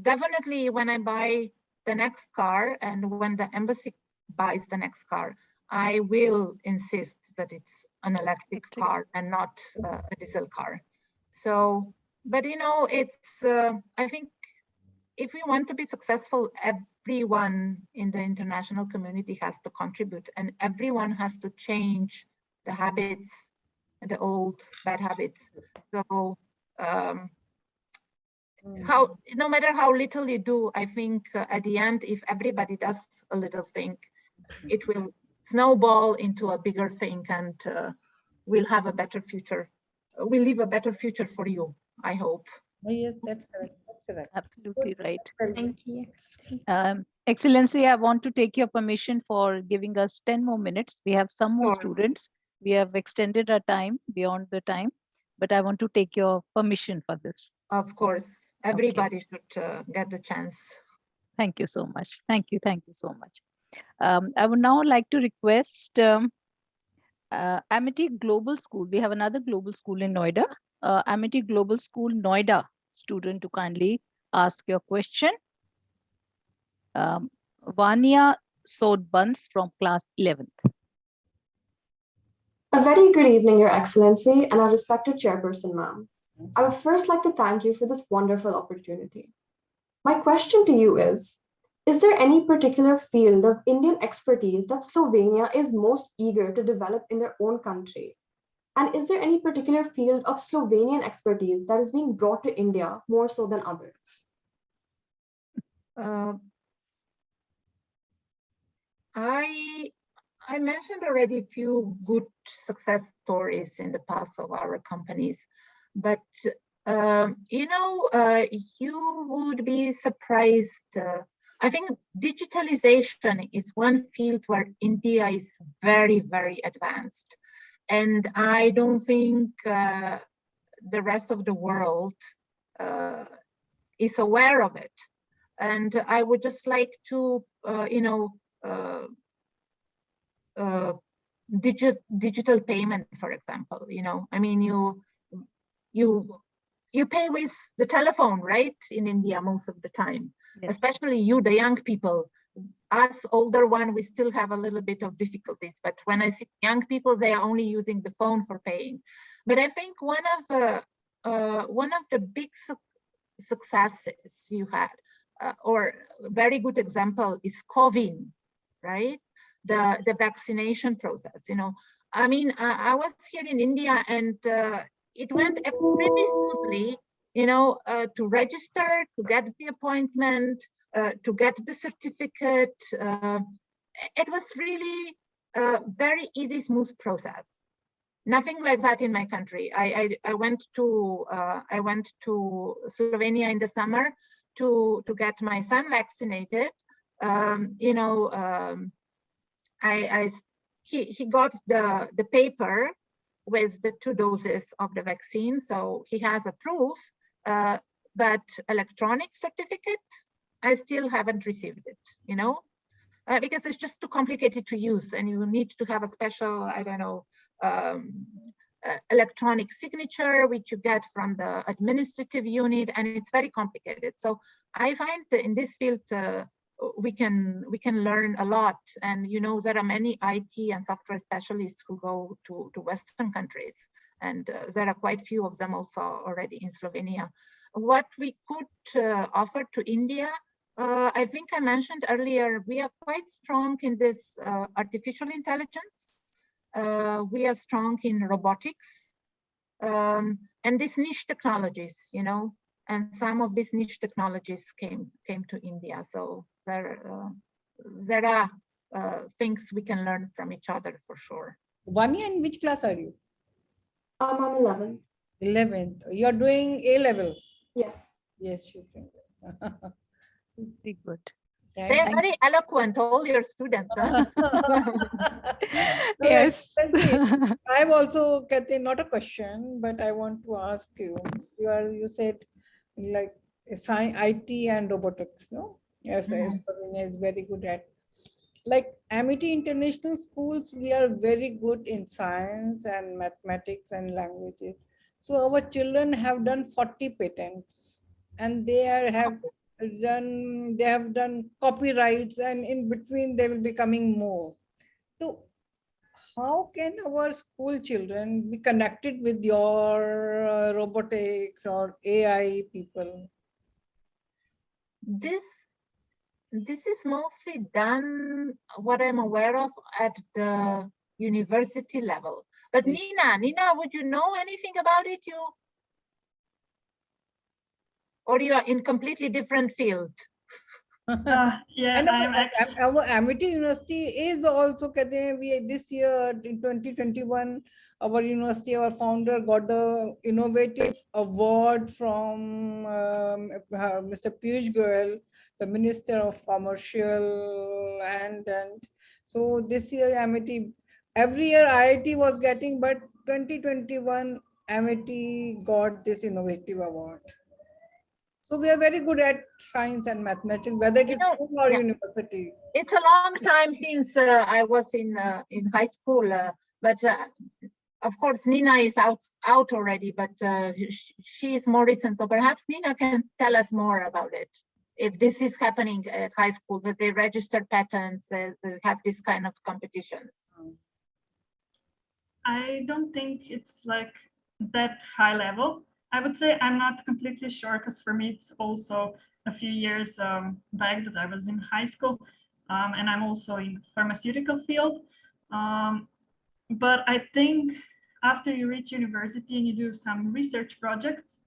definitely when I buy the next car and when the embassy buys the next car, I will insist that it's an electric car and not a diesel car. So, but it's, I think if we want to be successful, everyone in the international community has to contribute and everyone has to change the habits, the old bad habits. So no matter how little you do, I think at the end, if everybody does a little thing, it will snowball into a bigger thing and we'll have a better future. We'll leave a better future for you, I hope. Oh, yes, that's correct. That's correct. Absolutely right. Thank you. Excellency, I want to take your permission for giving us 10 more minutes. We have some more students. We have extended our time beyond the time, but I want to take your permission for this. Of course, everybody should get the chance. Thank you so much. Thank you so much. I would now like to request Amity Global School. We have another global school in Noida. Amity Global School Noida student to kindly ask your question. Vania Sodbans from class 11th. A very good evening, Your Excellency, and our respected chairperson, ma'am. I would first like to thank you for this wonderful opportunity. My question to you is there any particular field of Indian expertise that Slovenia is most eager to develop in their own country? And is there any particular field of Slovenian expertise that is being brought to India more so than others? I mentioned already a few good success stories in the past of our companies, but you would be surprised. I think digitalization is one field where India is very, very advanced. And I don't think the rest of the world is aware of it. And I would just like to, digital payment, for example, I mean, you you pay with the telephone, right? In India, most of the time, Yes. especially you, the young people. Us older one, we still have a little bit of difficulties, but when I see young people, they are only using the phone for paying. But I think one of the big successes you had, or a very good example, is COVID, right? The vaccination process. You know, I mean, I was here in India, and it went pretty smoothly. You know, to register, to get the appointment, to get the certificate. It was really a very easy, smooth process. Nothing like that in my country. I went to Slovenia in the summer to get my son vaccinated. You know, he got the paper with the 2 doses of the vaccine, so he has a proof. But electronic certificate, I still haven't received it. You know, because it's just too complicated to use, and you need to have a special, I don't know, electronic signature, which you get from the administrative unit, and it's very complicated. So I find that in this field, we can learn a lot. And you know, there are many IT and software specialists who go to Western countries, and there are quite few of them also already in Slovenia. What we could offer to India, I think I mentioned earlier, we are quite strong in this artificial intelligence. We are strong in robotics, and these niche technologies, you know, and some of these niche technologies came to India. So there are things we can learn from each other for sure. Vanya, in which class are you? I'm 11th. 11th. You're doing A level? Yes. Yes, you can. Very good. They're very eloquent, all your students. Huh? Yes. I've also, Kathy, not a question, but I want to ask you. You said like IT and robotics, no? Yes, Slovenia is very good at. Like Amity International Schools, we are very good in science and mathematics and languages. So our children have done 40 patents, and they have done copyrights, and in between they will be coming more. So how can our school children be connected with your robotics or AI people? This is mostly done, what I'm aware of, at the university level. But Nina, would you know anything about it? Or you are in completely different field? Yeah, and I'm our Amity University is also, this year in 2021, our university, our founder got the innovative award from Mr. Piyush Goyal, the Minister of Commercial, and so this year Amity, every year IIT was getting, but 2021 Amity got this innovative award. So we are very good at science and mathematics, whether it is school or university. It's a long time since I was in high school, but of course Nina is out already, but she is more recent. So perhaps Nina can tell us more about it. If this is happening at high school, that they register patents, they have this kind of competitions. I don't think it's like that high level. I would say I'm not completely sure, because for me it's also a few years back that I was in high school, and I'm also in pharmaceutical field. But I think after you reach university and you do some research projects,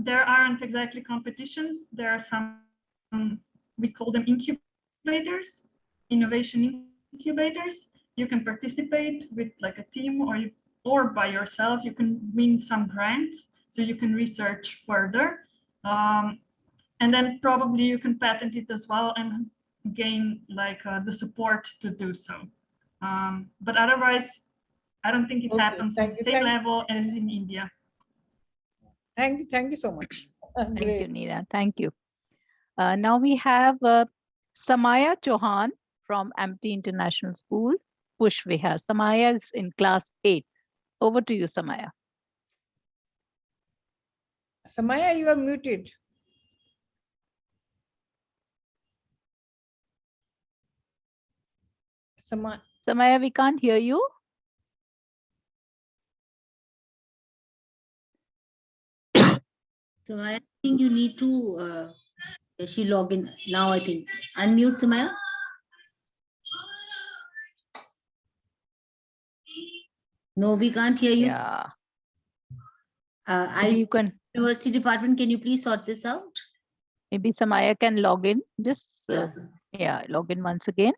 there aren't exactly competitions. There are some, we call them incubators, innovation incubators. You can participate with like a team, or by yourself. You can win some grants, so you can research further. And then probably you can patent it as well and gain like the support to do so. But otherwise, I don't think it happens on the same level as in India. Thank you so much. Thank you, Nina. Thank you. Now we have Samaya Chauhan from Amity International School, Push Vihar. Samaya is in class 8. Over to you, Samaya. Samaya, you are muted. Samaya, we can't hear you. So I think you need to she log in now. I think unmute Samaya. No, we can't hear you. Yeah. You can. University department, can you please sort this out? Maybe Samaya can log in. Just log in once again.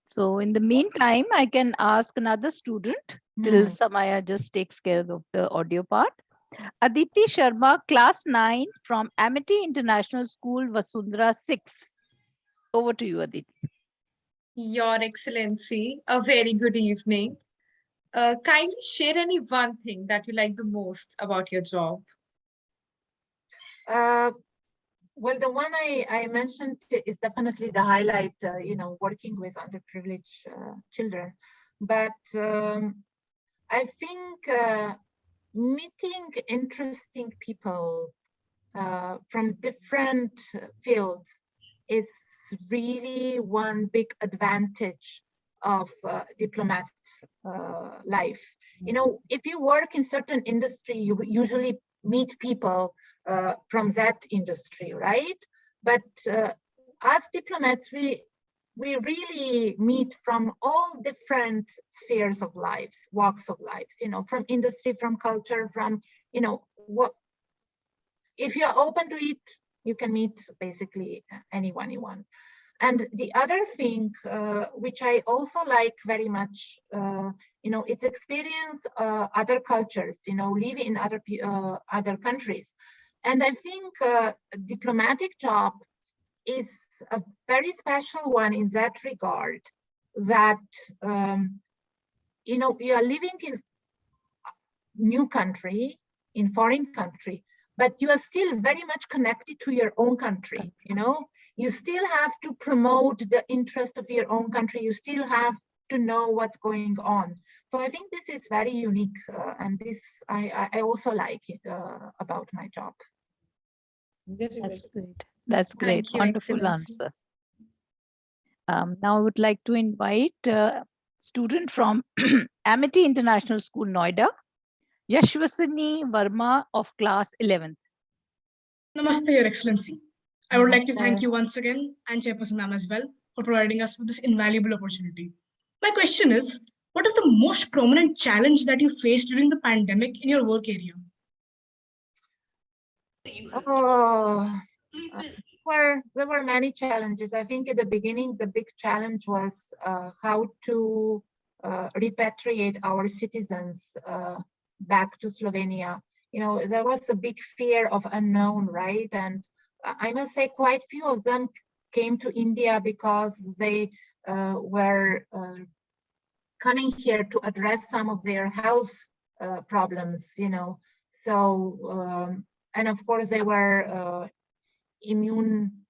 So in the meantime, I can ask another student till Samaya just takes care of the audio part. Aditi Sharma, class 9 from Amity International School, Vasundhara 6. Over to you, Aditi. Your Excellency, a very good evening. Kindly share any one thing that you like the most about your job. Well, the one I mentioned is definitely the highlight, working with underprivileged children. But I think meeting interesting people from different fields is really one big advantage of diplomats' life. If you work in certain industry, you usually meet people from that industry, right? But as diplomats, we really meet from all different spheres of lives, walks of lives, from industry, from culture, from, what. If you're open to it, you can meet basically anyone you want. And the other thing, which I also like very much, it's experience other cultures, live in other countries. And I think a diplomatic job is a very special one in that regard, that, you are living in new country, in foreign country, but you are still very much connected to your own country, You still have to promote the interest of your own country. You still have to know what's going on. So I think this is very unique, and this I also like it, about my job. That's great. That's great. Thank you, Wonderful Excellency. answer. Now I would like to invite a student from Amity International School, Noida, Yashwasini Verma of class 11th. Namaste, Your Excellency. I would like to thank you once again, and Chairperson Ma'am as well, for providing us with this invaluable opportunity. My question is, what is the most prominent challenge that you faced during the pandemic in your work area? There were many challenges. I think at the beginning, the big challenge was how to repatriate our citizens back to Slovenia. There was a big fear of unknown, right? And I must say quite few of them came to India because they were coming here to address some of their health problems, So, and of course they were immune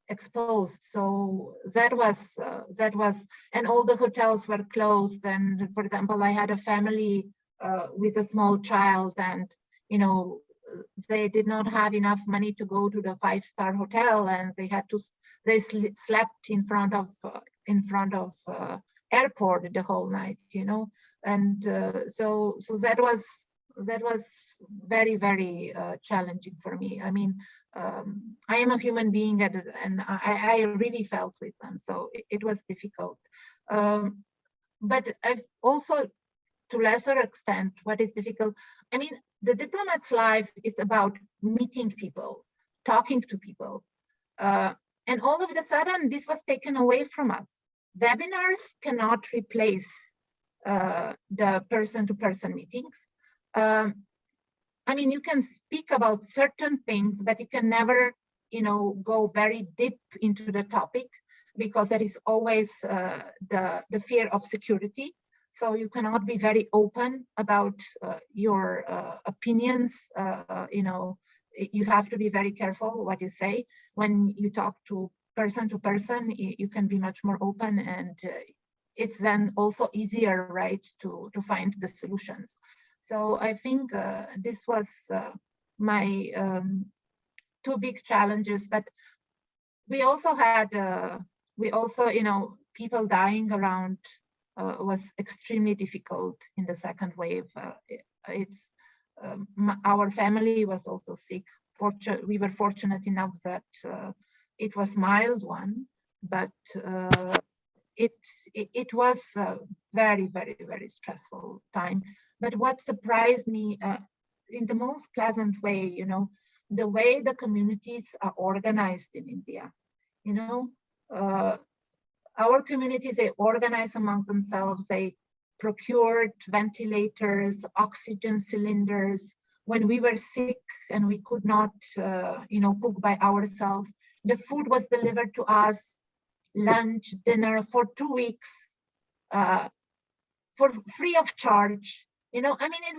exposed. So that was, and all the hotels were closed. And for example, I had a family with a small child, and, they did not have enough money to go to the 5-star hotel, and they slept in front of airport the whole night, and so that was very, very challenging for me. I mean, I am a human being, and I really felt with them, so it was difficult. But I've also, to lesser extent, what is difficult, I mean, the diplomat's life is about meeting people, talking to people. And all of a sudden, this was taken away from us. Webinars cannot replace the person-to-person meetings. I mean, you can speak about certain things, but you can never, go very deep into the topic, because there is always the fear of security. So you cannot be very open about your opinions. You have to be very careful what you say. When you talk to person, you can be much more open, and it's then also easier, right, to find the solutions. So I think this was my two big challenges, but we also had, people dying around was extremely difficult in the second wave. Our family was also sick. We were fortunate enough that it was mild one, but it was a very, very, very stressful time. But what surprised me in the most pleasant way, the way the communities are organized in India. Our communities, they organize among themselves. They procured ventilators, oxygen cylinders. When we were sick and we could not, cook by ourselves, the food was delivered to us, lunch, dinner for 2 weeks, for free of charge. It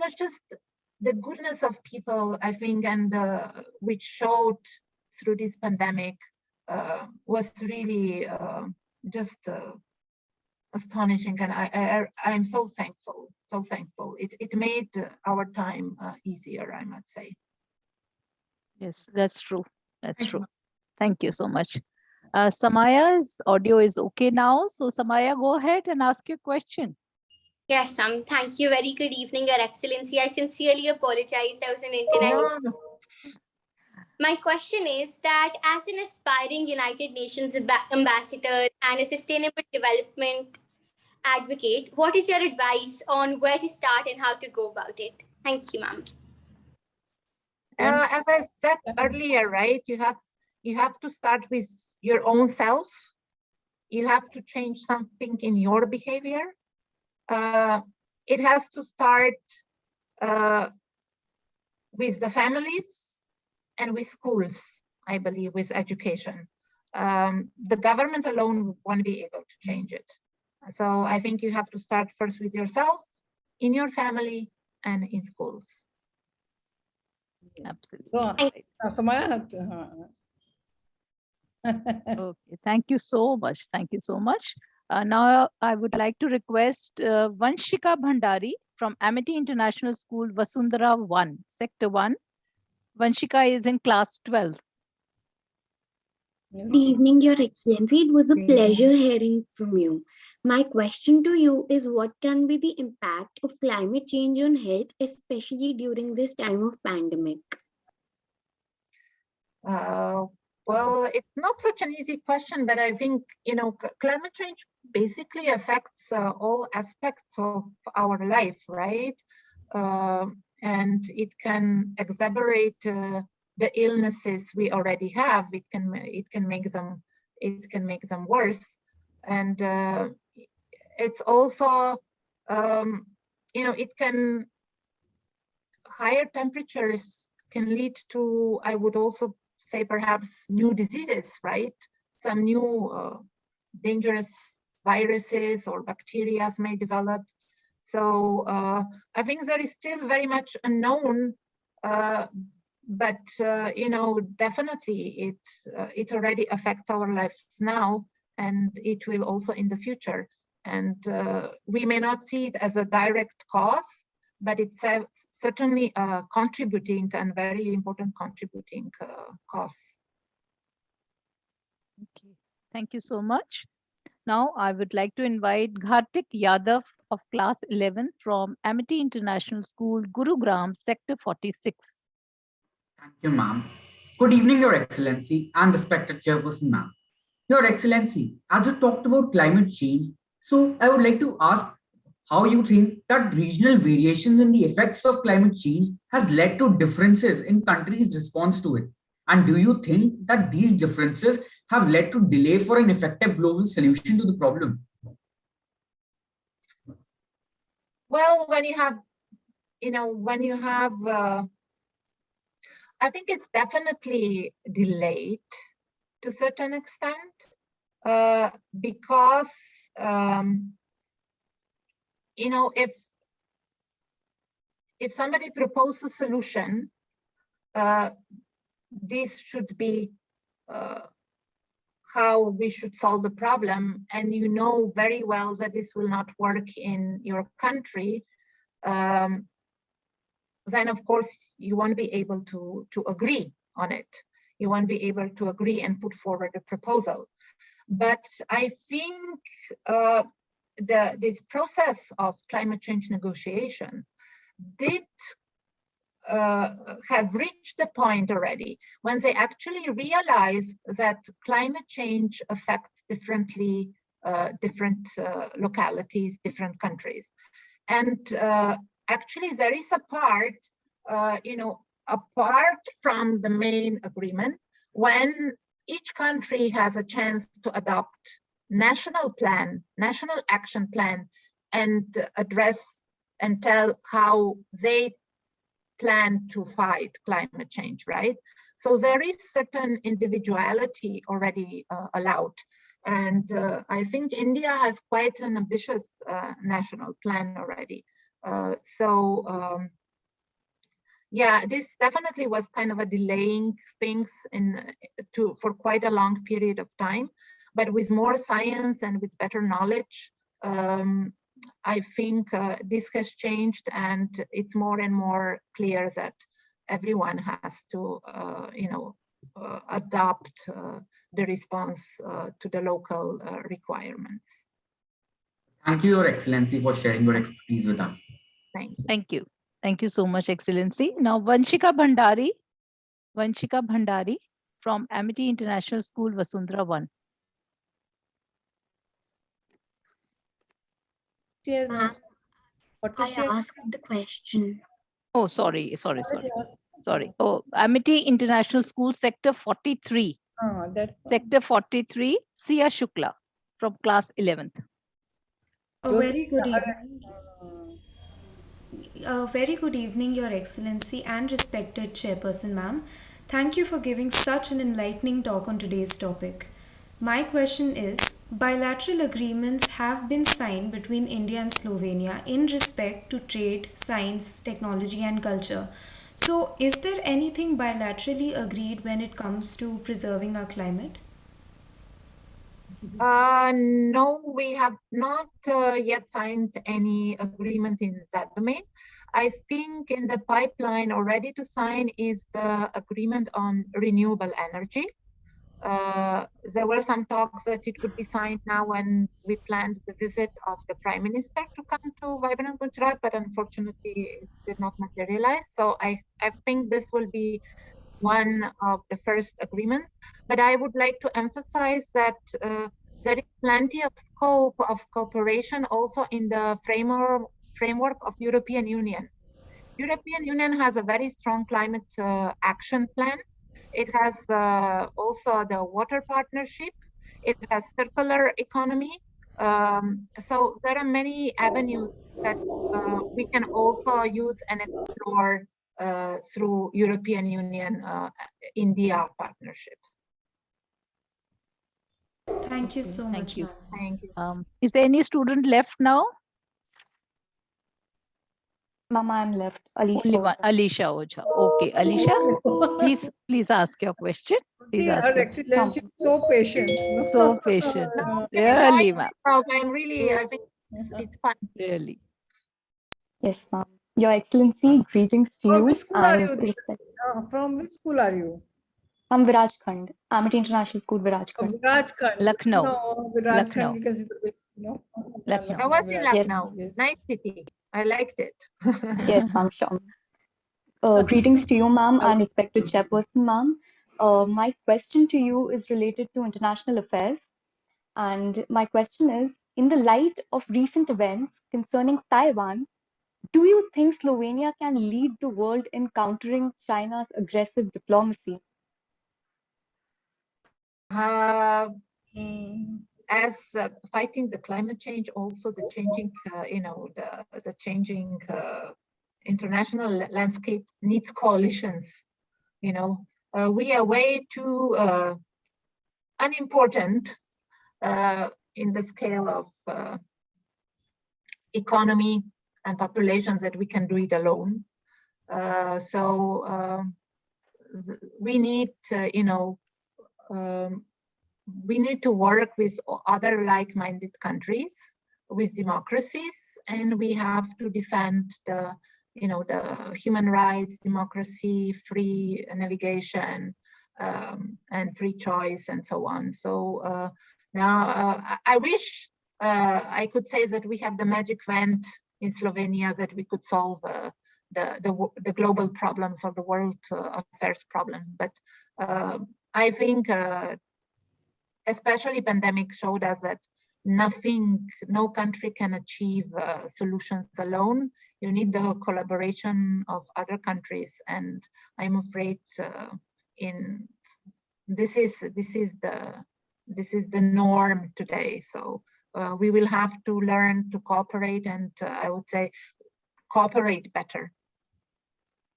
was just the goodness of people, I think, and which showed through this pandemic was really just astonishing, and I'm so thankful, so thankful. It made our time easier, I must say. Yes, that's true. That's true. Thank you so much. Samaya's audio is okay now. So Samaya, go ahead and ask your question. Yes, ma'am. Thank you. Very good evening, Your Excellency. I sincerely apologize. There was an internet. My question is that as an aspiring United Nations ambassador and a sustainable development advocate, what is your advice on where to start and how to go about it? Thank you, ma'am. As I said earlier, right, you have to start with your own self. You have to change something in your behavior. It has to start with the families and with schools, I believe, with education. The government alone won't be able to change it. So I think you have to start first with yourself, in your family, and in schools. Absolutely. Okay, thank you so much. Thank you so much. Now I would like to request Vanshika Bhandari from Amity International School, Vasundhara 1, Sector 1. Vanshika is in class 12. Good evening, Your Excellency. It was a pleasure hearing from you. My question to you is, what can be the impact of climate change on health, especially during this time of pandemic? Well, it's not such an easy question, but I think, climate change basically affects all aspects of our life, right? And it can exacerbate the illnesses we already have. It can make them worse, and it's also it can higher temperatures can lead to, I would also say, perhaps new diseases, right? Some new dangerous viruses or bacteria may develop. So I think there is still very much unknown, but definitely it already affects our lives now, and it will also in the future. And we may not see it as a direct cause, but it's certainly a contributing and very important contributing cause. Okay, thank you so much. Now I would like to invite Ghartik Yadav of class 11 from Amity International School, Gurugram, Sector 46. Thank you, ma'am. Good evening, Your Excellency and respected Chairperson, ma'am. Your Excellency, as you talked about climate change, so I would like to ask how you think that regional variations in the effects of climate change has led to differences in countries' response to it. And do you think that these differences have led to delay for an effective global solution to the problem? Well, when you have, I think it's definitely delayed to a certain extent because, if somebody proposes a solution, this should be how we should solve the problem, and you know very well that this will not work in your country, then of course you won't be able to agree on it. You won't be able to agree and put forward a proposal. But I think this process of climate change negotiations did have reached the point already when they actually realized that climate change affects differently different localities, different countries. And actually there is a part, apart from the main agreement, when each country has a chance to adopt national action plan, and address and tell how they plan to fight climate change, right? So there is certain individuality already allowed. And I think India has quite an ambitious national plan already. Yeah, this definitely was kind of a delaying things for quite a long period of time. But with more science and with better knowledge, I think this has changed, and it's more and more clear that everyone has to, adopt the response to the local requirements. Thank you, Your Excellency, for sharing your expertise with us. Thank you. Thank you. Thank you so much, Excellency. Now, Vanshika Bhandari from Amity International School, Vasundhara 1. I asked the question. Oh, sorry. Oh, Amity International School, Sector 43. Sector 43, Sia Shukla from class 11th. A very good evening. A very good evening, Your Excellency and respected Chairperson, ma'am. Thank you for giving such an enlightening talk on today's topic. My question is, bilateral agreements have been signed between India and Slovenia in respect to trade, science, technology and culture. So, is there anything bilaterally agreed when it comes to preserving our climate? No, we have not yet signed any agreement in that domain. I think in the pipeline already to sign is the agreement on renewable energy. There were some talks that it could be signed now when we planned the visit of the Prime Minister to come to Vibrant Gujarat, but unfortunately it did not materialize. So I think this will be one of the first agreements. But I would like to emphasize that there is plenty of scope of cooperation also in the framework of European Union. European Union has a very strong climate action plan. It has also the water partnership. It has circular economy. So there are many avenues that we can also use and explore through European Union India partnership. Thank you so much, ma'am. Thank you. Is there any student left now? Mama, I'm left. Only one, Alisha Oja. Okay, Alisha, please ask your question. Please ask. Her Excellency is so patient. So patient. Really, ma'am. I'm really, I think it's fun. Really. Yes, ma'am. Your Excellency, greetings to From you. which school are and you? From which school are you? I'm Virajkhand, Amity International School, Virajkhand. Virajkhand. Lucknow. No, Lucknow. Virajkhand because it's no. Lucknow. I was in Lucknow. Yes. Nice city. I liked it. Yes, I'm sure. Greetings to you, ma'am, and respected Chairperson, ma'am. My question to you is related to international affairs. And my question is, in the light of recent events concerning Taiwan, do you think Slovenia can lead the world in countering China's aggressive diplomacy? As fighting the climate change, also the changing, the changing international landscape needs coalitions. We are way too unimportant in the scale of economy and populations that we can do it alone. We need, we need to work with other like-minded countries, with democracies, and we have to defend the the human rights, democracy, free navigation, and free choice, and so on. So now I wish I could say that we have the magic wand in Slovenia that we could solve the global problems or the world affairs problems. But I think especially pandemic showed us that no country can achieve solutions alone. You need the collaboration of other countries, and I'm afraid this is the norm today. So we will have to learn to cooperate, and I would say cooperate better.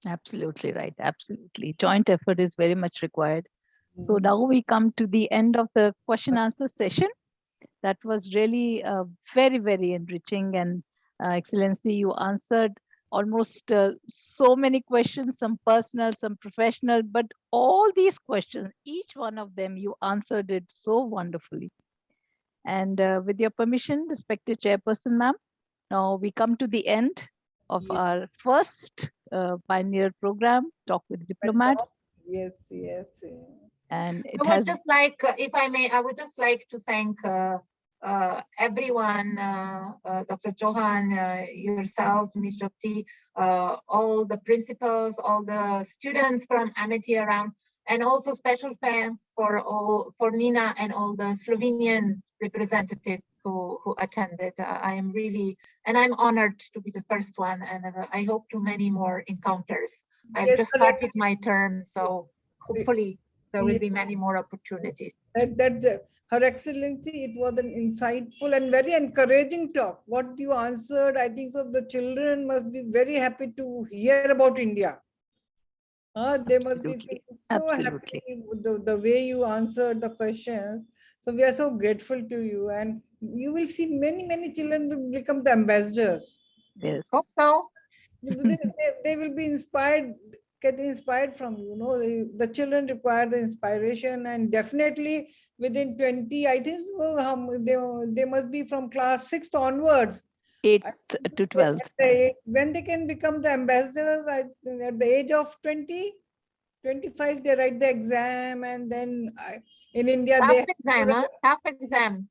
Absolutely right. Absolutely. Joint effort is very much required. So now we come to the end of the question answer session. That was really very, very enriching, and Excellency, you answered almost so many questions, some personal, some professional, but all these questions, each one of them, you answered it so wonderfully. And with your permission, respected Chairperson Ma'am, now we come to the end of our first pioneer program, Talk with Diplomats. Yes, yes. And it I would has just like, if I may, I would just like to thank everyone, Dr. Johan, yourself, Ms. Jyoti, all the principals, all the students from Amity around, and also special thanks for Nina and all the Slovenian representatives who attended. I am really, and I'm honored to be the first one, and I hope to many more encounters. I've just started my term, so hopefully there will be many more opportunities. Her Excellency, it was an insightful and very encouraging talk. What you answered, I think so the children must be very happy to hear about India. They must be so happy with the way you answered the questions. So we are so grateful to you, and you will see many, many children will become the ambassadors. Yes. Hope so. They will be inspired, get inspired from you. The children require the inspiration, and definitely within 20, I think they must be from class 6th onwards. 8th to 12th. When they can become the ambassadors, at the age of 20, 25, they write the exam, and then in India tough exam.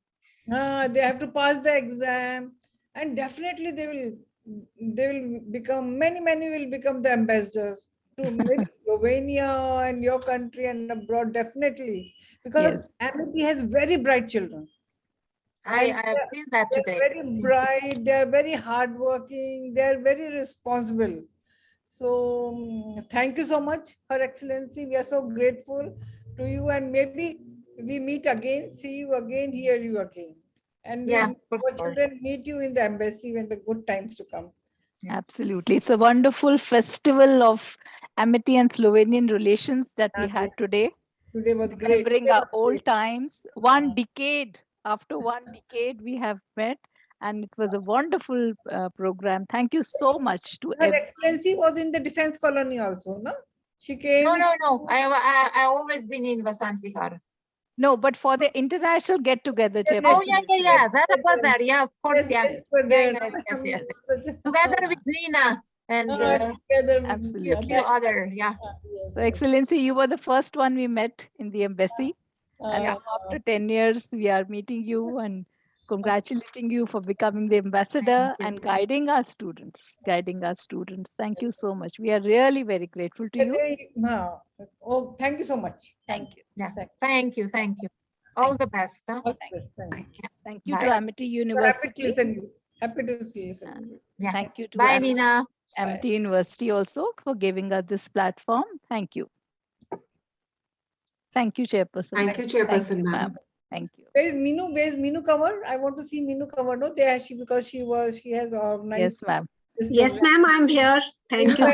They have to pass the exam, and definitely they will become, many will become the ambassadors to maybe Slovenia and your country and abroad, definitely, because Amity has very bright children. I have seen that today. They're very bright, they're very hardworking, they're very responsible. So thank you so much, Her Excellency. We are so grateful to you, and maybe we meet again, see you again, hear you again. And our children meet you in the embassy when the good times to come. Absolutely. It's a wonderful festival of amity and Slovenian relations that we had today. Today was great. Remembering our old times. After one decade, we have met, and it was a wonderful program. Thank you so much to Her Excellency was in the defense colony also, no? She came. No. I always been in Vasant Vihar. No, but for the international get-together, Oh, yeah. That was there. Yeah, of course. Yes. Together with Nina and absolutely. a few other. Yeah. So, Excellency, you were the first one we met in the embassy. And now after 10 years, we are meeting you and congratulating you for becoming the ambassador and guiding our students. Thank you so much. We are really very grateful to you. Oh, thank you so much. Thank you. Yeah. Thank you. All the best. Huh? Thank you to Amity University. Happy to see you. Yeah. Thank you to Bye, Nina. Amity University also for giving us this platform. Thank you. Thank you, Chairperson. Thank you, Chairperson, ma'am. Thank you. Where's Minu Cover? I want to see Minu Cover. No, because she has organized. Yes, ma'am. Yes, ma'am, I'm here. Thank you.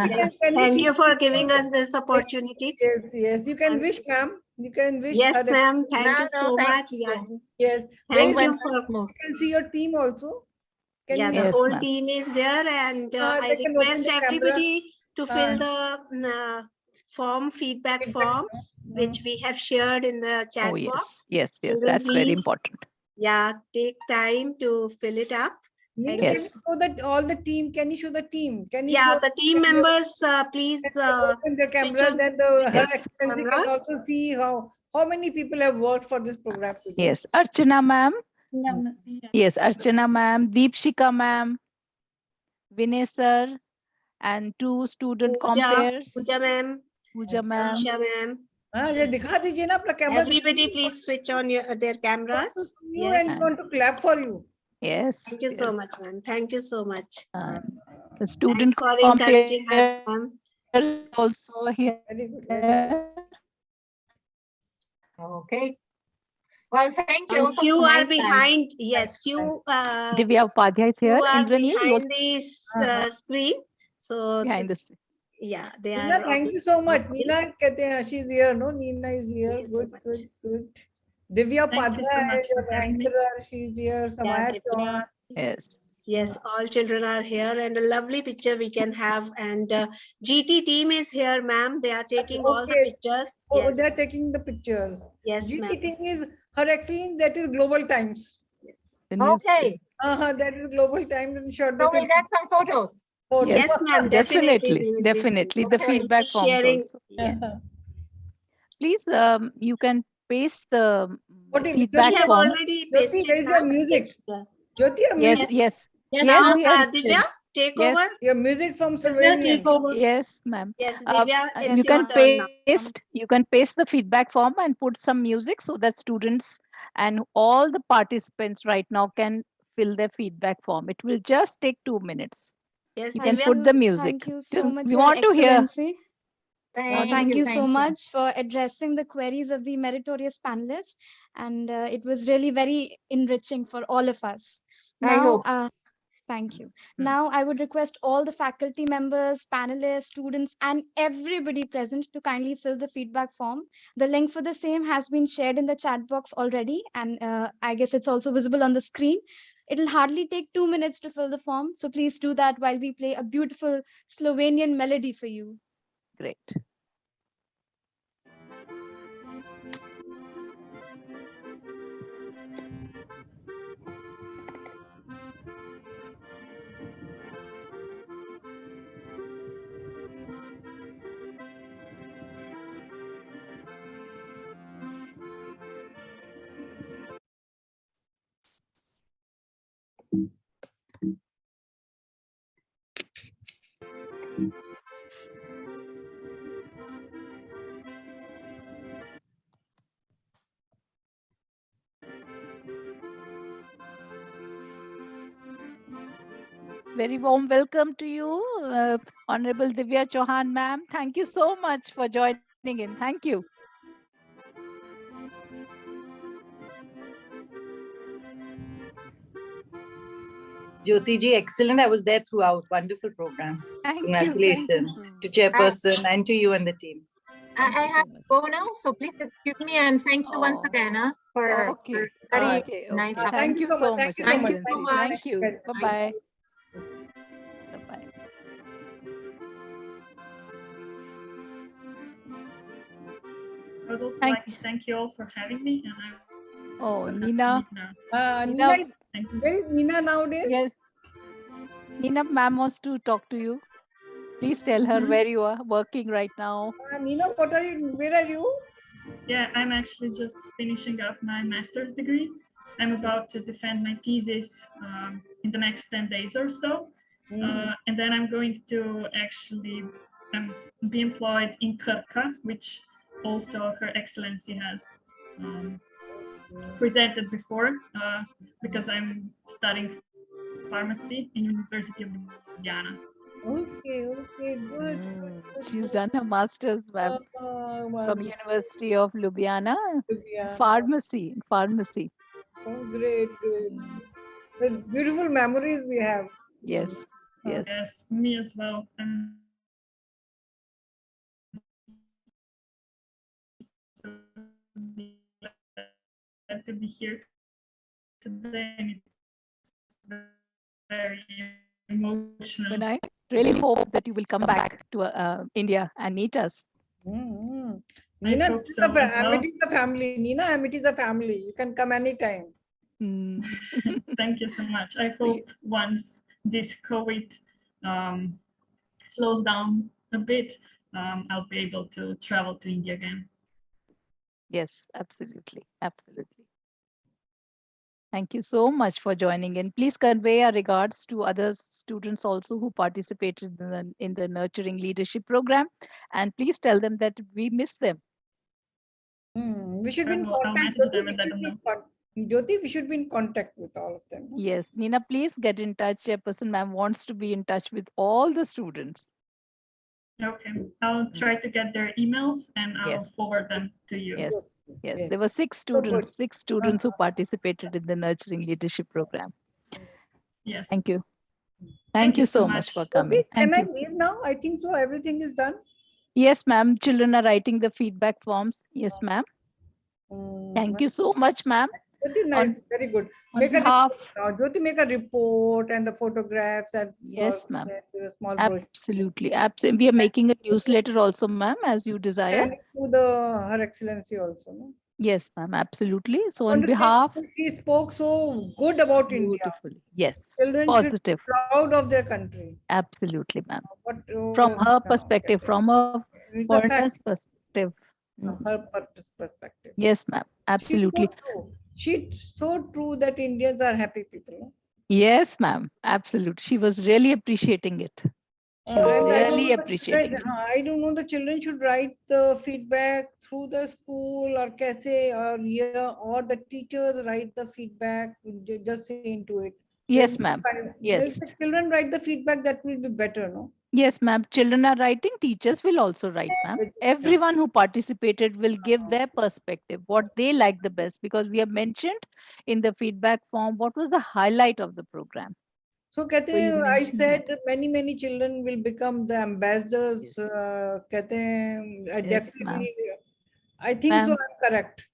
Yes, Thank you for giving us this opportunity. Yes. You can wish, ma'am. You can wish. Yes, ma'am. Thank you so much. Yeah. Yes. Thank you You can see your team also. The whole team is there, and I request everybody to fill the feedback form, which we have shared in the chat box. Yes, Children, that's very please, important. Yeah, take time to fill it up Nina, Thank can you show that all the team? Can you show the team? Can you Yeah, show the team members, please open the switch cameras, on then Her yes. Excellency can cameras. also see how many people have worked for this program today. Yes, Archana ma'am. Yes, Archana ma'am, Deepshika ma'am, Vinay sir, and 2 student compares. Pooja ma'am, Pooja ma'am. Aisha ma'am. ये दिखा दीजिए ना अपना camera. Everybody, please switch on their cameras. You and we want to clap for you. Yes. Thank you so much, ma'am. Thank you so much. The student Thanks for encouraging us, ma'am. also here. Very good. Very good. Okay. Well, thank you. And Also few from my are side. behind. Yes, few. Divya Upadhyay is Few here. are Indraneel, you behind also this screen. So behind the screen. yeah, they Nina, are. thank you so much. Nina, कहते हैं, she's here. No, Nina is here. Good, good, good. Divya Thank you so Padhyay, much for your having me. anchor, she's here. Samaya Chauhan. Yes. Yes, all children are here, and a lovely picture we can have. And GT team is here, ma'am. They are taking all the pictures. Oh, Yes. they're taking the pictures. Yes, ma'am. GT is Her Excellency. That is Global Times. Okay. That is Global Times. I'm sure So we'll get some photos. Yes, ma'am. Definitely. we will be Definitely. The okay. feedback forms Sharing. also. Yeah. Please, you can paste the What is feedback We have form. already Jyoti, pasted, where is your ma'am. music? It's the- Jyoti, your Yes, music. yes. Now, Yes, Divya, take Yes. over. Your music from Divya, Slovenia. take over. Yes, ma'am. Yes, Divya, it's You your can turn now. paste the feedback form and put some music so that students and all the participants right now can fill their feedback form. It will just take 2 minutes. Yes, You can Divya. put the music. Thank you so much, We Your want to hear. Excellency. Thank you so much for addressing the queries of the meritorious panelists. And it was really very enriching for all of us. I Now, hope. thank you. Now, I would request all the faculty members, panelists, students, and everybody present to kindly fill the feedback form. The link for the same has been shared in the chat box already, and I guess it's also visible on the screen. It'll hardly take 2 minutes to fill the form, so please do that while we play a beautiful Slovenian melody for you. Great. Very warm welcome to you, Honorable Divya Chauhan, ma'am. Thank you so much for joining in. Thank you. Jyoti ji, excellent. I was there throughout. Wonderful program. Congratulations to Chairperson and to you and the team. I have to go now, so please excuse me and thank you once again for very nice. Thank you so much. Thank you so much. Thank you. Bye-bye. Bye-bye. I would also like to thank you all for having me. And I Oh, Nina. Nina, where is Nina nowadays? Yes. Nina, ma'am wants to talk to you. Please tell her where you are working right now. Nina, where are you? Yeah, I'm actually just finishing up my master's degree. I'm about to defend my thesis in the next 10 days or so. And then I'm going to actually be employed in Krka, which also Her Excellency has presented before, because I'm studying pharmacy in University of Ljubljana. Okay, good. She's done her master's, ma'am, from University of Ljubljana. Ljubljana. Pharmacy. Oh, great. The beautiful memories we have. Yes. Yes, me as well. I'm so glad to be here today. And it's very emotional. And I really hope that you will come back to India and meet us. Nina, hope so as well. Amity is a family. Nina, Amity is a family. You can come anytime. Thank you so much. I hope once this COVID slows down a bit, I'll be able to travel to India again. Yes, absolutely. Absolutely. Thank you so much for joining in. Please convey our regards to other students also who participated in the Nurturing Leadership Program. And please tell them that we miss them. We should be in I'll contact. message them and let them know. Jyoti, we should be in contact with all of them. Yes, Nina, please get in touch. Chairperson ma'am wants to be in touch with all the students. Okay, I'll try to get their emails and I'll Yes. forward them to you. Yes, yes. There were six students who participated in the Nurturing Leadership Program. Yes. Thank you. Thank you so much for coming. Can Thank I you. leave now? I think so. Everything is done. Yes, ma'am. Children are writing the feedback forms. Yes, ma'am. Thank you so much, ma'am. Jyoti, nice, very good. Make a behalf- report. Jyoti, make a report and the photographs. Yes, ma'am. Small brochure. Absolutely. Absolutely. We are making a newsletter also, ma'am, as you desire. And to the Her Excellency also. No? Yes, ma'am. Absolutely. So I on want to behalf, say she spoke so good about India. beautifully. Yes. Children should be Positive. proud of their country. Absolutely, ma'am. But, From her perspective, from a it's a foreigner's fact. perspective. Her perspective. Yes, ma'am. Absolutely. She's so true that Indians are happy people. No? Yes, ma'am. Absolutely. She was really appreciating it. She was And really appreciating it. I don't know, the children should write the feedback through the school or cafe or here, or the teachers write the feedback, just say into it. Yes, ma'am. If Yes. the children write the feedback, that will be better, no? Yes, ma'am. Children are writing, teachers will also write, ma'am. Everyone who participated will give their perspective, what they like the best, because we have mentioned in the feedback form what was the highlight of the program. So, कहते So you हैं, I mentioned said that many children will become the ambassadors. कहते हैं, I definitely, I think so. Ma'am. I'm correct.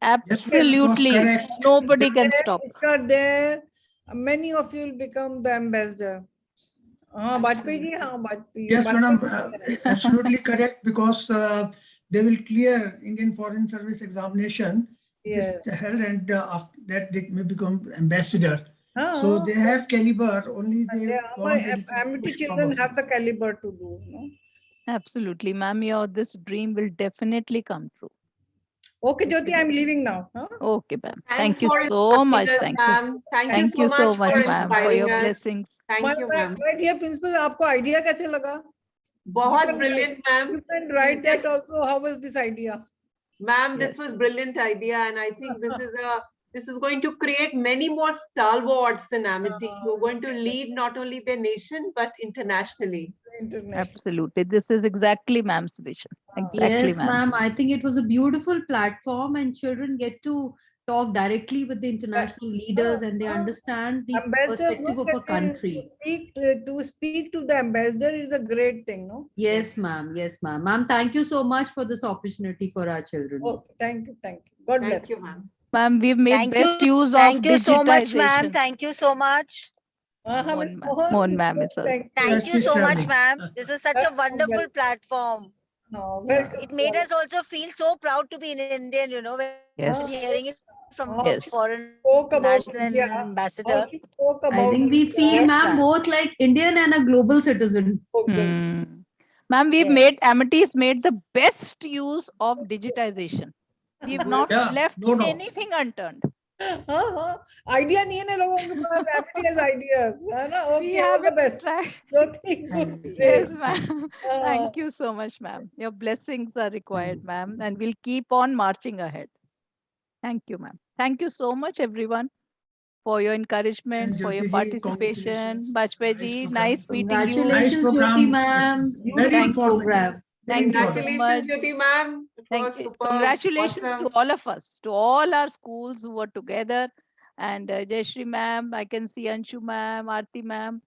Absolutely. Nobody can stop. If you are there, many of you will become the ambassador. Bajpayee ji, Bajpayee. Yes, madam, absolutely correct, because they will clear Indian Foreign Service examination, which is held, and after that they may become ambassador. So they have caliber, only they want a little Amity push from children us. have the caliber to do. No? Absolutely, ma'am. This dream will definitely come true. Okay, Jyoti, I'm leaving now. Huh? Okay, ma'am. Thanks Thank you for so much. inspiring Thank us, you. ma'am. Thank you so much, ma'am, for your blessings. My dear principal, आपको idea कैसे लगा? बहुत brilliant, ma'am. You can write that also. How was this idea? Ma'am, this was brilliant idea, and I think this is going to create many more stalwarts in Amity who are going to lead not only their nation but internationally. Absolutely. This is exactly ma'am's vision. Exactly, Yes, ma'am. ma'am. I think it was a beautiful platform, and children get to talk directly with the international leaders, and they understand the perspective of a country. To speak to the ambassador is a great thing, no? Yes, ma'am. Yes, ma'am. Ma'am, thank you so much for this opportunity for our children. Okay, thank you. God bless. Thank you, ma'am. Ma'am, we've made Thank best you. use of Thank you so much, ma'am. digitization. Thank you so much. Mohan ma'am is also. Thank you so much, ma'am. This was such a wonderful platform. It made us also feel so proud to be an Indian, you know, when Yes. hearing it from Yes. a foreign about national India. ambassador. I think we feel, Yes, ma'am, ma'am. both like Indian and a global citizen. Ma'am, we've made Amity's made the best use of digitization. We've not left anything unturned. Idea नहीं है ना लोगों के पास. Amity has ideas. है ना? Okay, all the best. Yes, ma'am. Thank you so much, ma'am. Your blessings are required, ma'am, and we'll keep on marching ahead. Thank you, ma'am. Thank you so much, everyone, for your encouragement, for your participation. Bajpayee ji, nice meeting you. Congratulations, Jyoti ma'am. Beautiful program. Thank you so much. Congratulations, Jyoti ma'am. It was superb. Congratulations Awesome. to all of us, to all our schools who were together. And Jayashree ma'am, I can see Anshu ma'am, Aarti ma'am,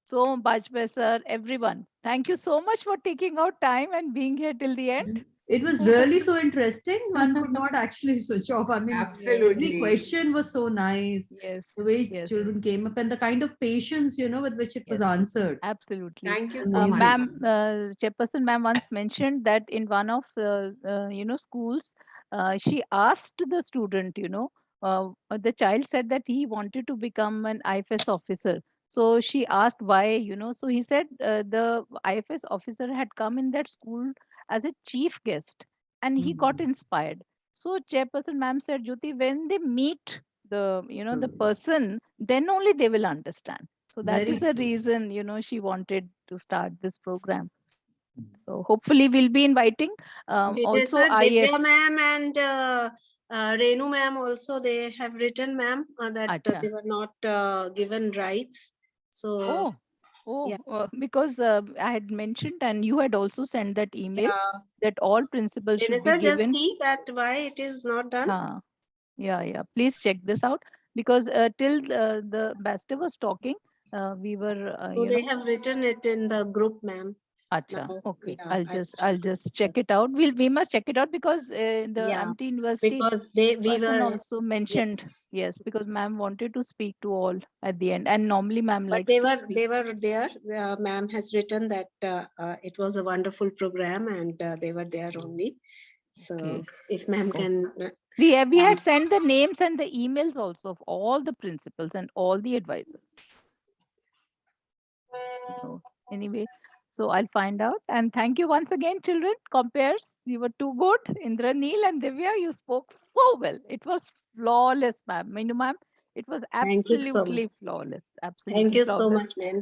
so Bajpayee sir, everyone. Thank you so much for taking out time and being here till the end. It was really so interesting. One could not actually switch off. I mean, Absolutely. every question was so nice. Yes. The way children came up and the kind of patience, you know, with which it was answered. Absolutely. Thank you so much. Ma'am, Chairperson ma'am once mentioned that in one of schools, she asked the student, the child said that he wanted to become an IFS officer. So she asked why, so he said the IFS officer had come in that school as a chief guest and he got inspired. So chairperson ma'am said, Jyoti, when they meet the person, then only they will understand. So that is the reason, she wanted to start this program. So hopefully we'll be inviting also Divya IS. ma'am and Renu ma'am also, they have written, ma'am, that they were not given rights. So Because I had mentioned and you had also sent that email that all principals should be just given. see that why it is not done. Yeah. Please check this out because till the ambassador was talking, we were, So they have written it in the group, ma'am. Acha, okay. I'll just check it out. We must check it out because the Amity University because we person were also mentioned because ma'am wanted to speak to all at the end, and normally ma'am but likes to speak. they were there. Ma'am has written that it was a wonderful program and they were there only. So if ma'am can, we had sent the names and the emails also of all the principals and all the advisors. So anyway, so I'll find out. And thank you once again, children. Compares, you were too good. Indraneel and Divya, you spoke so well. It was flawless, ma'am. Minu ma'am, it was thank you so much. absolutely flawless. Absolutely Thank you flawless. so much, ma'am.